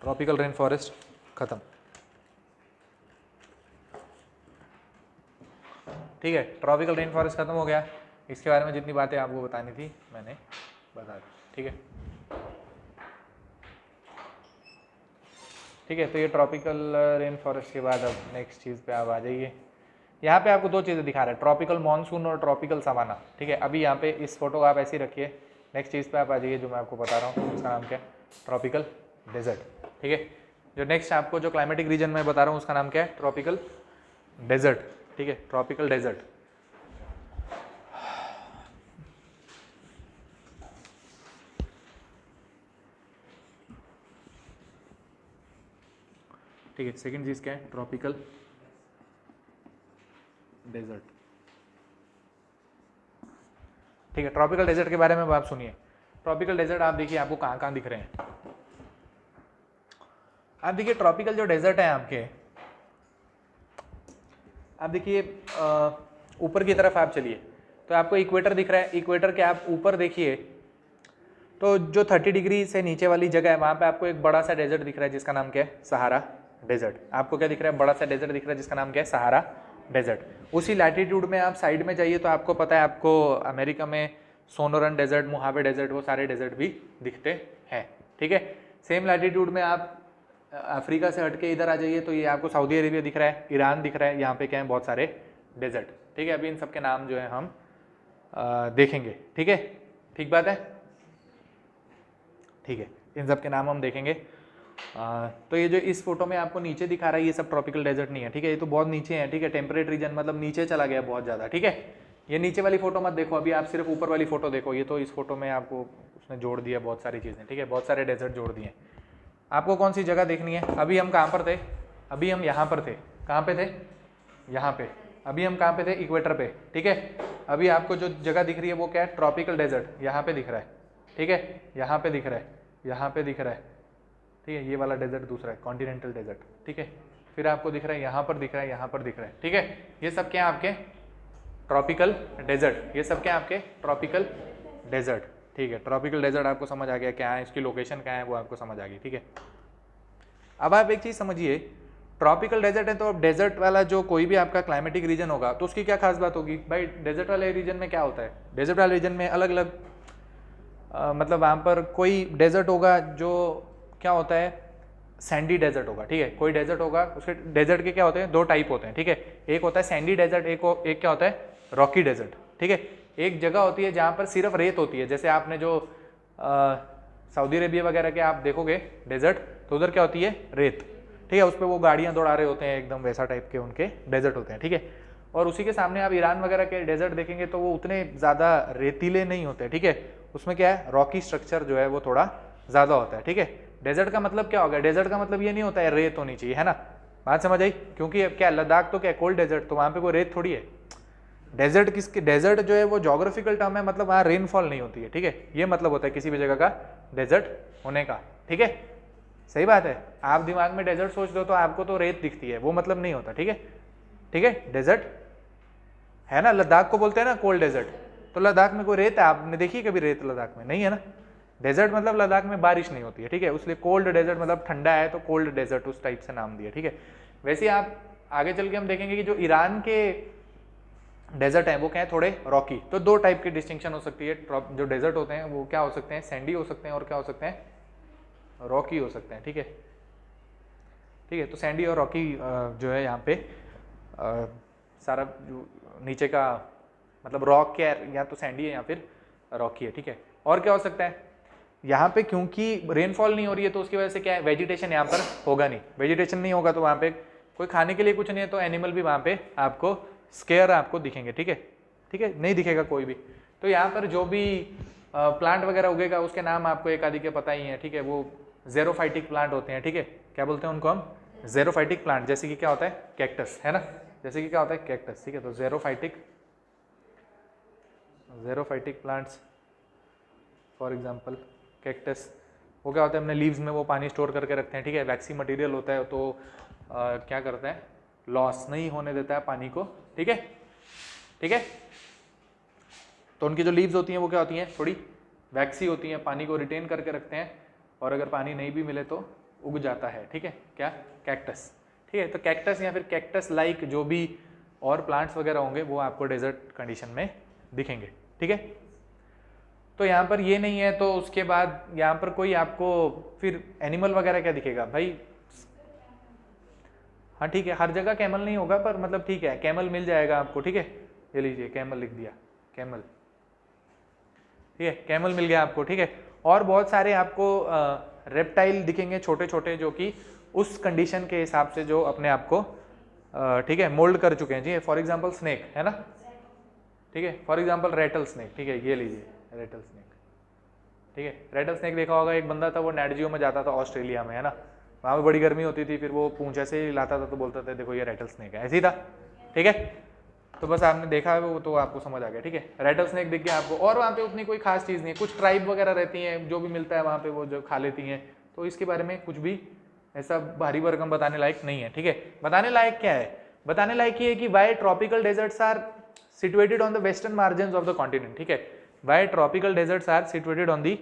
ट्रॉपिकल रेन फॉरेस्ट खत्म। ठीक है, ट्रॉपिकल रेन फॉरेस्ट खत्म हो गया। इसके बारे में जितनी बातें आपको बतानी थी मैंने बता दी। ठीक है, ठीक है। तो ये ट्रॉपिकल रेन फॉरेस्ट के बाद अब नेक्स्ट चीज़ पे आप आ जाइए। यहाँ पे आपको दो चीज़ें दिखा रहा है, ट्रॉपिकल मॉनसून और ट्रॉपिकल सवाना। ठीक है, अभी यहाँ पे इस फोटो को आप ऐसे ही रखिए। नेक्स्ट चीज़ पे आप आ जाइए जो मैं आपको बता रहा हूँ, उसका नाम क्या है, ट्रॉपिकल डेजर्ट। ठीक है, जो नेक्स्ट आपको जो क्लाइमेटिक रीजन मैं बता रहा हूँ उसका नाम क्या है, ट्रॉपिकल डेजर्ट। ठीक है, ट्रॉपिकल डेजर्ट। ठीक है, सेकंड चीज़ क्या है, ट्रॉपिकल डेजर्ट। ठीक है, ट्रॉपिकल डेजर्ट के बारे में आप सुनिए। ट्रॉपिकल डेजर्ट आप देखिए आपको कहाँ कहाँ दिख रहे हैं। आप देखिए ट्रॉपिकल जो डेजर्ट है आपके, आप देखिए ऊपर की तरफ आप चलिए तो आपको इक्वेटर दिख रहा है। इक्वेटर के आप ऊपर देखिए तो जो 30 डिग्री से नीचे वाली जगह है वहाँ पे आपको एक बड़ा सा डेजर्ट दिख रहा है जिसका नाम क्या है, सहारा डेजर्ट। आपको क्या दिख रहा है, बड़ा सा डेजर्ट दिख रहा है जिसका नाम क्या है, सहारा डेजर्ट। उसी लैटिट्यूड में आप साइड में जाइए तो आपको पता है, आपको अमेरिका में सोनोरन डेजर्ट, मोहावे डेजर्ट, वो सारे डेजर्ट भी दिखते हैं। ठीक है, सेम लैटिट्यूड में आप अफ्रीका से हट के इधर आ जाइए तो ये आपको सऊदी अरेबिया दिख रहा है, ईरान दिख रहा है। यहाँ पे क्या है, बहुत सारे डेजर्ट। ठीक है, अभी इन सब के नाम जो है हम देखेंगे। ठीक है, ठीक बात है, ठीक है, इन सब के नाम हम देखेंगे। तो ये जो इस फोटो में आपको नीचे दिखा रहा है ये सब ट्रॉपिकल डेजर्ट नहीं है। ठीक है, ये तो बहुत नीचे है। ठीक है, टेम्परेट रीजन मतलब नीचे चला गया बहुत ज़्यादा। ठीक है, ये नीचे वाली फोटो मत देखो, अभी आप सिर्फ ऊपर वाली फोटो देखो। ये तो इस फोटो में आपको उसने जोड़ दिया बहुत सारी चीज़ें। ठीक है, बहुत सारे डेजर्ट जोड़ दिए। आपको कौन सी जगह देखनी है, अभी हम कहाँ पर थे, अभी हम यहाँ पर थे। कहाँ पे थे, यहाँ पे। अभी हम कहाँ पे थे, इक्वेटर पे। ठीक है, अभी आपको जो जगह दिख रही है वो क्या है, ट्रॉपिकल डेजर्ट। यहाँ पे दिख रहा है। ठीक है, यहाँ पे दिख रहा है, यहाँ पे दिख रहा है। ठीक है, ये वाला डेजर्ट दूसरा है, कॉन्टिनेंटल डेजर्ट। ठीक है, फिर आपको दिख रहा है, यहाँ पर दिख रहा है, यहाँ पर दिख रहा है। ठीक है, ये सब क्या है आपके ट्रॉपिकल डेजर्ट। ये सब क्या है आपके ट्रॉपिकल डेजर्ट। ठीक है, ट्रॉपिकल डेजर्ट आपको समझ आ गया क्या है, इसकी लोकेशन क्या है वो आपको समझ आ गई। ठीक है, अब आप एक चीज़ समझिए, ट्रॉपिकल डेजर्ट है तो अब डेजर्ट वाला जो कोई भी आपका क्लाइमेटिक रीजन होगा तो उसकी क्या खास बात होगी भाई। डेजर्ट वाले रीजन में क्या होता है, डेजर्ट वाले रीजन में अलग अलग मतलब वहाँ पर कोई डेजर्ट होगा जो क्या होता है, सैंडी डेजर्ट होगा। ठीक है, कोई डेजर्ट होगा, उसके डेजर्ट के क्या होते हैं, दो टाइप होते हैं। ठीक है, एक होता है सैंडी डेजर्ट, एक क्या होता है, रॉकी डेजर्ट। ठीक है, एक जगह होती है जहाँ पर सिर्फ रेत होती है, जैसे आपने जो सऊदी अरेबिया वगैरह के आप देखोगे डेजर्ट तो उधर क्या होती है, रेत। ठीक है, उस पर वो गाड़ियाँ दौड़ा रहे होते हैं, एकदम वैसा टाइप के उनके डेजर्ट होते हैं। ठीक है, और उसी के सामने आप ईरान वगैरह के डेजर्ट देखेंगे तो वो उतने ज़्यादा रेतीले नहीं होते। ठीक है, उसमें क्या है, रॉकी स्ट्रक्चर जो है वो थोड़ा ज़्यादा होता है। ठीक है, डेजर्ट का मतलब क्या होगा, डेजर्ट का मतलब ये नहीं होता है रेत होनी चाहिए, है ना, बात समझ आई। क्योंकि क्या लद्दाख तो क्या कोल्ड डेजर्ट, तो वहाँ पे कोई रेत थोड़ी है। डेजर्ट किसके, डेजर्ट जो है वो जोग्राफिकल टर्म है, मतलब वहाँ रेनफॉल नहीं होती है। ठीक है, ये मतलब होता है किसी भी जगह का डेजर्ट होने का। ठीक है, सही बात है। आप दिमाग में डेजर्ट सोच दो तो आपको तो रेत दिखती है, वो मतलब नहीं होता। ठीक है, ठीक है, डेजर्ट है ना, लद्दाख को बोलते हैं ना कोल्ड डेजर्ट, तो लद्दाख में कोई रेत है, आपने देखी कभी रेत लद्दाख में, नहीं है ना। डेजर्ट मतलब लद्दाख में बारिश नहीं होती है। ठीक है, उसलिए कोल्ड डेजर्ट मतलब ठंडा है तो कोल्ड डेजर्ट उस टाइप से नाम दिया। ठीक है, वैसे आप आगे चल के हम देखेंगे कि जो ईरान के डेजर्ट हैं वो क्या है, थोड़े रॉकी। तो दो टाइप की डिस्टिंक्शन हो सकती है, जो डेजर्ट होते हैं वो क्या हो सकते हैं, सैंडी हो सकते हैं और क्या हो सकते हैं, रॉकी हो सकते हैं। ठीक है, ठीक है, तो सैंडी और रॉकी जो है यहाँ पे सारा जो नीचे का मतलब रॉक क्या है, या तो सैंडी है या फिर रॉकी है। ठीक है, और क्या हो सकता है, यहाँ पे क्योंकि रेनफॉल नहीं हो रही है तो उसकी वजह से क्या है, वेजिटेशन यहाँ पर होगा नहीं। वेजिटेशन नहीं होगा तो वहाँ पे कोई खाने के लिए कुछ नहीं है, तो एनिमल भी वहाँ पे आपको स्केयर आपको दिखेंगे। ठीक है, ठीक है, नहीं दिखेगा कोई भी। तो यहाँ पर जो भी प्लांट वगैरह उगेगा उसके नाम आपको एक आदि के पता ही है। ठीक है, वो जेरोफाइटिक प्लांट होते हैं। ठीक है, क्या बोलते हैं उनको हम, जेरोफाइटिक प्लांट। जैसे कि क्या होता है, कैक्टस, है ना, जैसे कि क्या होता है कैक्टस। ठीक है, तो xerophytic xerophytic plants for example cactus, वो क्या होता है, अपने लीव्स में वो पानी स्टोर करके रखते हैं, ठीक है, वैक्सी मटेरियल होता है, तो क्या करता है, लॉस नहीं होने देता है पानी को, ठीक है, ठीक है। तो उनकी जो लीव्स होती हैं वो क्या होती हैं, थोड़ी वैक्सी होती हैं, पानी को रिटेन करके रखते हैं, और अगर पानी नहीं भी मिले तो उग जाता है, ठीक है, क्या, कैक्टस, ठीक है। तो कैक्टस या फिर कैक्टस लाइक जो भी और प्लांट्स वगैरह होंगे वो आपको डेजर्ट कंडीशन में दिखेंगे, ठीक है। तो यहाँ पर ये नहीं है, तो उसके बाद यहाँ पर कोई आपको फिर एनिमल वगैरह क्या दिखेगा भाई, हाँ ठीक है, हर जगह कैमल नहीं होगा पर मतलब ठीक है, कैमल मिल जाएगा आपको, ठीक है, ये लीजिए कैमल लिख दिया, कैमल, ठीक है, कैमल मिल गया आपको, ठीक है। और बहुत सारे आपको रेप्टाइल दिखेंगे छोटे छोटे, जो कि उस कंडीशन के हिसाब से जो अपने आप को ठीक है मोल्ड कर चुके हैं जी। फॉर एग्जांपल स्नेक है ना, ठीक है, फॉर एग्जांपल रेटल स्नेक, ठीक है, ये लीजिए रेटल स्नेक, ठीक है। रेटल स्नेक देखा होगा, एक बंदा था वो नेट जियो में जाता था ऑस्ट्रेलिया में, है ना, वहाँ पे बड़ी गर्मी होती थी, फिर वो पूंछ ऐसे ही लाता था तो बोलता था देखो ये रेटल स्नेक है, ऐसे ही था, ठीक है। तो बस आपने देखा है वो, तो आपको समझ आ गया, ठीक है, रेटल स्नेक दिख गया आपको। और वहाँ पे उतनी कोई खास चीज़ नहीं है, कुछ ट्राइब वगैरह रहती हैं, जो भी मिलता है वहाँ पे वो जो खा लेती हैं, तो इसके बारे में कुछ भी ऐसा भारी भरकम बताने लायक नहीं है, ठीक है। बताने लायक क्या है, बताने लायक ये है कि why tropical deserts are situated on the western margins of the continent, ठीक है, why tropical deserts are situated on the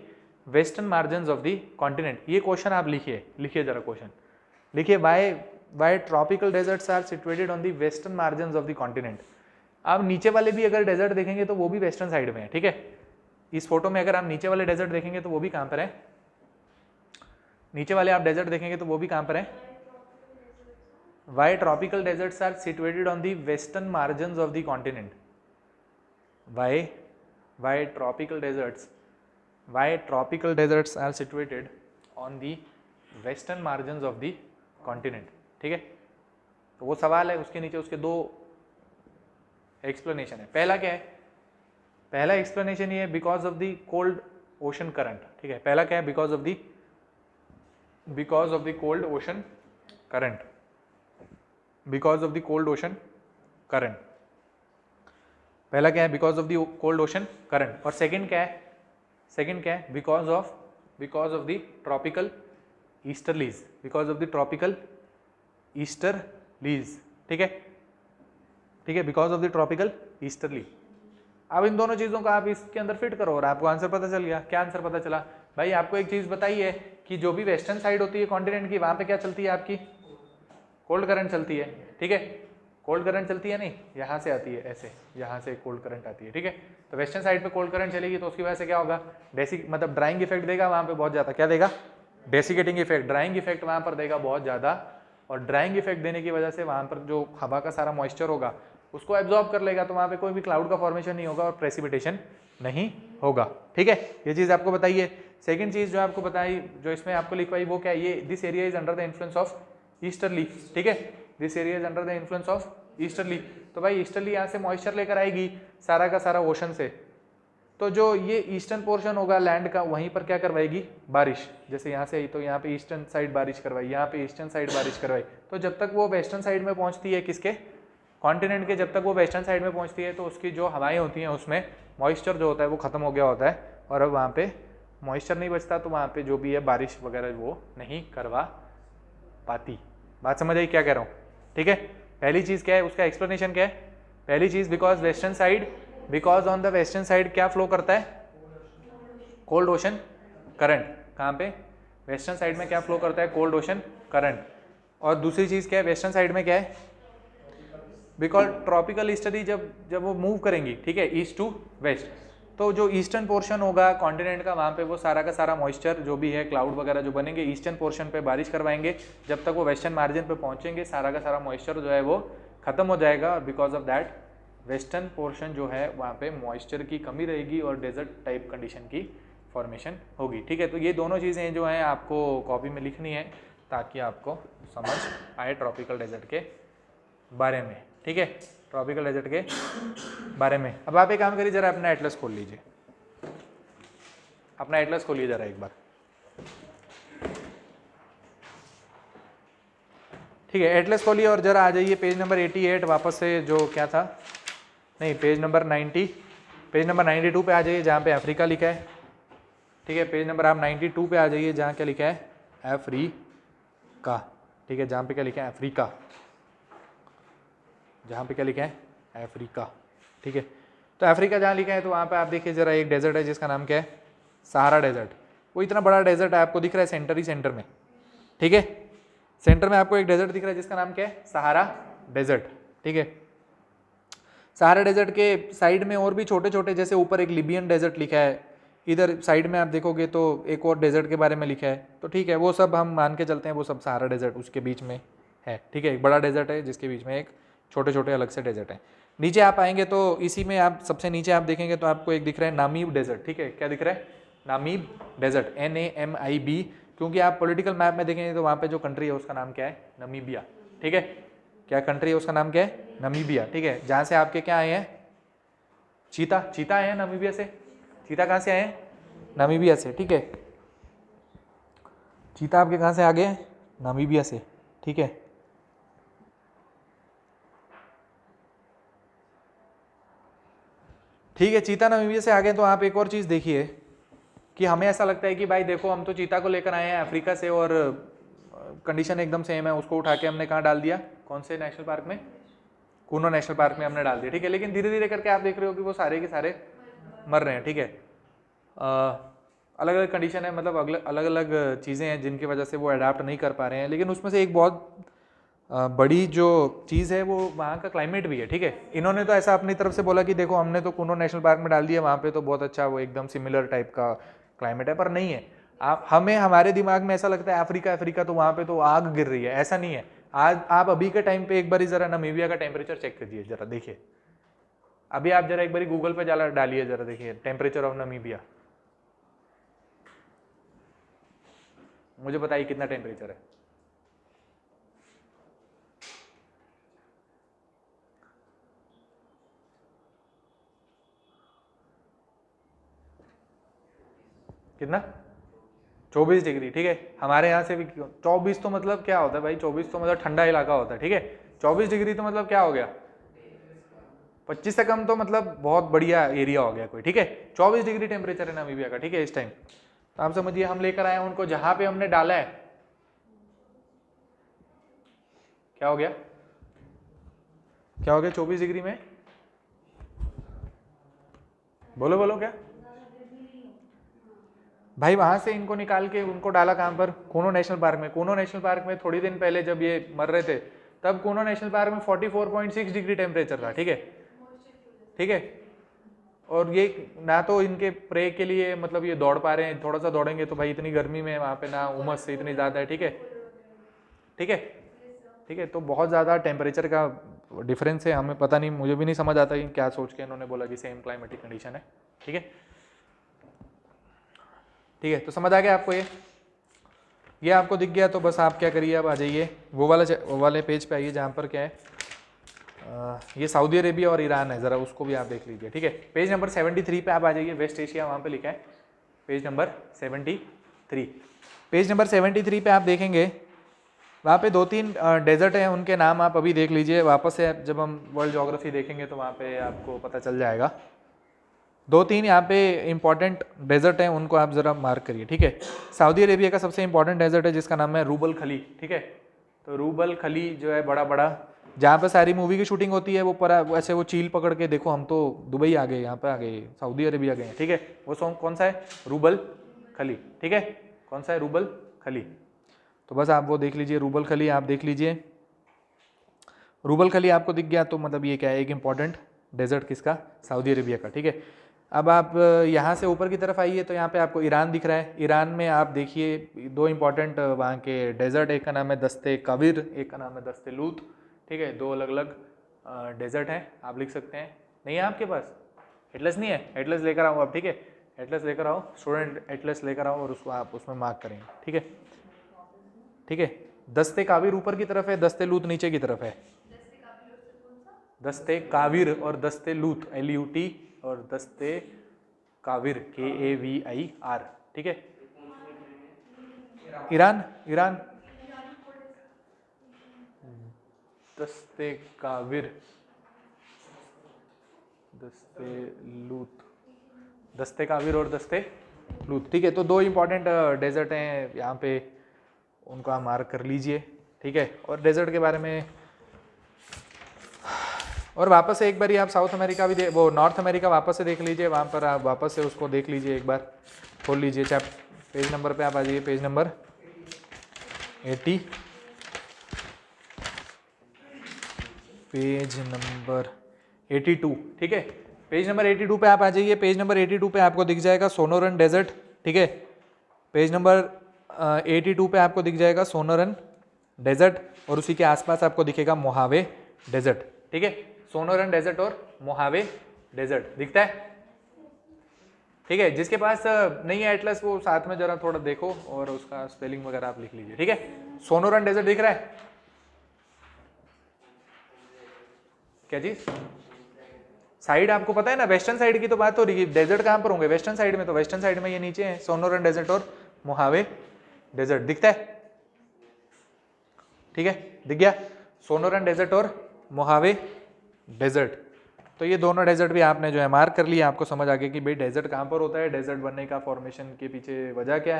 western margins of the continent. ये क्वेश्चन आप लिखिए, लिखिए जरा क्वेश्चन लिखिए, why tropical deserts are situated on the western margins of the continent. आप नीचे वाले भी अगर डेजर्ट देखेंगे तो वो भी वेस्टर्न साइड में है, ठीक है। इस फोटो में अगर आप नीचे वाले डेजर्ट देखेंगे तो वो भी कहाँ पर है, नीचे वाले आप डेजर्ट देखेंगे तो वो भी कहाँ पर है, why tropical deserts are situated on the western margins of the continent, why tropical deserts are situated on the western margins of the continent, ठीक है। तो वो सवाल है, उसके नीचे उसके दो एक्सप्लेनेशन है। पहला क्या है, पहला एक्सप्लेनेशन ये है because of the cold ocean current, ठीक है, पहला क्या है, because of the cold ocean current, because of the cold ocean current, पहला क्या है, because of the cold ocean current. और सेकंड क्या है, सेकंड क्या है, because of the tropical easterlies, because of the tropical easterlies, ठीक है, ठीक है, because of the tropical easterly. अब इन दोनों चीजों का आप इसके अंदर फिट करो और आपको आंसर पता चल गया। क्या आंसर पता चला भाई, आपको एक चीज बताइए कि जो भी वेस्टर्न साइड होती है कॉन्टिनेंट की, वहां पे क्या चलती है आपकी, कोल्ड करंट चलती है, ठीक है, कोल्ड करंट चलती है, नहीं यहाँ से आती है ऐसे, यहाँ से कोल्ड करंट आती है, ठीक है। तो वेस्टर्न साइड पे कोल्ड करंट चलेगी तो उसकी वजह से क्या होगा, मतलब ड्राइंग इफेक्ट देगा वहाँ पे बहुत ज़्यादा, क्या देगा, डेसिकेटिंग इफेक्ट, ड्राइंग इफेक्ट वहाँ पर देगा बहुत ज़्यादा, और ड्राइंग इफेक्ट देने की वजह से वहाँ पर जो हवा का सारा मॉइस्चर होगा उसको एब्जॉर्ब कर लेगा, तो वहाँ पे कोई भी क्लाउड का फॉर्मेशन नहीं होगा और प्रेसिपिटेशन नहीं होगा, ठीक है। ये चीज़ आपको बताइए। सेकंड चीज़ जो आपको बताई, जो इसमें आपको लिखवाई, वो क्या है, ये this area is under the influence of easterly, ठीक है, this area is under the influence of easterly. तो भाई ईस्टर्ली यहाँ से मॉइस्चर लेकर आएगी सारा का सारा ओशन से, तो जो ये ईस्टर्न पोर्शन होगा लैंड का, वहीं पर क्या करवाएगी, बारिश, जैसे यहाँ से तो यहाँ पे ईस्टर्न साइड बारिश करवाई, यहाँ पे ईस्टर्न साइड बारिश करवाई, तो जब तक वो वेस्टर्न साइड में पहुँचती है, किसके, कॉन्टिनेंट के, जब तक वो वेस्टर्न साइड में पहुँचती है तो उसकी जो हवाएं होती हैं उसमें मॉइस्चर जो होता है वो खत्म हो गया होता है, और अब वहाँ पे मॉइस्चर नहीं बचता, तो वहाँ पे जो भी है बारिश वगैरह वो नहीं करवा पाती। बात समझ आई क्या कह रहा हूँ, ठीक है। पहली चीज़ क्या है, उसका एक्सप्लेनेशन क्या है, पहली चीज़ because western side, because on the western side क्या फ्लो करता है, कोल्ड ओशन करंट, कहाँ पे, वेस्टर्न साइड में क्या फ्लो करता है, कोल्ड ओशन करंट। और दूसरी चीज़ क्या है, वेस्टर्न साइड में क्या है, बिकॉज ट्रॉपिकल ईस्टर्ली जब वो मूव करेंगी, ठीक है, ईस्ट टू वेस्ट, तो जो ईस्टर्न पोर्शन होगा कॉन्टिनेंट का, वहाँ पे वो सारा का सारा मॉइस्चर जो भी है, क्लाउड वगैरह जो बनेंगे, ईस्टर्न पोर्शन पे बारिश करवाएंगे, जब तक वो वेस्टर्न मार्जिन पे पहुँचेंगे सारा का सारा मॉइस्चर जो है वो खत्म हो जाएगा, और because of that western portion जो है वहाँ पे मॉइस्चर की कमी रहेगी और डेजर्ट टाइप कंडीशन की फॉर्मेशन होगी, ठीक है। तो ये दोनों चीज़ें जो हैं आपको कॉपी में लिखनी है ताकि आपको समझ आए ट्रॉपिकल डेजर्ट के बारे में, ठीक है, ट्रॉपिकल डेजर्ट के बारे में। अब आप एक काम करिए, जरा अपना एटलस खोल लीजिए, अपना एटलस खोलिए जरा एक बार, ठीक है, एटलस खोलिए और जरा आ जाइए पेज नंबर 88 वापस से, जो क्या था, नहीं पेज नंबर 90, पेज नंबर 92 पे आ जाइए जहाँ पे अफ्रीका लिखा है, ठीक है। पेज नंबर आप 92 पे आ जाइए जहाँ क्या लिखा है, अफ्रीका, ठीक है। जहाँ पे क्या लिखा है, अफ्रीका, जहाँ पे क्या लिखा है, अफ्रीका, ठीक है। तो अफ्रीका जहाँ लिखा है तो वहाँ पे आप देखिए जरा, एक डेजर्ट है जिसका नाम क्या है, सहारा डेजर्ट। वो इतना बड़ा डेजर्ट है, आपको दिख रहा है सेंटर ही सेंटर में, ठीक है। सेंटर में आपको एक डेजर्ट दिख रहा है जिसका नाम क्या है, सहारा डेजर्ट, ठीक है। सहारा डेजर्ट के साइड में और भी छोटे छोटे, जैसे ऊपर एक लिबियन डेजर्ट लिखा है, इधर साइड में आप देखोगे तो एक और डेजर्ट के बारे में लिखा है, तो ठीक है, वो सब हम मान के चलते हैं, वो सब सहारा डेजर्ट उसके बीच में है, ठीक है। एक बड़ा डेजर्ट है जिसके बीच में एक छोटे छोटे अलग से डेजर्ट है। नीचे आप आएंगे तो इसी में आप सबसे नीचे आप देखेंगे तो आपको एक दिख रहा है नामीब डेजर्ट, ठीक है। क्या दिख रहा है, नामीब डेजर्ट, NAMIB, क्योंकि आप पॉलिटिकल मैप में देखेंगे तो वहाँ पे जो कंट्री है उसका नाम क्या है, नमीबिया, ठीक है। क्या कंट्री है उसका नाम क्या है, नमीबिया, ठीक है। जहाँ से आपके क्या आए हैं, चीता, चीता आए हैं नामीबिया से। चीता कहाँ से आए हैं, नामीबिया से, ठीक है। चीता आपके कहाँ से आ गए, नामीबिया से, ठीक है। ठीक है, चीता नामीबिया से आ गए। तो आप एक और चीज़ देखिए कि हमें ऐसा लगता है कि भाई देखो हम तो चीता को लेकर आए हैं अफ्रीका से और कंडीशन एकदम सेम है, उसको उठा के हमने कहाँ डाल दिया, कौन से नेशनल पार्क में, कूनो नेशनल पार्क में हमने डाल दिया, ठीक है। लेकिन धीरे धीरे करके आप देख रहे हो कि वो सारे के सारे मर रहे हैं, ठीक है। अलग अलग कंडीशन है, मतलब अलग अलग चीज़ें हैं जिनकी वजह से वो अडाप्ट नहीं कर पा रहे हैं। लेकिन उसमें से एक बहुत बड़ी जो चीज़ है वो वहाँ का क्लाइमेट भी है, ठीक है। इन्होंने तो ऐसा अपनी तरफ से बोला कि देखो हमने तो कूनो नेशनल पार्क में डाल दिया, वहाँ पे तो बहुत अच्छा वो एकदम सिमिलर टाइप का क्लाइमेट है, पर नहीं है। आप हमें हमारे दिमाग में ऐसा लगता है अफ्रीका अफ्रीका तो वहाँ पे तो आग गिर रही है, ऐसा नहीं है। आज आप अभी के टाइम पे एक बार जरा नामीबिया का टेम्परेचर चेक कीजिए, जरा देखिए, अभी आप जरा एक बार गूगल पे जाला डालिए, जरा देखिए टेम्परेचर ऑफ नामीबिया, मुझे बताइए कितना टेम्परेचर है। कितना, 24 डिग्री, ठीक है। हमारे यहाँ से भी 24 तो मतलब क्या होता है भाई, 24 तो मतलब ठंडा इलाका होता है, ठीक है। 24 डिग्री तो मतलब क्या हो गया, 25 से कम तो मतलब बहुत बढ़िया एरिया हो गया कोई, ठीक है। 24 डिग्री टेम्परेचर है नामीबिया का, ठीक है, इस टाइम। तो आप समझिए हम लेकर आए हैं उनको, जहां पे हमने डाला है क्या हो गया, क्या हो गया 24 डिग्री में, बोलो बोलो क्या भाई। वहां से इनको निकाल के उनको डाला कहां पर, कूनो नेशनल पार्क में। कूनो नेशनल पार्क में थोड़ी दिन पहले जब ये मर रहे थे तब कूनो नेशनल पार्क में 44.6 डिग्री टेम्परेचर था, ठीक है, ठीक है। और ये ना तो इनके प्रे के लिए मतलब ये दौड़ पा रहे हैं, थोड़ा सा दौड़ेंगे तो भाई इतनी गर्मी में वहाँ पे ना उमस से इतनी ज़्यादा है, ठीक है, ठीक है, ठीक है। तो बहुत ज़्यादा टेम्परेचर का डिफरेंस है, हमें पता नहीं, मुझे भी नहीं समझ आता कि क्या सोच के इन्होंने बोला कि सेम क्लाइमेटिक कंडीशन है, ठीक है, ठीक है। तो समझ आ गया आपको ये आपको दिख गया तो बस आप क्या करिए, अब आ जाइए वो वाले पेज पे आइए जहाँ पर क्या है, ये सऊदी अरेबिया और ईरान है, ज़रा उसको भी आप देख लीजिए, ठीक है। पेज नंबर 73 पे आप आ जाइए, वेस्ट एशिया वहाँ पे लिखा है, पेज नंबर 73। पेज नंबर 73 पे आप देखेंगे वहाँ पे 2-3 डेजर्ट हैं, उनके नाम आप अभी देख लीजिए, वापस से जब हम वर्ल्ड ज्योग्राफी देखेंगे तो वहाँ पे आपको पता चल जाएगा। 2-3 यहाँ पे इंपॉर्टेंट डेजर्ट हैं, उनको आप ज़रा मार्क करिए, ठीक है। सऊदी अरेबिया का सबसे इंपॉर्टेंट डेजर्ट है जिसका नाम है रूबल खली, ठीक है। तो रूबल खली जो है बड़ा बड़ा, जहाँ पे सारी मूवी की शूटिंग होती है, वो पर ऐसे वो चील पकड़ के, देखो हम तो दुबई आ गए, यहाँ पे आ गए, सऊदी अरेबिया गए, ठीक है। वो सॉन्ग कौन सा है, रूबल खली, ठीक है, कौन सा है, रूबल खली। तो बस आप वो देख लीजिए, रूबल खली आप देख लीजिए। रूबल खली आपको दिख गया तो मतलब ये क्या है, एक इंपॉर्टेंट डेजर्ट किसका, सऊदी अरेबिया का, ठीक है। अब आप यहाँ से ऊपर की तरफ आइए तो यहाँ पे आपको ईरान दिख रहा है। ईरान में आप देखिए 2 इंपॉर्टेंट वहाँ के डेजर्ट, एक का नाम है दस्ते काविर, एक का नाम है दस्ते लूत, ठीक है। 2 अलग अलग डेजर्ट हैं, आप लिख सकते हैं। नहीं है आपके पास एटलस, नहीं है, एटलस लेकर आओ आप, ठीक है, एटलस लेकर आओ, स्टूडेंट एटलस लेकर आओ और उसको आप उसमें मार्क करेंगे, ठीक है, ठीक है। दस्ते काविर ऊपर की तरफ है, दस्ते लूत नीचे की तरफ है। दस्ते काविर और दस्ते लूत LUT और दस्ते काविर KAVIR, ठीक है। ईरान, ईरान, दस्ते काविर, दस्ते लूत, दस्ते काबिर और दस्ते लूत। ठीक है, तो दो इंपॉर्टेंट डेजर्ट हैं यहाँ पे, उनको आप मार्क कर लीजिए। ठीक है, और डेजर्ट के बारे में और वापस से एक बार आप साउथ अमेरिका भी वो नॉर्थ अमेरिका वापस से देख लीजिए, वहाँ पर आप वापस से उसको देख लीजिए, एक बार खोल लीजिए पेज नंबर पे आप आ जाइए, पेज नंबर 80, पेज नंबर 82। ठीक है, पेज नंबर 82 पे आप आ जाइए। पेज नंबर 82 पे आपको दिख जाएगा सोनोरन डेजर्ट। ठीक है, पेज नंबर 82 पे आपको दिख जाएगा सोनोरन डेजर्ट और उसी के आसपास आपको दिखेगा मोहावे डेजर्ट। ठीक है, सोनोरन डेजर्ट और मोहावे डेजर्ट दिखता है। ठीक है, जिसके पास नहीं है एटलस वो साथ में जरा थोड़ा देखो और उसका स्पेलिंग वगैरह आप लिख लीजिए। ठीक है, सोनोरन डेजर्ट दिख रहा है? क्या चीज? साइड आपको पता है ना, वेस्टर्न साइड की तो बात हो रही है। डेजर्ट कहां पर होंगे? वेस्टर्न साइड में। तो वेस्टर्न साइड में ये नीचे है सोनोरन डेजर्ट और मोहावे डेजर्ट दिखता है। ठीक है, दिख गया सोनोरन डेजर्ट और मोहावे डेजर्ट। तो ये दोनों डेजर्ट भी आपने जो है मार्क कर लिया। आपको समझ आ गया कि भाई डेजर्ट कहाँ पर होता है, डेजर्ट बनने का फॉर्मेशन के पीछे वजह क्या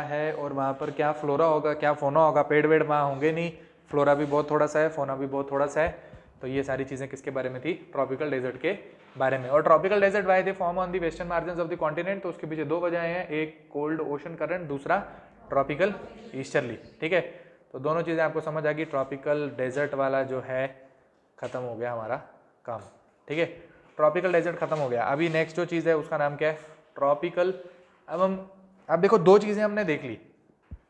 है और वहाँ पर क्या फ्लोरा होगा, क्या फोना होगा। पेड़ वेड़ वहाँ होंगे नहीं, फ्लोरा भी बहुत थोड़ा सा है, फोना भी बहुत थोड़ा सा है। तो ये सारी चीज़ें किसके बारे में थी? ट्रॉपिकल डेजर्ट के बारे में। और tropical desert why they form on the western margin of the continent, तो उसके पीछे दो वजह हैं, एक कोल्ड ओशन करंट, दूसरा ट्रॉपिकल ईस्टर्ली। ठीक है, तो दोनों चीज़ें आपको समझ आ गई। ट्रॉपिकल डेजर्ट वाला जो है खत्म हो गया हमारा काम। ठीक है, ट्रॉपिकल डेजर्ट खत्म हो गया। अभी नेक्स्ट जो चीज़ है उसका नाम क्या है? ट्रॉपिकल। अब देखो दो चीज़ें हमने देख ली।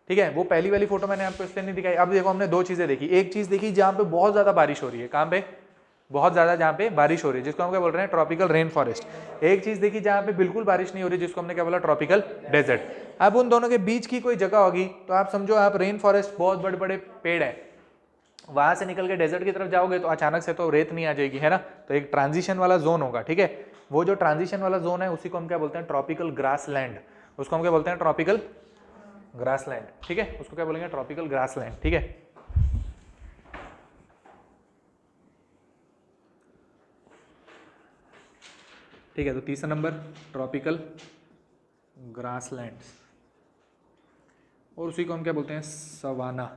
ठीक है, वो पहली वाली फोटो मैंने आपको इसलिए नहीं दिखाई। अब देखो हमने दो चीज़ें देखी। एक चीज़ देखी जहाँ पे बहुत ज़्यादा बारिश हो रही है, कहाँ पे? बहुत ज़्यादा जहाँ पे बारिश हो रही है, जिसको हम क्या बोल रहे हैं? Tropical rain forest. एक चीज़ देखी जहाँ पे बिल्कुल बारिश नहीं हो रही, जिसको हमने क्या बोला? Tropical desert. अब उन दोनों के बीच की कोई जगह होगी, तो आप समझो आप रेन फॉरेस्ट, बहुत बड़े बड़े पेड़ है, वहां से निकल के डेजर्ट की तरफ जाओगे तो अचानक से तो रेत नहीं आ जाएगी, है ना। तो एक ट्रांजिशन वाला जोन होगा। ठीक है, वो जो ट्रांजिशन वाला जोन है उसी को हम क्या बोलते हैं? Tropical grass land. उसको हम क्या बोलते हैं? Tropical grass land. ठीक है, उसको क्या बोलेंगे? Tropical grass land. ठीक है, ठीक है, तो तीसरा नंबर ट्रॉपिकल ग्रास लैंड, और उसी को हम क्या बोलते हैं? Savanna.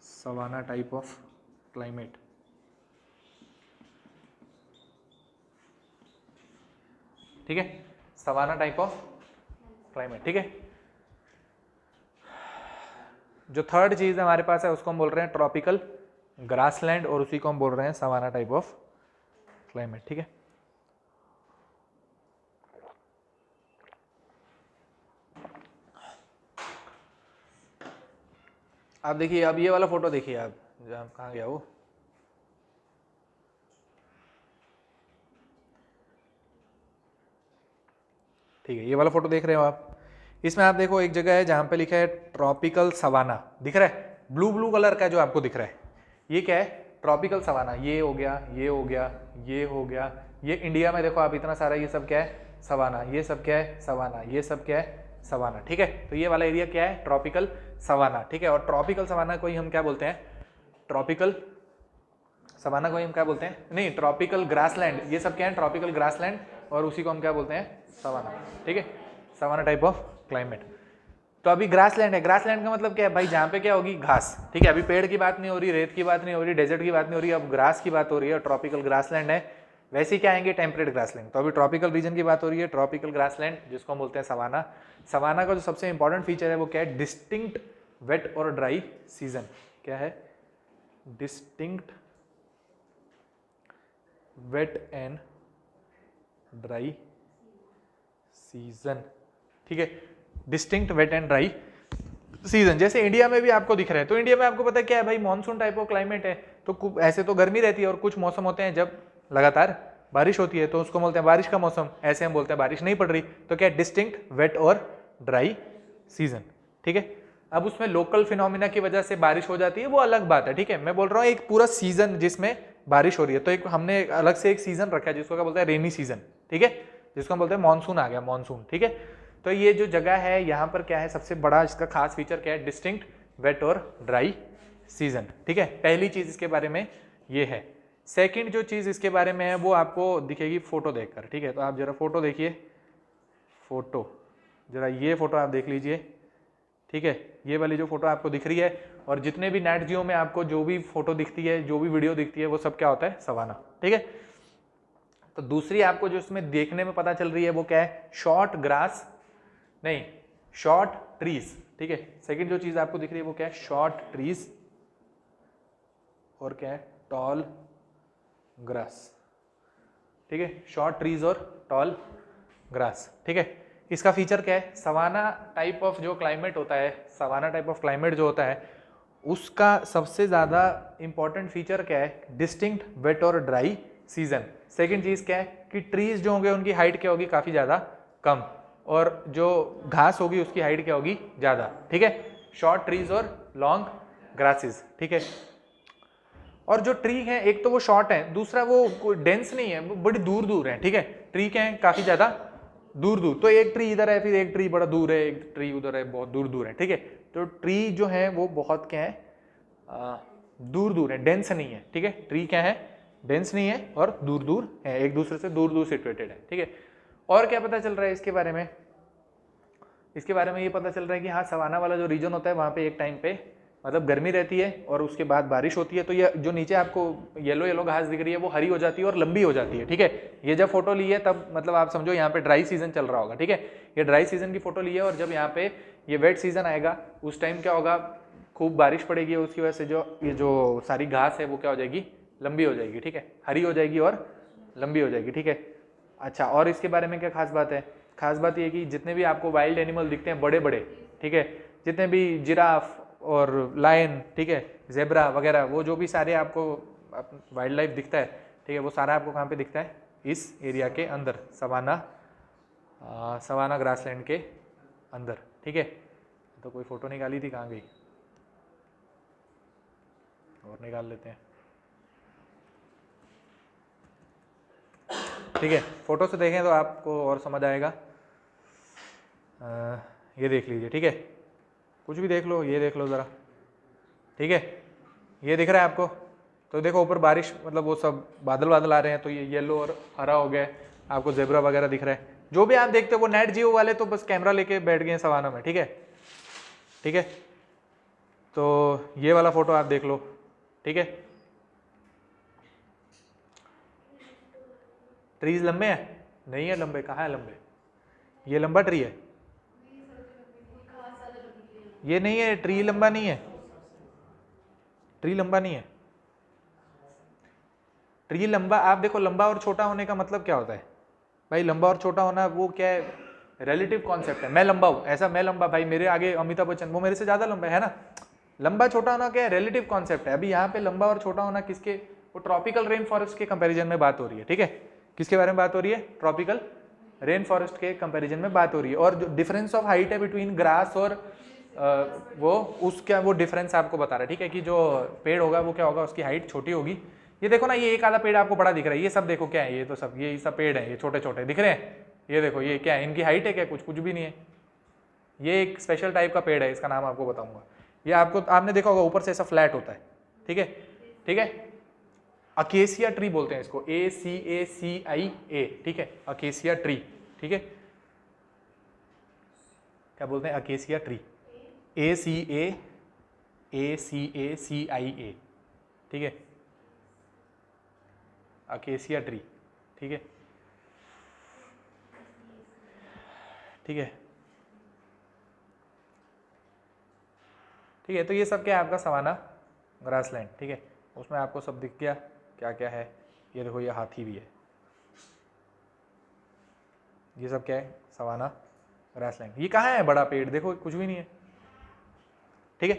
Savanna type of climate. ठीक है, सवाना टाइप ऑफ क्लाइमेट। ठीक है, जो थर्ड चीज हमारे पास है उसको हम बोल रहे हैं ट्रॉपिकल ग्रासलैंड, और उसी को हम बोल रहे हैं सवाना टाइप ऑफ क्लाइमेट। ठीक है, आप देखिए, अब ये वाला फोटो देखिए आप, जहाँ कहाँ गया वो? ठीक है, ये वाला फोटो देख रहे हो आप। इसमें आप देखो एक जगह है जहाँ पे लिखा है ट्रॉपिकल सवाना, दिख रहा है? ब्लू ब्लू कलर का जो आपको दिख रहा है, ये क्या है? Tropical savanna. ये हो गया, ये हो गया, ये हो गया, ये इंडिया में देखो आप इतना सारा, ये सब क्या है? सवाना। ये सब क्या है? सवाना। ये सब क्या है? सवाना। ठीक है, तो ये वाला एरिया क्या है? Tropical savanna. ठीक है, और ट्रॉपिकल सवाना को ही हम क्या बोलते हैं? ट्रॉपिकल सवाना को ही हम क्या बोलते हैं? नहीं, ट्रॉपिकल ग्रासलैंड। ये सब क्या है? ट्रॉपिकल ग्रासलैंड, और उसी को हम क्या बोलते हैं? सवाना। ठीक है, सवाना टाइप ऑफ क्लाइमेट। तो अभी ग्रासलैंड है। ग्रासलैंड का मतलब क्या है भाई? जहाँ पे क्या होगी? घास। ठीक है, अभी पेड़ की बात नहीं हो रही, रेत की बात नहीं हो रही, डेजर्ट की बात नहीं हो रही, अब ग्रास की बात हो रही है। ट्रॉपिकल ग्रासलैंड है। वैसे क्या आएंगे? Temperate grassland. तो अभी ट्रॉपिकल रीजन की बात हो रही है, ट्रॉपिकल ग्रासलैंड, जिसको हम बोलते हैं सवाना। सवाना का जो सबसे इंपॉर्टेंट फीचर है वो क्या है? डिस्टिंक्ट वेट और ड्राई सीजन। क्या है? Distinct wet and dry season. ठीक है, distinct wet and dry season. जैसे इंडिया में भी आपको दिख रहा है, तो इंडिया में आपको पता है क्या है भाई? मानसून टाइप ऑफ क्लाइमेट है। तो ऐसे तो गर्मी रहती है, और कुछ मौसम होते हैं जब लगातार बारिश होती है, तो उसको बोलते हैं बारिश का मौसम। ऐसे हम बोलते हैं बारिश नहीं पड़ रही, तो क्या? डिस्टिंक्ट वेट और ड्राई सीजन। ठीक है, अब उसमें लोकल फिनोमिना की वजह से बारिश हो जाती है, वो अलग बात है। ठीक है, मैं बोल रहा हूँ एक पूरा सीजन जिसमें बारिश हो रही है, तो एक हमने अलग से एक सीजन रखा है जिसको क्या बोलते हैं? Rainy season. ठीक है, जिसको हम बोलते हैं मानसून आ गया, मानसून। ठीक है, तो ये जो जगह है यहाँ पर क्या है? सबसे बड़ा इसका खास फीचर क्या है? डिस्टिंक्ट वेट और ड्राई सीजन। ठीक है, पहली चीज इसके बारे में ये है सेकंड जो चीज़ इसके बारे में है वो आपको दिखेगी फोटो देखकर, ठीक है। तो आप जरा फोटो देखिए, फोटो जरा ये फोटो आप देख लीजिए, ठीक है। ये वाली जो फोटो आपको दिख रही है और जितने भी नेट जियो में आपको जो भी फोटो दिखती है, जो भी वीडियो दिखती है, वो सब क्या होता है, सवाना, ठीक है। तो दूसरी आपको जो इसमें देखने में पता चल रही है वो क्या है, शॉर्ट ग्रास, नहीं शॉर्ट ट्रीज, ठीक है। सेकंड जो चीज आपको दिख रही है वो क्या है, शॉर्ट ट्रीज और क्या है, टॉल ग्रास, ठीक है। शॉर्ट ट्रीज और टॉल ग्रास, ठीक है। इसका फीचर क्या है, सवाना टाइप ऑफ जो क्लाइमेट होता है, सवाना टाइप ऑफ क्लाइमेट जो होता है उसका सबसे ज़्यादा इंपॉर्टेंट फीचर क्या है, डिस्टिंक्ट वेट और ड्राई सीजन। सेकंड चीज़ क्या है कि ट्रीज जो होंगे उनकी हाइट क्या होगी, काफ़ी ज़्यादा कम, और जो घास होगी उसकी हाइट क्या होगी, ज़्यादा, ठीक है। शॉर्ट ट्रीज और लॉन्ग ग्रासेस, ठीक है। और जो ट्री है एक तो वो शॉर्ट है, दूसरा वो डेंस नहीं है, वो बड़ी दूर दूर है, ठीक है। ट्री क्या है, काफ़ी ज़्यादा दूर दूर, तो एक ट्री इधर है, फिर एक ट्री बड़ा दूर है, एक ट्री उधर है, बहुत दूर दूर है, ठीक है। तो ट्री जो है वो बहुत क्या है, दूर दूर है, डेंस नहीं है, ठीक है। ट्री क्या है, डेंस नहीं है और दूर दूर है, एक दूसरे से दूर दूर सिचुएटेड है, ठीक है। और क्या पता चल रहा है इसके बारे में, इसके बारे में ये पता चल रहा है कि हाँ, सवाना वाला जो रीजन होता है वहाँ पे एक टाइम पे मतलब गर्मी रहती है और उसके बाद बारिश होती है, तो ये जो नीचे आपको येलो येलो घास दिख रही है वो हरी हो जाती है और लंबी हो जाती है, ठीक है। ये जब फोटो ली है तब मतलब आप समझो यहाँ पे ड्राई सीजन चल रहा होगा, ठीक है। ये ड्राई सीजन की फोटो ली है और जब यहाँ पे ये वेट सीजन आएगा उस टाइम क्या होगा, खूब बारिश पड़ेगी, उसकी वजह से जो ये जो सारी घास है वो क्या हो जाएगी, लंबी हो जाएगी, ठीक है। हरी हो जाएगी और लंबी हो जाएगी, ठीक है। अच्छा, और इसके बारे में क्या खास बात है, खास बात ये कि जितने भी आपको वाइल्ड एनिमल दिखते हैं बड़े बड़े, ठीक है, जितने भी जिराफ और लायन, ठीक है, जेब्रा वगैरह, वो जो भी सारे आपको वाइल्ड लाइफ दिखता है, ठीक है, वो सारा आपको कहाँ पे दिखता है, इस एरिया के अंदर, सवाना ग्रासलैंड के अंदर, ठीक है। तो कोई फोटो निकाली थी, कहाँ गई, और निकाल लेते हैं, ठीक है। फोटो से देखें तो आपको और समझ आएगा। ये देख लीजिए, ठीक है, कुछ भी देख लो, ये देख लो ज़रा, ठीक है। ये दिख रहा है आपको, तो देखो ऊपर बारिश, मतलब वो सब बादल बादल आ रहे हैं, तो ये येलो और हरा हो गया, आपको जेब्रा वगैरह दिख रहा है। जो भी आप देखते हो वो नेट जियो वाले तो बस कैमरा लेके बैठ गए हैं सवाना में, ठीक है, ठीक है। तो ये वाला फोटो आप देख लो, ठीक है। ट्रीज लंबे हैं, नहीं है लंबे, कहाँ है लंबे, ये लंबा ट्री है, ये नहीं है, ट्री लंबा नहीं है, ट्री लंबा नहीं है। ट्री लंबा, आप देखो लंबा और छोटा होने का मतलब क्या होता है भाई, लंबा और छोटा होना वो क्या है, रिलेटिव कॉन्सेप्ट है। मैं लंबा हूँ, ऐसा मैं लंबा, भाई मेरे आगे अमिताभ बच्चन, वो मेरे से ज्यादा लंबा है ना। लंबा छोटा होना क्या है, रिलेटिव कॉन्सेप्ट है। अभी यहाँ पे लंबा और छोटा होना किसके, वो ट्रॉपिकल रेन फॉरेस्ट के कंपेरिजन में बात हो रही है, ठीक है। किसके बारे में बात हो रही है, ट्रॉपिकल रेन फॉरेस्ट के कंपेरिजन में बात हो रही है। और जो डिफरेंस ऑफ हाइट है बिटवीन ग्रास और वो उसका वो डिफरेंस आपको बता रहा है, ठीक है, कि जो पेड़ होगा वो क्या होगा, उसकी हाइट छोटी होगी। ये देखो ना, ये एक आधा पेड़ आपको बड़ा दिख रहा है, ये सब देखो क्या है, ये तो सब ये सब पेड़ है, ये छोटे छोटे दिख रहे हैं, ये देखो ये क्या है, इनकी हाइट है क्या, कुछ कुछ भी नहीं है। ये एक स्पेशल टाइप का पेड़ है, इसका नाम आपको बताऊंगा। ये आपको, आपने देखा होगा ऊपर से ऐसा फ्लैट होता है, ठीक है, ठीक है। अकेसिया ट्री बोलते हैं इसको, ACACIA, ठीक है, अकेसिया ट्री, ठीक है। क्या बोलते हैं, अकेसिया ट्री, ACACIA, ठीक है, अकेसिया ट्री, ठीक है, ठीक है, ठीक है। तो ये सब क्या है, आपका सवाना ग्रासलैंड, ठीक है। उसमें आपको सब दिख गया क्या क्या है। ये देखो, ये हाथी भी है, ये सब क्या है, सवाना ग्रासलैंड। ये कहाँ है बड़ा पेड़, देखो कुछ भी नहीं है, ठीक है।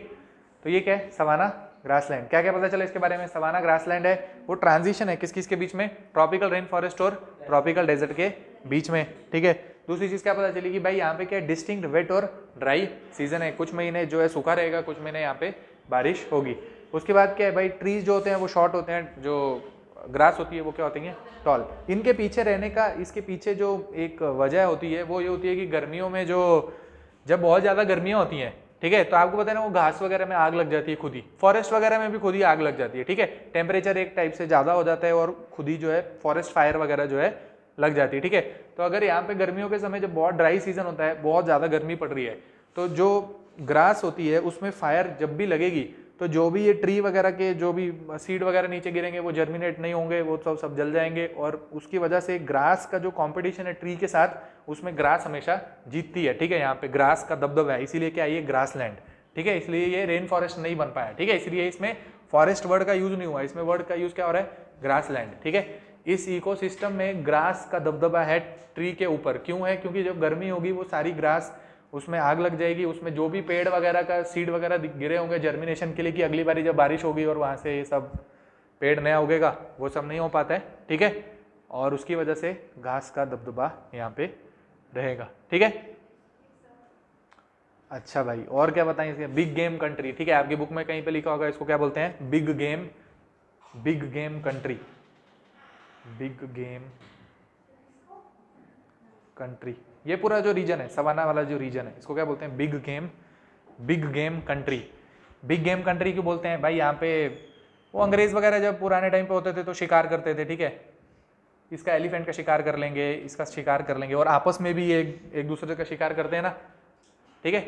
तो ये क्या है, सवाना ग्रासलैंड। क्या क्या पता चला इसके बारे में, सवाना ग्रासलैंड है वो ट्रांजिशन है किस किस के बीच में, ट्रॉपिकल रेन फॉरेस्ट और ट्रॉपिकल डेजर्ट के बीच में, ठीक है। दूसरी चीज क्या पता चली कि भाई यहाँ पे क्या डिस्टिंक्ट वेट और ड्राई सीजन है, कुछ महीने जो है सूखा रहेगा, कुछ महीने यहाँ पे बारिश होगी। उसके बाद क्या है भाई, ट्रीज जो होते हैं वो शॉर्ट होते हैं, जो ग्रास होती है वो क्या होती है, टॉल। इनके पीछे रहने का, इसके पीछे जो एक वजह होती है वो ये होती है कि गर्मियों में जो, जब बहुत ज़्यादा गर्मियाँ होती हैं, ठीक है। तो आपको पता है ना वो घास वगैरह में आग लग जाती है खुद ही, फॉरेस्ट वगैरह में भी खुद ही आग लग जाती है, ठीक है। टेम्परेचर एक टाइप से ज़्यादा हो जाता है और खुद ही जो है फॉरेस्ट फायर वगैरह जो है लग जाती है, ठीक है। तो अगर यहाँ पे गर्मियों के समय जब बहुत ड्राई सीजन होता है, बहुत ज़्यादा गर्मी पड़ रही है, तो जो ग्रास होती है उसमें फायर जब भी लगेगी तो जो भी ये ट्री वगैरह के जो भी सीड वगैरह नीचे गिरेंगे वो जर्मिनेट नहीं होंगे, वो सब जल जाएंगे और उसकी वजह से ग्रास का जो कंपटीशन है ट्री के साथ उसमें ग्रास हमेशा जीतती है, ठीक है। यहाँ पे ग्रास का दबदबा है, इसीलिए क्या ये ग्रास लैंड, ठीक है। इसलिए ये रेन फॉरेस्ट नहीं बन पाया, ठीक है। इसलिए इसमें फॉरेस्ट वर्ड का यूज नहीं हुआ, इसमें वर्ड का यूज क्या हो रहा है, ग्रास लैंड, ठीक है। इस इकोसिस्टम में ग्रास का दबदबा है ट्री के ऊपर, क्यों है, क्योंकि जब गर्मी होगी वो सारी ग्रास उसमें आग लग जाएगी, उसमें जो भी पेड़ वगैरह का सीड वगैरह गिरे होंगे जर्मिनेशन के लिए कि अगली बारी जब बारिश होगी और वहां से ये सब पेड़ नया उगेगा, वो सब नहीं हो पाता है, ठीक है। और उसकी वजह से घास का दबदबा यहाँ पे रहेगा, ठीक है। अच्छा भाई, और क्या बताएं इसके, बिग गेम कंट्री, ठीक है। आपकी बुक में कहीं पे लिखा होगा इसको क्या बोलते हैं, big game country, big game country. ये पूरा जो रीजन है, सवाना वाला जो रीजन है, इसको क्या बोलते हैं, big game country. Big game country क्यों बोलते हैं भाई, यहाँ पे वो अंग्रेज वगैरह जब पुराने टाइम पे होते थे तो शिकार करते थे, ठीक है। इसका एलिफेंट का शिकार कर लेंगे, इसका शिकार कर लेंगे और आपस में भी एक दूसरे का शिकार करते हैं ना, ठीक है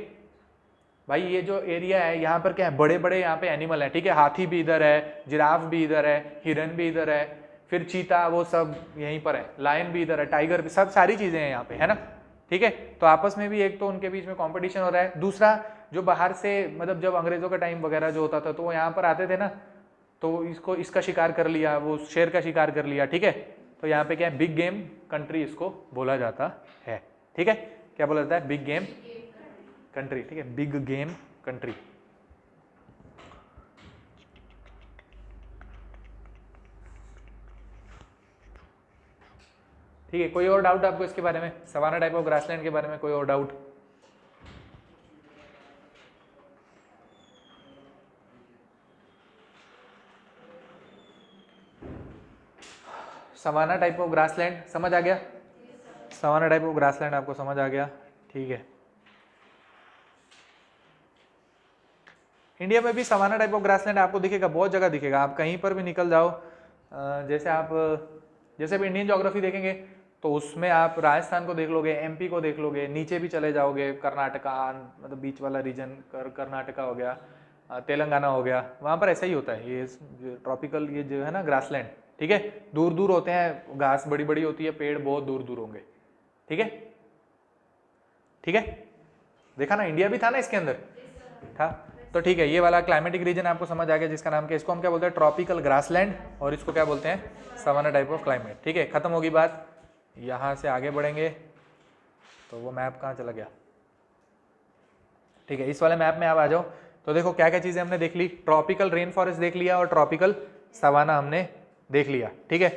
भाई। ये जो एरिया है यहाँ पर क्या है, बड़े बड़े यहाँ पे एनिमल है, ठीक है। हाथी भी इधर है, जिराफ भी इधर है, हिरन भी इधर है, फिर चीता वो सब यहीं पर है, लायन भी इधर है, टाइगर भी, सब सारी चीजें हैं यहाँ पे, है ना, ठीक है। तो आपस में भी एक तो उनके बीच में कंपटीशन हो रहा है, दूसरा जो बाहर से मतलब जब अंग्रेजों का टाइम वगैरह जो होता था तो वो यहाँ पर आते थे ना, तो इसका शिकार कर लिया, वो शेर का शिकार कर लिया, ठीक है। तो यहाँ पे क्या है, बिग गेम कंट्री इसको बोला जाता है, ठीक है। क्या बोला जाता है, बिग गेम कंट्री, ठीक है, बिग गेम कंट्री। ठीक है, कोई और डाउट आपको इसके बारे में, सवाना टाइप ऑफ ग्रासलैंड के बारे में कोई और doubt? Savanna type of grassland समझ आ गया, सवाना टाइप ऑफ ग्रासलैंड आपको समझ आ गया, ठीक है। इंडिया में भी सवाना टाइप ऑफ ग्रासलैंड आपको दिखेगा, बहुत जगह दिखेगा, आप कहीं पर भी निकल जाओ, जैसे भी इंडियन ज्योग्राफी देखेंगे तो उसमें आप राजस्थान को देख लोगे, एमपी को देख लोगे, नीचे भी चले जाओगे, कर्नाटका मतलब बीच वाला रीजन, कर्नाटका हो गया, तेलंगाना हो गया, वहाँ पर ऐसा ही होता है। ये ट्रॉपिकल ये जो है ना ग्रासलैंड, ठीक है, दूर दूर होते हैं, घास बड़ी बड़ी होती है, पेड़ बहुत दूर दूर होंगे, ठीक है, ठीक है। देखा ना, इंडिया भी था ना इसके अंदर, था। तो ठीक है, ये वाला क्लाइमेटिक रीजन आपको समझ आ गया, जिसका नाम क्या, इसको हम क्या बोलते हैं, ट्रॉपिकल ग्रासलैंड, और इसको क्या बोलते हैं, सवाना टाइप ऑफ क्लाइमेट, ठीक है। खत्म होगी बात, यहाँ से आगे बढ़ेंगे तो वो मैप कहाँ चला गया, ठीक है। इस वाले मैप में आप आ जाओ तो देखो क्या क्या चीज़ें हमने देख ली, ट्रॉपिकल रेन फॉरेस्ट देख लिया और ट्रॉपिकल सवाना हमने देख लिया, ठीक है।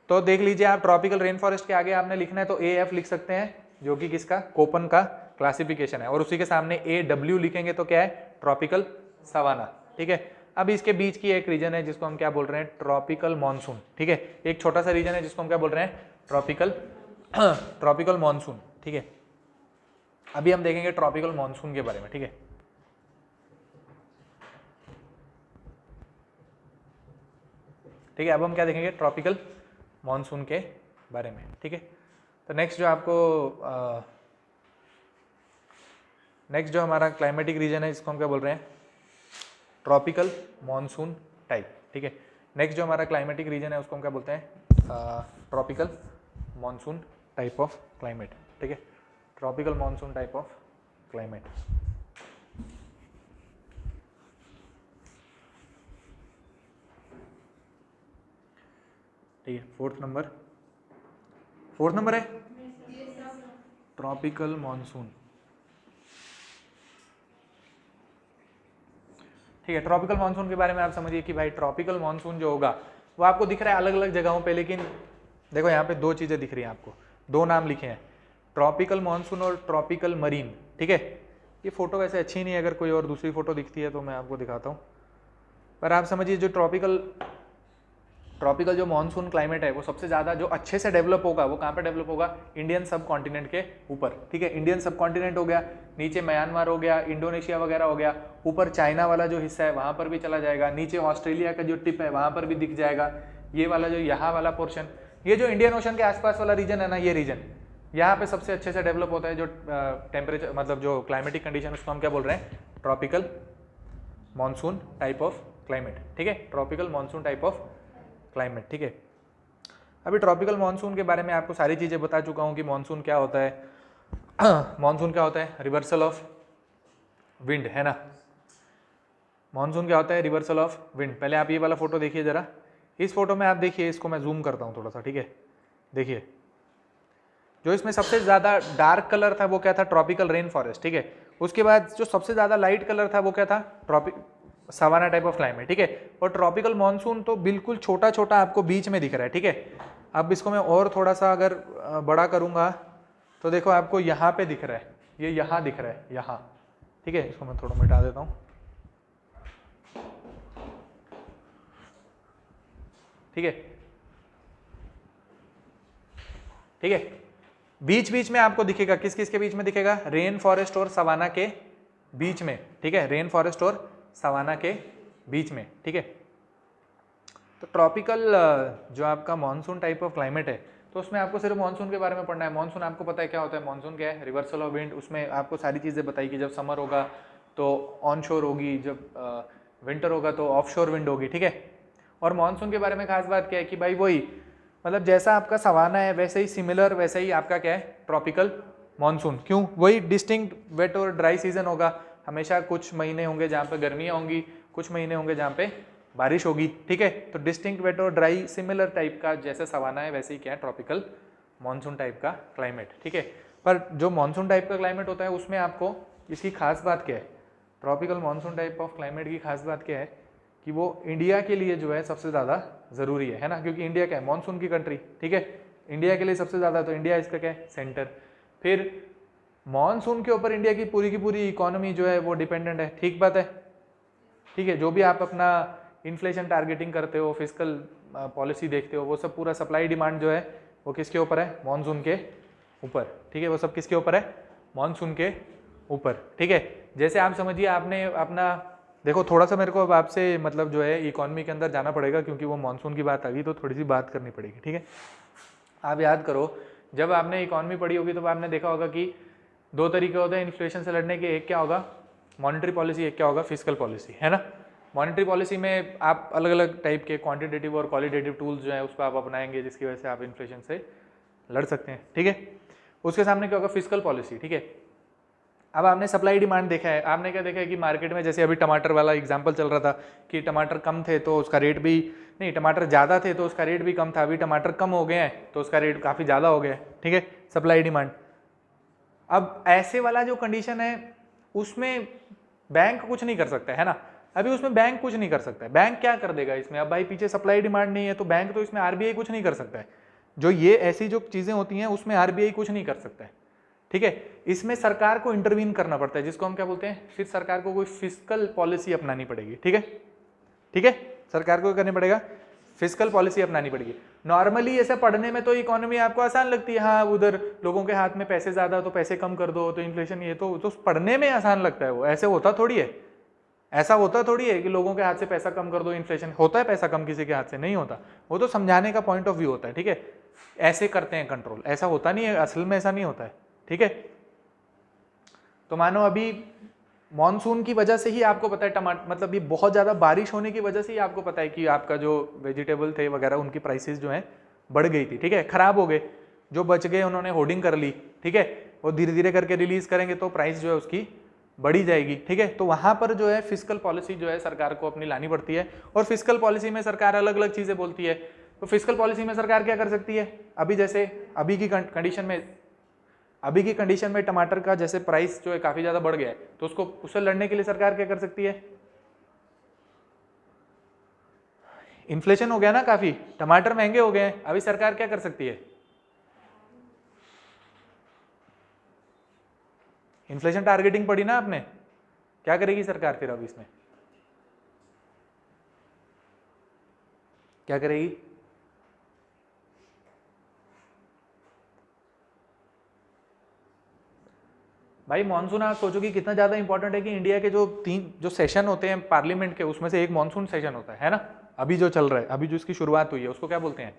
तो देख लीजिए आप, ट्रॉपिकल रेन फॉरेस्ट के आगे आपने लिखना है तो AF लिख सकते हैं, जो कि किसका, कोपन का क्लासिफिकेशन है, और उसी के सामने AW लिखेंगे तो क्या है, ट्रॉपिकल सवाना, ठीक है। अब इसके बीच की एक रीजन है जिसको हम क्या बोल रहे हैं, ट्रॉपिकल मॉनसून, ठीक है। एक छोटा सा रीजन है जिसको हम क्या बोल रहे हैं, ट्रॉपिकल मॉनसून, ठीक है। अभी हम देखेंगे ट्रॉपिकल मॉनसून के बारे में, ठीक है। ठीक है, अब हम क्या देखेंगे, ट्रॉपिकल मॉनसून के बारे में, ठीक है। तो नेक्स्ट जो हमारा क्लाइमेटिक रीजन है इसको हम क्या बोल रहे हैं, ट्रॉपिकल मॉनसून टाइप, ठीक है। नेक्स्ट जो हमारा क्लाइमेटिक रीजन है उसको हम क्या बोलते हैं, tropical monsoon type of climate, ठीक है, tropical monsoon type of climate. ठीक है, फोर्थ नंबर है ट्रॉपिकल मॉनसून, ठीक है। ट्रॉपिकल मॉनसून के बारे में आप समझिए कि भाई ट्रॉपिकल मॉनसून जो होगा वो आपको दिख रहा है अलग अलग जगहों पे, लेकिन देखो यहाँ पे दो चीजें दिख रही हैं आपको, दो नाम लिखे हैं, ट्रॉपिकल मॉनसून और ट्रॉपिकल मरीन, ठीक है। ये फोटो वैसे अच्छी नहीं है, अगर कोई और दूसरी फोटो दिखती है तो मैं आपको दिखाता हूँ, पर आप समझिए जो ट्रॉपिकल ट्रॉपिकल जो मानसून क्लाइमेट है वो सबसे ज़्यादा जो अच्छे से डेवलप होगा वो कहाँ पे डेवलप होगा, इंडियन सब कॉन्टिनेंट के ऊपर, ठीक है। इंडियन सब कॉन्टिनेंट हो गया, नीचे म्यांमार हो गया, इंडोनेशिया वगैरह हो गया, ऊपर चाइना वाला जो हिस्सा है वहाँ पर भी चला जाएगा, नीचे ऑस्ट्रेलिया का जो टिप है वहाँ पर भी दिख जाएगा, ये वाला जो यहाँ वाला पोर्शन, ये जो इंडियन ओशन के आसपास वाला रीजन है ना, ये रीजन यहाँ पे सबसे अच्छे से डेवलप होता है। जो टेम्परेचर मतलब जो क्लाइमेटिक कंडीशन उसको हम क्या बोल रहे हैं, tropical monsoon type of climate, ठीक है, tropical monsoon type of climate, ठीक है। अभी ट्रॉपिकल मानसून के बारे में आपको सारी चीज़ें बता चुका हूँ कि मानसून क्या होता है। मानसून क्या होता है, रिवर्सल ऑफ विंड, है ना। मानसून क्या होता है, रिवर्सल ऑफ विंड। पहले आप ये वाला फोटो देखिए जरा, इस फोटो में आप देखिए, इसको मैं जूम करता हूँ थोड़ा सा, ठीक है। देखिए जो इसमें सबसे ज़्यादा डार्क कलर था वो क्या था, ट्रॉपिकल रेन फॉरेस्ट, ठीक है। उसके बाद जो सबसे ज़्यादा लाइट कलर था वो क्या था, tropic savanna type of climate, ठीक है। और ट्रॉपिकल मानसून तो बिल्कुल छोटा छोटा आपको बीच में दिख रहा है, ठीक है। अब इसको मैं और थोड़ा सा अगर बड़ा करूँगा तो देखो आपको यहाँ पे दिख रहा है, ये यहाँ दिख रहा है, यहाँ, ठीक है। इसको मैं थोड़ा मिटा देता हूँ, ठीक है, ठीक है। बीच बीच में आपको दिखेगा, किस किस के बीच में दिखेगा, रेन फॉरेस्ट और सवाना के बीच में, ठीक है, रेन फॉरेस्ट और सवाना के बीच में, ठीक है। तो ट्रॉपिकल जो आपका मानसून टाइप ऑफ क्लाइमेट है, तो उसमें आपको सिर्फ मानसून के बारे में पढ़ना है। मानसून आपको पता है क्या होता है, मानसून क्या है, रिवर्सल ऑफ विंड। उसमें आपको सारी चीज़ें बताई कि जब समर होगा तो ऑन शोर होगी, जब विंटर होगा तो ऑफ शोर विंड होगी, ठीक है। और मानसून के बारे में खास बात क्या है कि भाई वही मतलब जैसा आपका सवाना है वैसे ही सिमिलर, वैसे ही आपका क्या है, ट्रॉपिकल मानसून। क्यों, वही डिस्टिंक्ट वेट और ड्राई सीजन होगा हमेशा। कुछ महीने होंगे जहाँ पे गर्मियाँ होंगी, कुछ महीने होंगे जहाँ पे बारिश होगी, ठीक है। तो डिस्टिंक्ट वेट और ड्राई सिमिलर टाइप का जैसे सवाना है वैसे ही क्या है, ट्रॉपिकल मानसून टाइप का क्लाइमेट, ठीक है। पर जो मानसून टाइप का क्लाइमेट होता है उसमें आपको इसकी खास बात क्या है, tropical monsoon type of climate की खास बात क्या है कि वो इंडिया के लिए जो है सबसे ज़्यादा ज़रूरी है ना। क्योंकि इंडिया क्या है, मानसून की कंट्री, ठीक है। इंडिया के लिए सबसे ज़्यादा, तो इंडिया इसका क्या है, सेंटर। फिर मानसून के ऊपर इंडिया की पूरी इकोनॉमी जो है वो डिपेंडेंट है, ठीक बात है, ठीक है। जो भी आप अपना इन्फ्लेशन टारगेटिंग करते हो, फिजिकल पॉलिसी देखते हो, वो सब पूरा सप्लाई डिमांड जो है वो किसके ऊपर है, मानसून के ऊपर, ठीक है। वो सब किसके ऊपर है, मानसून के ऊपर, ठीक है। जैसे आप समझिए आपने अपना, देखो थोड़ा सा मेरे को अब आपसे मतलब जो है इकोनॉमी के अंदर जाना पड़ेगा क्योंकि वो मानसून की बात आ गई तो थोड़ी सी बात करनी पड़ेगी, ठीक है। आप याद करो जब आपने इकोनॉमी पढ़ी होगी तो आपने देखा होगा कि दो तरीके होते हैं इन्फ्लेशन से लड़ने के, एक क्या होगा मॉनेटरी पॉलिसी, एक क्या होगा फिजिकल पॉलिसी, है ना। मॉनेटरी पॉलिसी में आप अलग अलग टाइप के क्वांटिटेटिव और क्वालिटेटिव टूल्स जो है उसको आप अपनाएंगे जिसकी वजह से आप इन्फ्लेशन से लड़ सकते हैं, ठीक है। उसके सामने क्या होगा, फिजिकल पॉलिसी, ठीक है। अब आपने सप्लाई डिमांड देखा है, आपने क्या देखा है कि मार्केट में जैसे अभी टमाटर वाला एग्जांपल चल रहा था कि टमाटर कम थे तो उसका रेट भी नहीं, टमाटर ज़्यादा थे तो उसका रेट भी कम था। अभी टमाटर कम हो गए हैं तो उसका रेट काफ़ी ज़्यादा हो गया है, ठीक है, सप्लाई डिमांड। अब ऐसे वाला जो कंडीशन है उसमें बैंक कुछ नहीं कर सकता है ना। अभी उसमें बैंक कुछ नहीं कर सकता है, बैंक क्या कर देगा इसमें, अब भाई पीछे सप्लाई डिमांड नहीं है तो बैंक तो इसमें आरबीआई कुछ नहीं कर सकता है। जो ये ऐसी जो चीज़ें होती हैं उसमें आरबीआई कुछ नहीं कर सकता है, ठीक है। इसमें सरकार को इंटरवीन करना पड़ता है जिसको हम क्या बोलते हैं, फिर सरकार को कोई फिजिकल पॉलिसी अपनानी पड़ेगी, ठीक है, ठीक है। सरकार को करना पड़ेगा, फिजिकल पॉलिसी अपनानी पड़ेगी। नॉर्मली ऐसे पढ़ने में तो इकोनॉमी आपको आसान लगती है, हाँ उधर लोगों के हाथ में पैसे ज्यादा तो पैसे कम कर दो तो इन्फ्लेशन, ये तो पढ़ने में आसान लगता है, वो ऐसे होता थोड़ी है, ऐसा होता थोड़ी है कि लोगों के हाथ से पैसा कम कर दो इन्फ्लेशन होता है, पैसा कम किसी के हाथ से नहीं होता, वो तो समझाने का पॉइंट ऑफ व्यू होता है, ठीक है। ऐसे करते हैं कंट्रोल, ऐसा होता नहीं है, असल में ऐसा नहीं होता है, ठीक है। तो मानो अभी मॉनसून की वजह से ही आपको पता है टमाटर, मतलब ये बहुत ज़्यादा बारिश होने की वजह से ही आपको पता है कि आपका जो वेजिटेबल थे वगैरह उनकी प्राइसेस जो है बढ़ गई थी, ठीक है, खराब हो गए। जो बच गए उन्होंने होर्डिंग कर ली, ठीक है, वो धीरे धीरे करके रिलीज करेंगे तो प्राइस जो है उसकी बढ़ी जाएगी, ठीक है। तो वहां पर जो है फिजिकल पॉलिसी जो है सरकार को अपनी लानी पड़ती है, और फिजिकल पॉलिसी में सरकार अलग अलग चीजें बोलती है। तो फिजिकल पॉलिसी में सरकार क्या कर सकती है, अभी जैसे अभी की कंडीशन में टमाटर का जैसे प्राइस जो है काफी ज्यादा बढ़ गया है, तो उससे लड़ने के लिए सरकार क्या कर सकती है, इन्फ्लेशन हो गया ना काफी, टमाटर महंगे हो गए हैं, अभी सरकार क्या कर सकती है, इन्फ्लेशन टारगेटिंग पड़ी ना आपने, क्या करेगी सरकार फिर अब इसमें, क्या करेगी? भाई मॉनसून आप सोचो कि कितना ज्यादा इंपॉर्टेंट है कि इंडिया के जो सेशन होते हैं पार्लियामेंट के, उसमें से एक मॉनसून सेशन होता है ना, अभी जो चल रहा है, अभी जो इसकी शुरुआत हुई है उसको क्या बोलते हैं?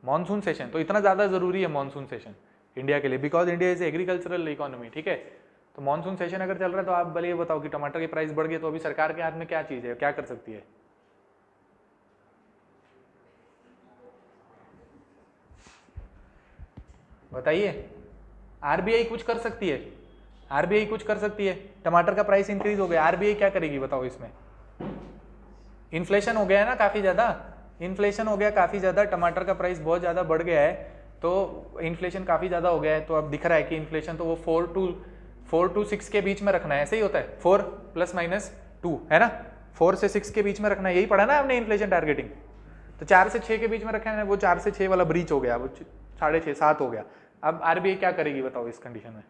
Monsoon session. तो इतना ज्यादा जरूरी है मॉनसून सेशन इंडिया के लिए, because India is agricultural economy, ठीक है। तो मॉनसून सेशन अगर चल रहा है तो आप भले ये बताओ कि टमाटर के प्राइस बढ़ गए तो अभी सरकार के हाथ में क्या चीज है, क्या कर सकती है? बताइए। आरबीआई कुछ कर सकती है? आरबीआई कुछ कर सकती है? टमाटर का प्राइस इंक्रीज हो गया, आरबीआई क्या करेगी बताओ इसमें? इन्फ्लेशन हो गया है ना काफी ज्यादा, इन्फ्लेशन हो गया काफी ज्यादा, टमाटर का प्राइस बहुत ज्यादा बढ़ गया है, तो इन्फ्लेशन काफी ज्यादा हो गया है। तो अब दिख रहा है कि इन्फ्लेशन तो वो 4 to 6 के बीच में रखना है, ऐसे ही होता है, 4 ± 2 है ना, 4 से 6 के बीच में रखना है, यही पढ़ा ना आपने इन्फ्लेशन टारगेटिंग। तो 4 से 6 के बीच में रखा है, वो 4 से 6 वाला ब्रीच हो गया, वो 6.5 7 हो गया। अब आरबीआई क्या करेगी बताओ इस कंडीशन में?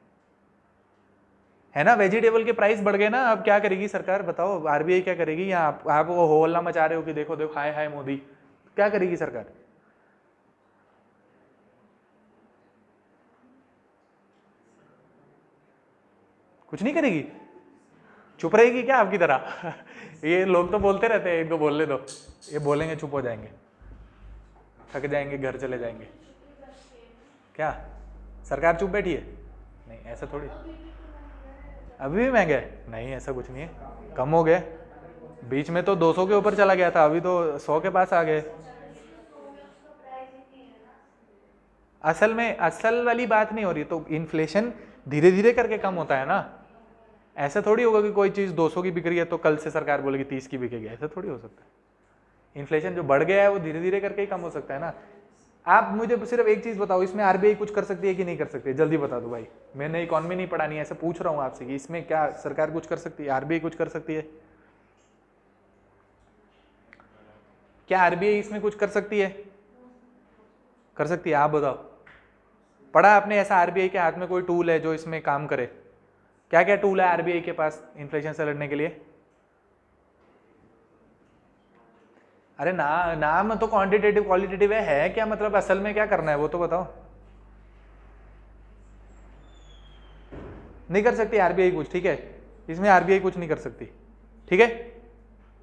है ना, वेजिटेबल के प्राइस बढ़ गए ना, अब क्या करेगी सरकार बताओ? आरबीआई क्या करेगी? या आप वो हो हल्ला मचा रहे हो कि देखो देखो हाय हाय मोदी, क्या करेगी सरकार? कुछ नहीं करेगी? चुप रहेगी क्या आपकी तरह? ये लोग तो बोलते रहते हैं, इनको बोलने दो, ये बोलेंगे चुप हो जाएंगे, थक जाएंगे, घर चले जाएंगे। क्या सरकार चुप बैठी है? नहीं, ऐसा थोड़ी, अभी भी महंगा है? नहीं, ऐसा कुछ नहीं है, कम हो गया। बीच में तो 200 के ऊपर चला गया था, अभी तो 100 के पास आ गए। असल वाली बात नहीं हो रही, तो इन्फ्लेशन धीरे धीरे करके कम होता है ना, ऐसा थोड़ी होगा कि कोई चीज 200 की बिक रही है तो कल से सरकार बोलेगी 30 की बिकेगी, ऐसा थोड़ी हो सकता है। इन्फ्लेशन जो बढ़ गया है वो धीरे धीरे करके ही कम हो सकता है ना। आप मुझे सिर्फ एक चीज बताओ, इसमें आरबीआई कुछ कर सकती है कि नहीं कर सकती है? जल्दी बता दो भाई, मैंने इकोनॉमी नहीं पढ़ानी है, ऐसे पूछ रहा हूँ आपसे कि इसमें क्या सरकार कुछ कर सकती है, आरबीआई कुछ कर सकती है? क्या आरबीआई इसमें कुछ कर सकती है? कर सकती है? आप बताओ, पढ़ा आपने ऐसा आरबीआई के हाथ में कोई टूल है जो इसमें काम करे? क्या क्या टूल है आरबीआई के पास इन्फ्लेशन से लड़ने के लिए? अरे ना, नाम तो क्वांटिटेटिव क्वालिटेटिव है क्या मतलब, असल में क्या करना है वो तो बताओ। नहीं कर सकती आरबीआई कुछ, ठीक है, इसमें आरबीआई कुछ नहीं कर सकती, ठीक है।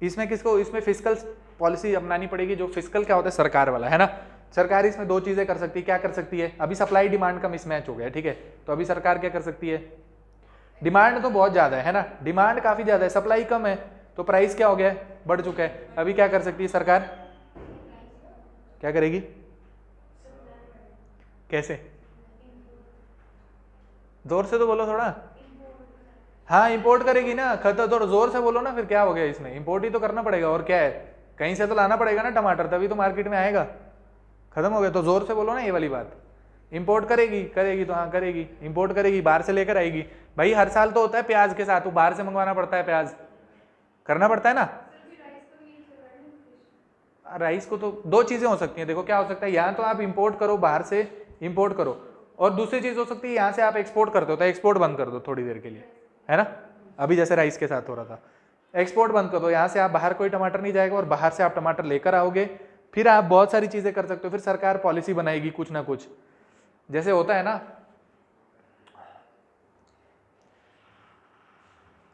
इसमें किसको, इसमें फिस्कल पॉलिसी अपनानी पड़ेगी, जो फिस्कल क्या होता है, सरकार वाला, है ना। सरकार इसमें दो चीजें कर सकती है, क्या कर सकती है? अभी सप्लाई डिमांड का मिसमैच हो गया, ठीक है, तो अभी सरकार क्या कर सकती है? डिमांड तो बहुत ज्यादा है ना, डिमांड काफी ज्यादा है, सप्लाई कम है, तो प्राइस क्या हो गया है, बढ़ चुका है। अभी क्या कर सकती है सरकार? क्या करेगी? कैसे? जोर से तो बोलो थोड़ा। हाँ, इंपोर्ट करेगी ना, खतर थोड़ा जोर से बोलो ना, फिर क्या हो गया इसमें? इंपोर्ट ही तो करना पड़ेगा, और क्या है, कहीं से तो लाना पड़ेगा ना टमाटर, तभी तो मार्केट में आएगा। खत्म हो गया, तो जोर से बोलो ना ये वाली बात। इंपोर्ट करेगी, करेगी तो हाँ करेगी, इंपोर्ट करेगी, बाहर से लेकर आएगी। भाई हर साल तो होता है प्याज के साथ, वो बाहर से मंगवाना पड़ता है, प्याज करना पड़ता है ना। राइस को तो दो चीजें हो सकती हैं, देखो क्या हो सकता है, या तो आप इंपोर्ट करो, बाहर से इंपोर्ट करो, और दूसरी चीज हो सकती है यहाँ से आप एक्सपोर्ट करते हो, तो एक्सपोर्ट बंद कर दो थोड़ी देर के लिए, है ना। अभी जैसे राइस के साथ हो रहा था, एक्सपोर्ट बंद कर दो, यहाँ से आप बाहर कोई टमाटर नहीं जाएगा, और बाहर से आप टमाटर लेकर आओगे, फिर आप बहुत सारी चीजें कर सकते हो, फिर सरकार पॉलिसी बनाएगी कुछ ना कुछ, जैसे होता है ना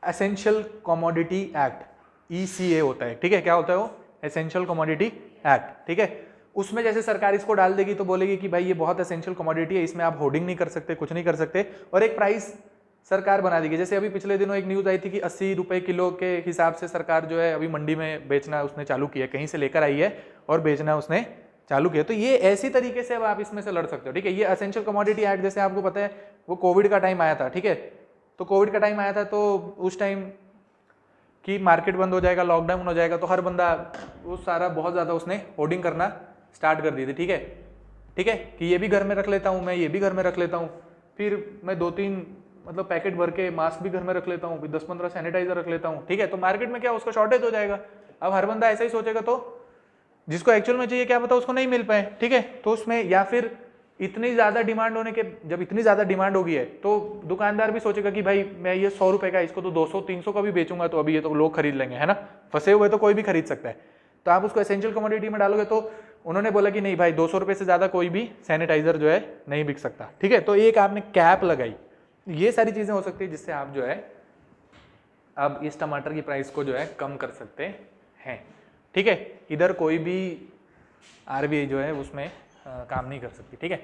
एसेंशियल कमोडिटी एक्ट, ECA होता है, ठीक है। क्या होता है वो? एसेंशियल कमोडिटी एक्ट, ठीक है। उसमें जैसे सरकार इसको डाल देगी तो बोलेगी कि भाई ये बहुत एसेंशियल कमोडिटी है, इसमें आप होर्डिंग नहीं कर सकते, कुछ नहीं कर सकते, और एक प्राइस सरकार बना देगी। जैसे अभी पिछले दिनों एक न्यूज आई थी कि 80 रुपए किलो के हिसाब से सरकार जो है अभी मंडी में बेचना उसने चालू किया, कहीं से लेकर आई है और बेचना उसने चालू किया। तो ये ऐसी तरीके से अब आप इसमें से लड़ सकते हो, ठीक है। ये एसेंशियल कमोडिटी एक्ट जैसे आपको पता है वो कोविड का टाइम आया था, ठीक है, तो कोविड का टाइम आया था, तो उस टाइम कि मार्केट बंद हो जाएगा, लॉकडाउन हो जाएगा, तो हर बंदा वो सारा बहुत ज़्यादा उसने होर्डिंग करना स्टार्ट कर दी थी, ठीक है, ठीक है, कि ये भी घर में रख लेता हूँ मैं, ये भी घर में रख लेता हूँ, फिर मैं 2-3 मतलब पैकेट भर के मास्क भी घर में रख लेता हूँ, फिर 10-15 सैनिटाइजर रख लेता हूँ, ठीक है। तो मार्केट में क्या उसका शॉर्टेज हो जाएगा। अब हर बंदा ऐसा ही सोचेगा, तो जिसको एक्चुअल में चाहिए क्या पता उसको नहीं मिल पाए, ठीक है। तो उसमें या फिर इतनी ज्यादा डिमांड होने के, जब इतनी ज्यादा डिमांड होगी है तो दुकानदार भी सोचेगा कि भाई मैं ये 100 रुपए का, इसको तो 200-300 का भी बेचूंगा, तो अभी ये तो लोग खरीद लेंगे, है ना, फंसे हुए तो कोई भी खरीद सकता है। तो आप उसको एसेंशियल कमोडिटी में डालोगे तो उन्होंने बोला कि नहीं भाई 200 रुपये से ज़्यादा कोई भी सैनिटाइजर जो है नहीं बिक सकता, ठीक है। तो एक आपने कैप लगाई, ये सारी चीज़ें हो सकती है जिससे आप जो है अब इस टमाटर की प्राइस को जो है कम कर सकते हैं, ठीक है। इधर कोई भी आरबीआई जो है उसमें काम नहीं कर सकती, ठीक है।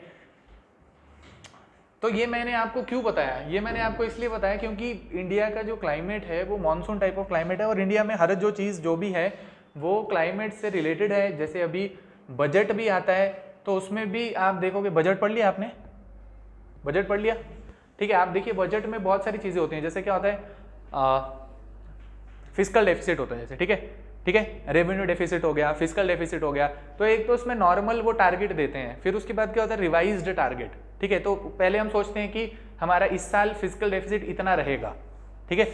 तो ये मैंने आपको क्यों बताया, ये मैंने आपको इसलिए बताया क्योंकि इंडिया का जो क्लाइमेट है वो मानसून टाइप ऑफ क्लाइमेट है और इंडिया में हर जो चीज़ जो भी है वो क्लाइमेट से रिलेटेड है। जैसे अभी बजट भी आता है तो उसमें भी आप देखोगे, बजट पढ़ लिया आपने, बजट पढ़ लिया, ठीक है। आप देखिए बजट में बहुत सारी चीज़ें होती हैं, जैसे क्या होता है फिजिकल डेफिसिट होता है जैसे, ठीक है, ठीक है, रेवेन्यू डेफिसिट हो गया, फिजिकल डेफिसिट हो गया। तो एक तो उसमें नॉर्मल वो टारगेट देते हैं, फिर उसके बाद क्या होता है रिवाइज्ड टारगेट, ठीक है। तो पहले हम सोचते हैं कि हमारा इस साल फिजिकल डेफिसिट इतना रहेगा, ठीक है।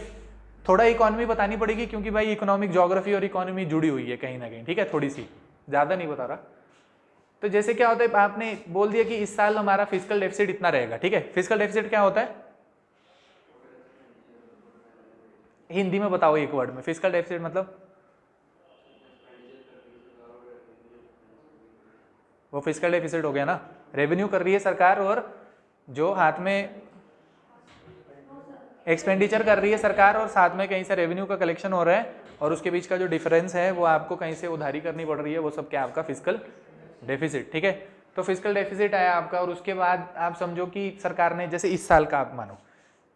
थोड़ा इकोनॉमी बतानी पड़ेगी क्योंकि भाई इकोनॉमिक ज्योग्राफी और इकोनॉमी जुड़ी हुई है कहीं ना कहीं, ठीक है, थोड़ी सी, ज़्यादा नहीं बता रहा। तो जैसे क्या होता है आपने बोल दिया कि इस साल हमारा फिजिकल डेफिसिट इतना रहेगा, ठीक है। फिजिकल डेफिसिट क्या होता है, हिंदी में बताओ एक वर्ड में, फिजिकल डेफिसिट मतलब वो फिजिकल डेफिसिट हो गया ना, रेवेन्यू कर रही है सरकार और जो हाथ में एक्सपेंडिचर कर रही है सरकार और साथ में कहीं से रेवेन्यू का कलेक्शन हो रहा है और उसके बीच का जो डिफरेंस है वो आपको कहीं से उधारी करनी पड़ रही है, वो सब क्या आपका फिजिकल डेफिसिट, ठीक है। तो फिजिकल डेफिसिट आया आपका और उसके बाद आप समझो कि सरकार ने, जैसे इस साल का आप मानो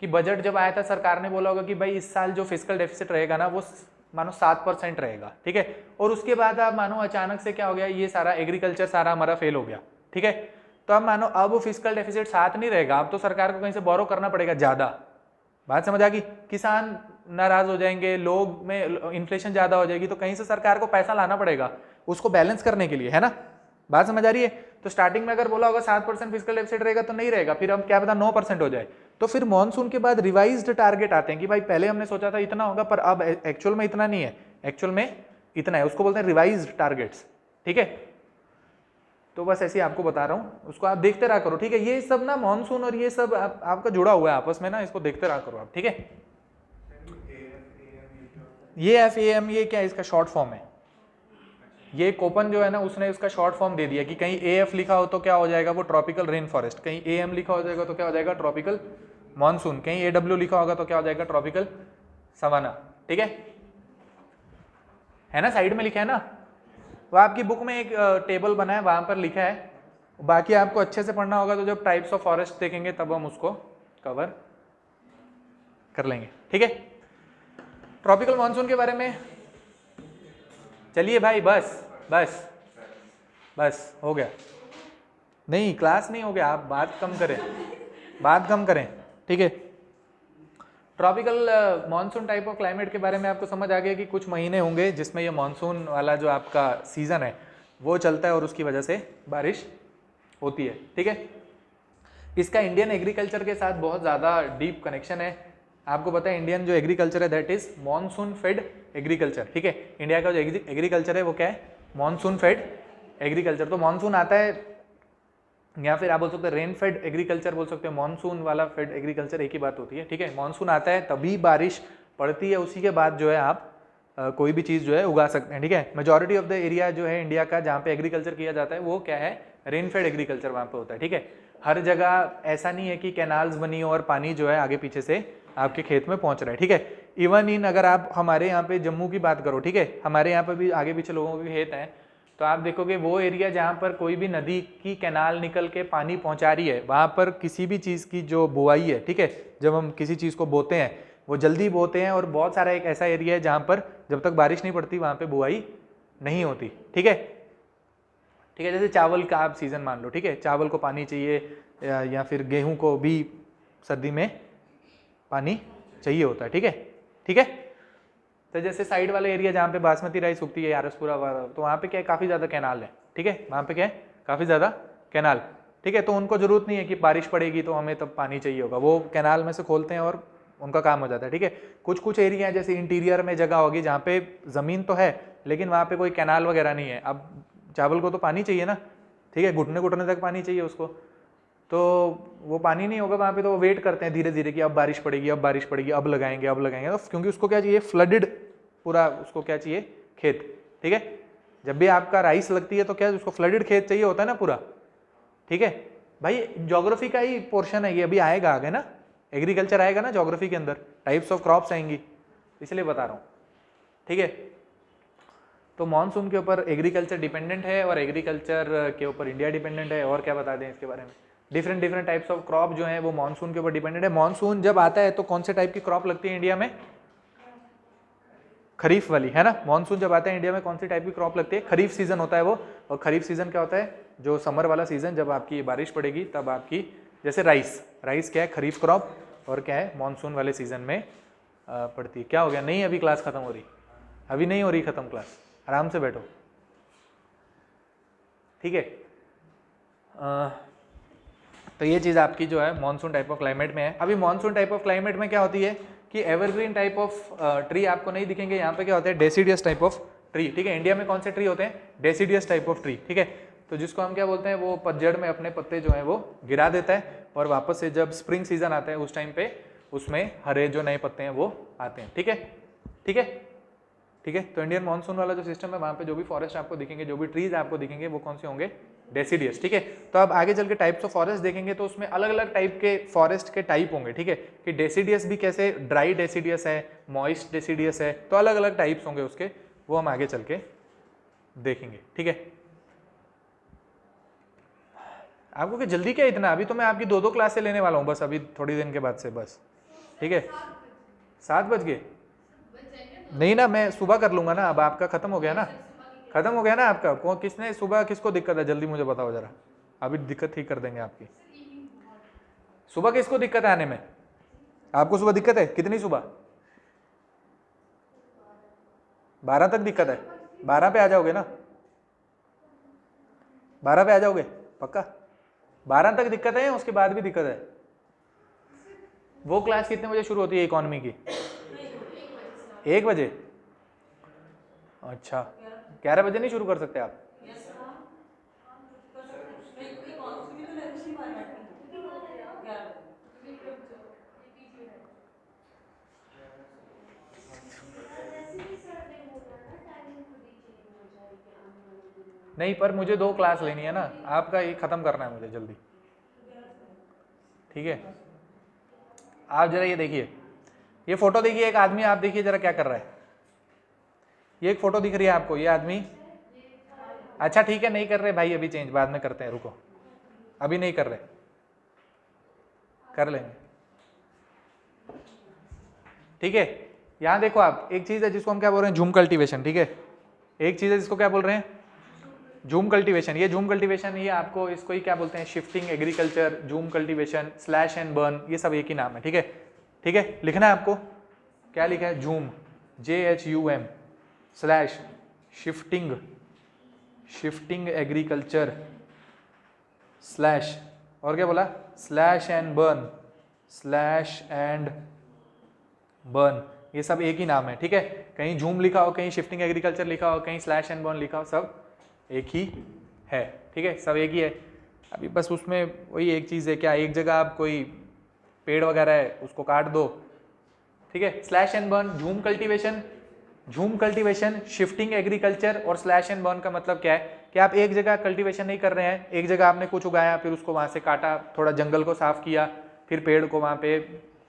कि बजट जब आया था सरकार ने बोला होगा कि भाई इस साल जो फिजिकल डेफिसिट रहेगा ना वो मानो 7% रहेगा, ठीक है। और उसके बाद आप मानो अचानक से क्या हो गया, ये सारा एग्रीकल्चर सारा हमारा फेल हो गया, ठीक है। तो अब मानो अब फिजिकल डेफिसिट 7 नहीं रहेगा, अब तो सरकार को कहीं से बोरो करना पड़ेगा ज़्यादा। बात समझ आ गई, किसान नाराज हो जाएंगे, लोग में इन्फ्लेशन ज़्यादा हो जाएगी, तो कहीं से सरकार को पैसा लाना पड़ेगा उसको बैलेंस करने के लिए, है ना। बात समझ आ रही है। तो स्टार्टिंग में अगर बोला होगा 7% फिजिकल डेफिसिट रहेगा तो नहीं रहेगा, फिर अब क्या पता 9% हो जाए। तो फिर मॉनसून के बाद रिवाइज्ड टारगेट आते हैं कि भाई पहले हमने सोचा था इतना होगा पर अब एक्चुअल में इतना नहीं है, एक्चुअल में इतना है, उसको बोलते हैं रिवाइज्ड टारगेट्स, ठीक है। तो बस ऐसे ही आपको बता रहा हूँ, उसको आप देखते रहा करो, ठीक है। ये सब ना मॉनसून और ये सब आपका जुड़ा हुआ है आपस में ना, इसको देखते रहा करो आप, ठीक है। ये FAM ये क्या है, इसका शॉर्ट फॉर्म है। ये कोपन जो है ना उसने उसका शॉर्ट फॉर्म दे दिया कि कहीं AF लिखा हो तो क्या हो जाएगा वो ट्रॉपिकल रेन फॉरेस्ट, कहीं AM लिखा हो जाएगा तो क्या हो जाएगा ट्रॉपिकल मॉनसून, कहीं AW लिखा होगा तो क्या हो जाएगा ट्रॉपिकल सवाना, ठीक है ना, साइड में लिखा है ना। वो आपकी बुक में एक टेबल बना है वहां पर लिखा है, बाकी आपको अच्छे से पढ़ना होगा तो जब टाइप्स ऑफ फॉरेस्ट देखेंगे तब हम उसको कवर कर लेंगे, ठीक है। ट्रॉपिकल मॉनसून के बारे में चलिए भाई, बस बस बस हो गया, नहीं क्लास नहीं हो गया, आप बात कम करें, बात कम करें, ठीक है। Tropical monsoon type of climate के बारे में आपको समझ आ गया कि कुछ महीने होंगे जिसमें ये मॉनसून वाला जो आपका सीज़न है वो चलता है और उसकी वजह से बारिश होती है, ठीक है। इसका इंडियन एग्रीकल्चर के साथ बहुत ज़्यादा डीप कनेक्शन है। आपको पता है इंडियन जो एग्रीकल्चर है that is monsoon fade agriculture, ठीक है। इंडिया का जो एग्रीकल्चर है वो क्या है, मॉनसून फेड एग्रीकल्चर। तो मॉनसून आता है या फिर आप बोल सकते हैं रेन फेड एग्रीकल्चर बोल सकते हैं, मॉनसून वाला फेड एग्रीकल्चर एक ही बात होती है, ठीक है। मॉनसून आता है तभी बारिश पड़ती है, उसी के बाद जो है आप कोई भी चीज़ जो है उगा सकते हैं, ठीक है। मेजॉरिटी ऑफ द एरिया जो है इंडिया का जहाँ पे एग्रीकल्चर किया जाता है वो क्या है, रेन फेड एग्रीकल्चर वहाँ पे होता है, ठीक है। हर जगह ऐसा नहीं है कि कैनाल्स बनी हो और पानी जो है आगे पीछे से आपके खेत में पहुँच रहा है, ठीक है। इवन इन अगर आप हमारे यहाँ पे जम्मू की बात करो, ठीक है, हमारे यहाँ पर भी आगे पीछे लोगों के खेत हैं, तो आप देखोगे वो एरिया जहाँ पर कोई भी नदी की कैनाल निकल के पानी पहुँचा रही है वहाँ पर किसी भी चीज़ की जो बुआई है, ठीक है, जब हम किसी चीज़ को बोते हैं वो जल्दी बोते हैं, और बहुत सारा एक ऐसा एरिया है जहाँ पर जब तक बारिश नहीं पड़ती वहाँ पे बुआई नहीं होती, ठीक है, ठीक है। जैसे चावल का आप सीज़न मान लो, ठीक है, चावल को पानी चाहिए या फिर गेहूँ को भी सर्दी में पानी चाहिए होता है, ठीक है, ठीक है। तो जैसे साइड वाला एरिया जहाँ पे बासमती राइस उगती है यारसपुरा वाला, तो वहाँ पे क्या है काफ़ी ज़्यादा कैनाल है, ठीक है, वहाँ पे क्या है काफ़ी ज़्यादा कैनाल, ठीक है। तो उनको ज़रूरत नहीं है कि बारिश पड़ेगी तो हमें तब पानी चाहिए होगा, वो कैनाल में से खोलते हैं और उनका काम हो जाता है, ठीक है। कुछ कुछ एरिया है जैसे इंटीरियर में जगह होगी जहाँ पे ज़मीन तो है लेकिन वहाँ पे कोई कैनाल वगैरह नहीं है, अब चावल को तो पानी चाहिए ना, ठीक है, घुटने घुटने तक पानी चाहिए उसको, तो वो पानी नहीं होगा वहाँ पे, तो वो वेट करते हैं धीरे धीरे कि अब बारिश पड़ेगी, अब बारिश पड़ेगी, अब लगाएंगे, अब लगाएंगे, तो क्योंकि उसको क्या चाहिए फ्लडेड पूरा, उसको क्या चाहिए खेत, ठीक है। जब भी आपका राइस लगती है तो क्या उसको फ्लडेड खेत चाहिए होता है ना पूरा, ठीक है भाई, ज्योग्राफी का ही पोर्शन है ये, अभी आएगा आगे ना, एग्रीकल्चर आएगा ना ज्योग्राफी के अंदर, टाइप्स ऑफ क्रॉप्स आएंगी, इसलिए बता रहा हूँ, ठीक है। तो मानसून के ऊपर एग्रीकल्चर डिपेंडेंट है और एग्रीकल्चर के ऊपर इंडिया डिपेंडेंट है। और क्या बता दें इसके बारे में, different different types of crop जो है वो मानसून के ऊपर डिपेंडेंट है। मानसून जब आता है तो कौन से टाइप की क्रॉप लगती है इंडिया में, खरीफ वाली, है ना। मानसून जब आता है इंडिया में कौन सी टाइप की क्रॉप लगती है, खरीफ सीजन होता है वो। और खरीफ सीजन क्या होता है, जो समर वाला सीजन, जब आपकी बारिश पड़ेगी तब आपकी, जैसे राइस क्या है खरीफ क्रॉप, और क्या है मानसून वाले सीजन में पड़ती है। क्या हो गया, नहीं अभी क्लास खत्म हो रही, अभी नहीं हो रही खत्म क्लास, आराम से बैठो, ठीक है। तो ये चीज़ आपकी जो है मानसून टाइप ऑफ क्लाइमेट में है। अभी मानसून टाइप ऑफ क्लाइमेट में क्या होती है कि एवरग्रीन टाइप ऑफ ट्री आपको नहीं दिखेंगे, यहाँ पे क्या होता है डेसिडियस टाइप ऑफ ट्री, ठीक है। इंडिया में कौन से ट्री होते हैं, डेसिडियस टाइप ऑफ ट्री, ठीक है। तो जिसको हम क्या बोलते हैं, वो पतझड़ में अपने पत्ते जो है वो गिरा देता है और वापस से जब स्प्रिंग सीजन आता है उस टाइम पे उसमें हरे जो नए पत्ते हैं वो आते हैं, ठीक है, ठीक है, ठीक है। तो इंडियन मानसून वाला जो सिस्टम है वहाँ पे जो भी फॉरेस्ट आपको दिखेंगे, जो भी ट्रीज आपको दिखेंगे वो कौन से होंगे, डेसिडियस, ठीक है। तो अब आगे चल के टाइप्स ऑफ फॉरेस्ट देखेंगे तो उसमें अलग अलग टाइप के फॉरेस्ट के टाइप होंगे, ठीक है, कि डेसिडियस भी कैसे, ड्राई डेसिडियस है, मॉइस्ट डेसिडियस है, तो अलग अलग टाइप्स होंगे उसके, वो हम आगे चल के देखेंगे, ठीक है। आपको क्या जल्दी क्या इतना, अभी तो मैं आपकी 2-2 क्लासें लेने वाला हूँ बस, अभी थोड़ी दिन के बाद से बस, ठीक है। 7 बज गए, नहीं ना, मैं सुबह कर लूंगा ना, अब आपका खत्म हो गया ना, खत्म हो गया ना आपका, कौन किसने सुबह, किसको दिक्कत है जल्दी मुझे बताओ जरा, अभी दिक्कत ठीक कर देंगे आपकी। सुबह किसको दिक्कत है आने में, आपको सुबह दिक्कत है, कितनी सुबह, 12 तक दिक्कत है, 12 पे आ जाओगे ना, 12 पे आ जाओगे पक्का, 12 तक दिक्कत है या उसके बाद भी दिक्कत है। वो क्लास कितने बजे शुरू होती है इकोनॉमी की, 1 बजे, अच्छा 11 बजे नहीं शुरू कर सकते आप, नहीं पर मुझे 2 क्लास लेनी है ना, आपका ये खत्म करना है मुझे जल्दी, ठीक है। आप जरा ये देखिए, ये फोटो देखिए, एक आदमी, आप देखिए जरा क्या कर रहा है, ये एक फोटो दिख रही है आपको, ये आदमी, अच्छा ठीक है नहीं कर रहे भाई, अभी चेंज बाद में करते हैं, रुको अभी नहीं कर रहे, कर लेंगे, ठीक है। यहां देखो आप, एक चीज है जिसको हम क्या बोल रहे हैं, जूम कल्टीवेशन, ठीक है, एक चीज है जिसको क्या बोल रहे हैं, जूम कल्टीवेशन। ये जूम कल्टीवेशन, ये आपको इसको ही क्या बोलते हैं, shifting agriculture, zoom cultivation, slash and burn, ये सब एक ही नाम है, ठीक है, ठीक है। लिखना है आपको, क्या लिखा है, zoom, JHUM, slash shifting, shifting agriculture, slash, और क्या बोला, slash and burn, slash and burn, ये सब एक ही नाम है, ठीक है। कहीं जूम लिखा हो, कहीं शिफ्टिंग एग्रीकल्चर लिखा हो, कहीं स्लैश एंड बर्न लिखा हो, सब एक ही है, ठीक है, सब एक ही है। अभी बस उसमें वही एक चीज़ है, क्या एक जगह आप कोई पेड़ वगैरह है उसको काट दो, ठीक है। Slash and burn, zoom cultivation, zoom cultivation, shifting agriculture और स्लैश एंड बर्न का मतलब क्या है कि आप एक जगह कल्टीवेशन नहीं कर रहे हैं, एक जगह आपने कुछ उगाया फिर उसको वहाँ से काटा, थोड़ा जंगल को साफ किया, फिर पेड़ को वहाँ पे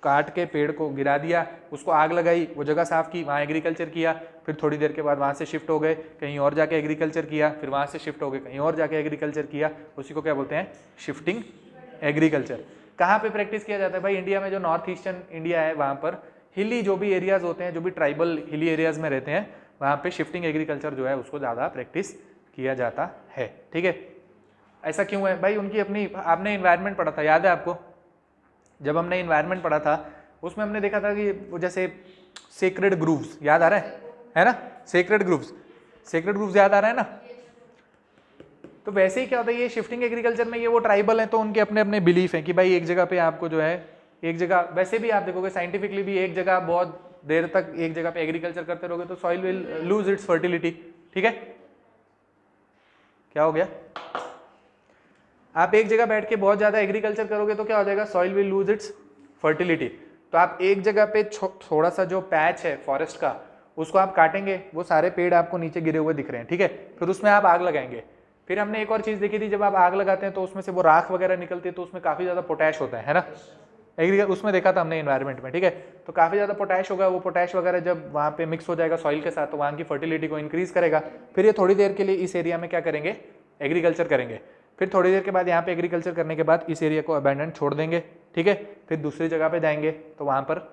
काट के पेड़ को गिरा दिया, उसको आग लगाई, वो जगह साफ की, वहाँ एग्रीकल्चर किया, फिर थोड़ी देर के बाद वहाँ से शिफ्ट हो गए कहीं और जाके एग्रीकल्चर किया, फिर वहाँ से शिफ्ट हो गए कहीं और जाके एग्रीकल्चर किया, उसी को क्या बोलते हैं, शिफ्टिंग एग्रीकल्चर। कहाँ पे प्रैक्टिस किया जाता है भाई, इंडिया में जो नॉर्थ ईस्टर्न इंडिया है वहाँ पर हिली जो भी एरियाज होते हैं, जो भी ट्राइबल हिली एरियाज में रहते हैं, वहाँ पे शिफ्टिंग एग्रीकल्चर जो है उसको ज़्यादा प्रैक्टिस किया जाता है, ठीक है। ऐसा क्यों है भाई, उनकी अपनी, आपने इन्वायरमेंट पढ़ा था, याद है आपको, जब हमने इन्वायरमेंट पढ़ा था उसमें हमने देखा था कि वो जैसे सेक्रेड ग्रूव्स, याद आ रहा है ना, सेक्रेड ग्रूव्स याद आ रहा है ना। तो वैसे ही क्या होता है, ये शिफ्टिंग एग्रीकल्चर में ये वो ट्राइबल हैं तो उनके अपने अपने बिलीफ हैं कि भाई एक जगह पे आपको जो है, एक जगह, वैसे भी आप देखोगे साइंटिफिकली भी, एक जगह बहुत देर तक एक जगह पे एग्रीकल्चर करते रहोगे तो soil will lose its fertility, ठीक है। क्या हो गया, आप एक जगह बैठ के बहुत ज्यादा एग्रीकल्चर करोगे तो क्या हो जाएगा, soil will lose its fertility. तो आप एक जगह पे थोड़ा सा जो पैच है फॉरेस्ट का उसको आप काटेंगे, वो सारे पेड़ आपको नीचे गिरे हुए दिख रहे हैं, ठीक है। फिर उसमें आप आग लगाएंगे। फिर हमने एक और चीज़ देखी थी, जब आप आग लगाते हैं तो उसमें से वो राख वगैरह निकलती है, तो उसमें काफ़ी ज़्यादा पोटैश होता है ना। उसमें देखा था हमने एनवायरनमेंट में, ठीक है। तो काफ़ी ज़्यादा पोटैश होगा, वो पोटैश वगैरह जब वहाँ पे मिक्स हो जाएगा सॉइल के साथ तो वहाँ की फर्टिलिटी को इंक्रीज करेगा। फिर ये थोड़ी देर के लिए इस एरिया में क्या करेंगे, एग्रीकल्चर करेंगे। फिर थोड़ी देर के बाद यहाँ पे एग्रीकल्चर करने के बाद इस एरिया को अबैंडन छोड़ देंगे, ठीक है। फिर दूसरी जगह पे जाएंगे तो वहाँ पर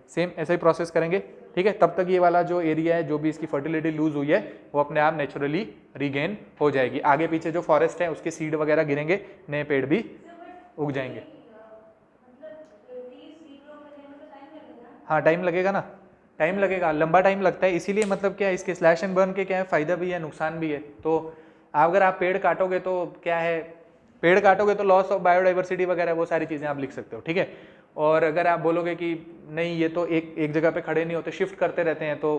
सेम ऐसा ही प्रोसेस करेंगे, ठीक है। तब तक ये वाला जो एरिया है, जो भी इसकी फर्टिलिटी लूज हुई है, वो अपने आप नेचुरली रीगेन हो जाएगी। आगे पीछे जो फॉरेस्ट है उसके सीड वगैरह गिरेंगे, नए पेड़ भी उग जाएंगे। हाँ टाइम लगेगा ना, टाइम लगेगा, लंबा टाइम लगता है। इसीलिए मतलब क्या है, इसके स्लैश एंड बर्न के क्या है, फायदा भी है नुकसान भी है। तो अगर आप पेड़ काटोगे तो क्या है, पेड़ काटोगे तो लॉस ऑफ बायोडाइवर्सिटी वगैरह वो सारी चीज़ें आप लिख सकते हो, ठीक है। और अगर आप बोलोगे कि नहीं ये तो एक जगह पे खड़े नहीं होते, शिफ्ट करते रहते हैं, तो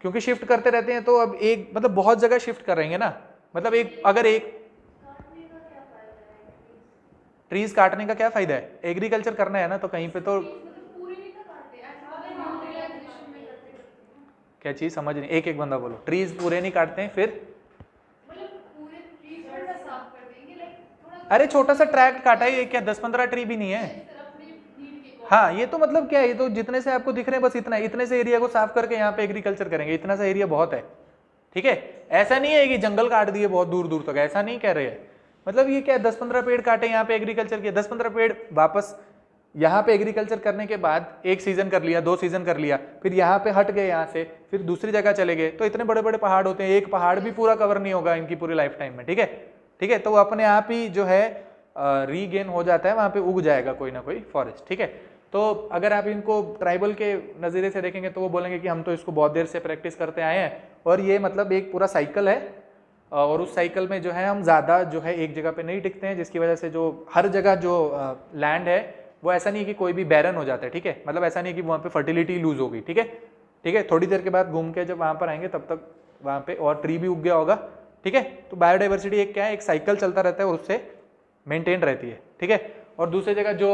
क्योंकि शिफ्ट करते रहते हैं तो अब एक मतलब बहुत जगह शिफ्ट करेंगे ना, मतलब एक अगर एक ट्रीज काटने का क्या फायदा है, एग्रीकल्चर करना है ना, तो कहीं पे तो क्या चीज समझ नहीं, एक एक बंदा बोलो। ट्रीज पूरे नहीं काटते हैं, फिर अरे छोटा सा ट्रैक्ट काटा है, ये क्या 10-15 ट्री भी नहीं है। हाँ ये तो मतलब क्या है, ये तो जितने से आपको दिख रहे हैं बस इतना, इतने से एरिया को साफ करके यहाँ पे एग्रीकल्चर करेंगे, इतना सा एरिया बहुत है, ठीक है। ऐसा नहीं है कि जंगल काट दिए बहुत दूर दूर तक, ऐसा नहीं कह रहे हैं। मतलब ये क्या 10-15 पेड़ काटे, यहाँ पे एग्रीकल्चर किया, 10-15 पेड़ वापस यहाँ पे एग्रीकल्चर करने के बाद एक सीजन कर लिया, 2 सीजन कर लिया, फिर यहाँ पे हट गए, यहाँ से फिर दूसरी जगह चले गए, तो इतने बड़े बड़े पहाड़ होते हैं, एक पहाड़ भी पूरा कवर नहीं होगा इनकी पूरी लाइफ टाइम में, ठीक है। ठीक है, तो वो अपने आप ही जो है रीगेन हो जाता है, वहाँ पे उग जाएगा कोई ना कोई फॉरेस्ट, ठीक है। तो अगर आप इनको ट्राइबल के नज़रिए से देखेंगे तो वो बोलेंगे कि हम तो इसको बहुत देर से प्रैक्टिस करते आए हैं, और ये मतलब एक पूरा साइकिल है, और उस साइकिल में जो है हम ज़्यादा जो है एक जगह पे नहीं टिकते हैं, जिसकी वजह से जो हर जगह जो लैंड है वो ऐसा नहीं है कि कोई भी बैरन हो जाता है, ठीक है। मतलब ऐसा नहीं है कि वहाँ पे फर्टिलिटी लूज होगी, ठीक है, ठीक है। थोड़ी देर के बाद घूम के जब वहाँ पर आएंगे तब तक वहाँ पे और ट्री भी उग गया होगा, ठीक है। तो बायोडाइवर्सिटी एक क्या है, एक साइकिल चलता रहता है और उससे मेंटेन रहती है, ठीक है। और दूसरी जगह जो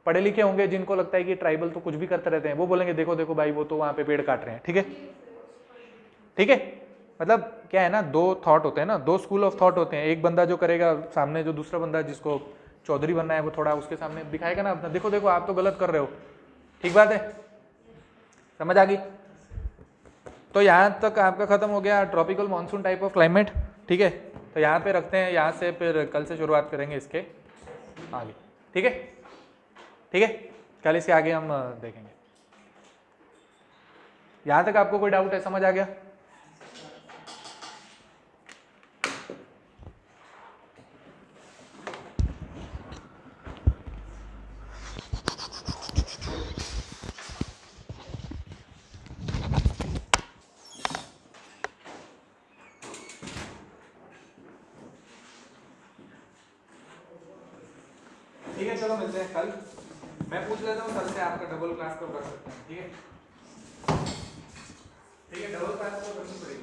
पढ़े लिखे होंगे जिनको लगता है कि ट्राइबल तो कुछ भी करते रहते हैं, वो बोलेंगे देखो देखो भाई वो तो वहाँ पे पेड़ काट रहे हैं, ठीक है, ठीक है। मतलब क्या है ना, दो थॉट होते हैं ना, दो स्कूल ऑफ थॉट होते हैं। एक बंदा जो करेगा सामने, जो दूसरा बंदा जिसको चौधरी बनना है वो थोड़ा उसके सामने दिखाएगा ना अपना, देखो देखो आप तो गलत कर रहे हो, ठीक बात है, समझ आ गई। तो यहाँ तक आपका खत्म हो गया tropical monsoon type of climate, ठीक है। तो यहाँ पे रखते हैं, यहाँ से फिर कल से शुरुआत करेंगे इसके आगे, ठीक है, ठीक है। कल इसके आगे हम देखेंगे। यहाँ तक आपको कोई डाउट है, समझ आ गया? ठीक है, चलो मिलते हैं कल। मैं पूछ लेता हूँ सर से आपका डबल क्लास कब रख सकते हैं, ठीक है, ठीक है। डबल क्लास कब रखनी पड़ेगी?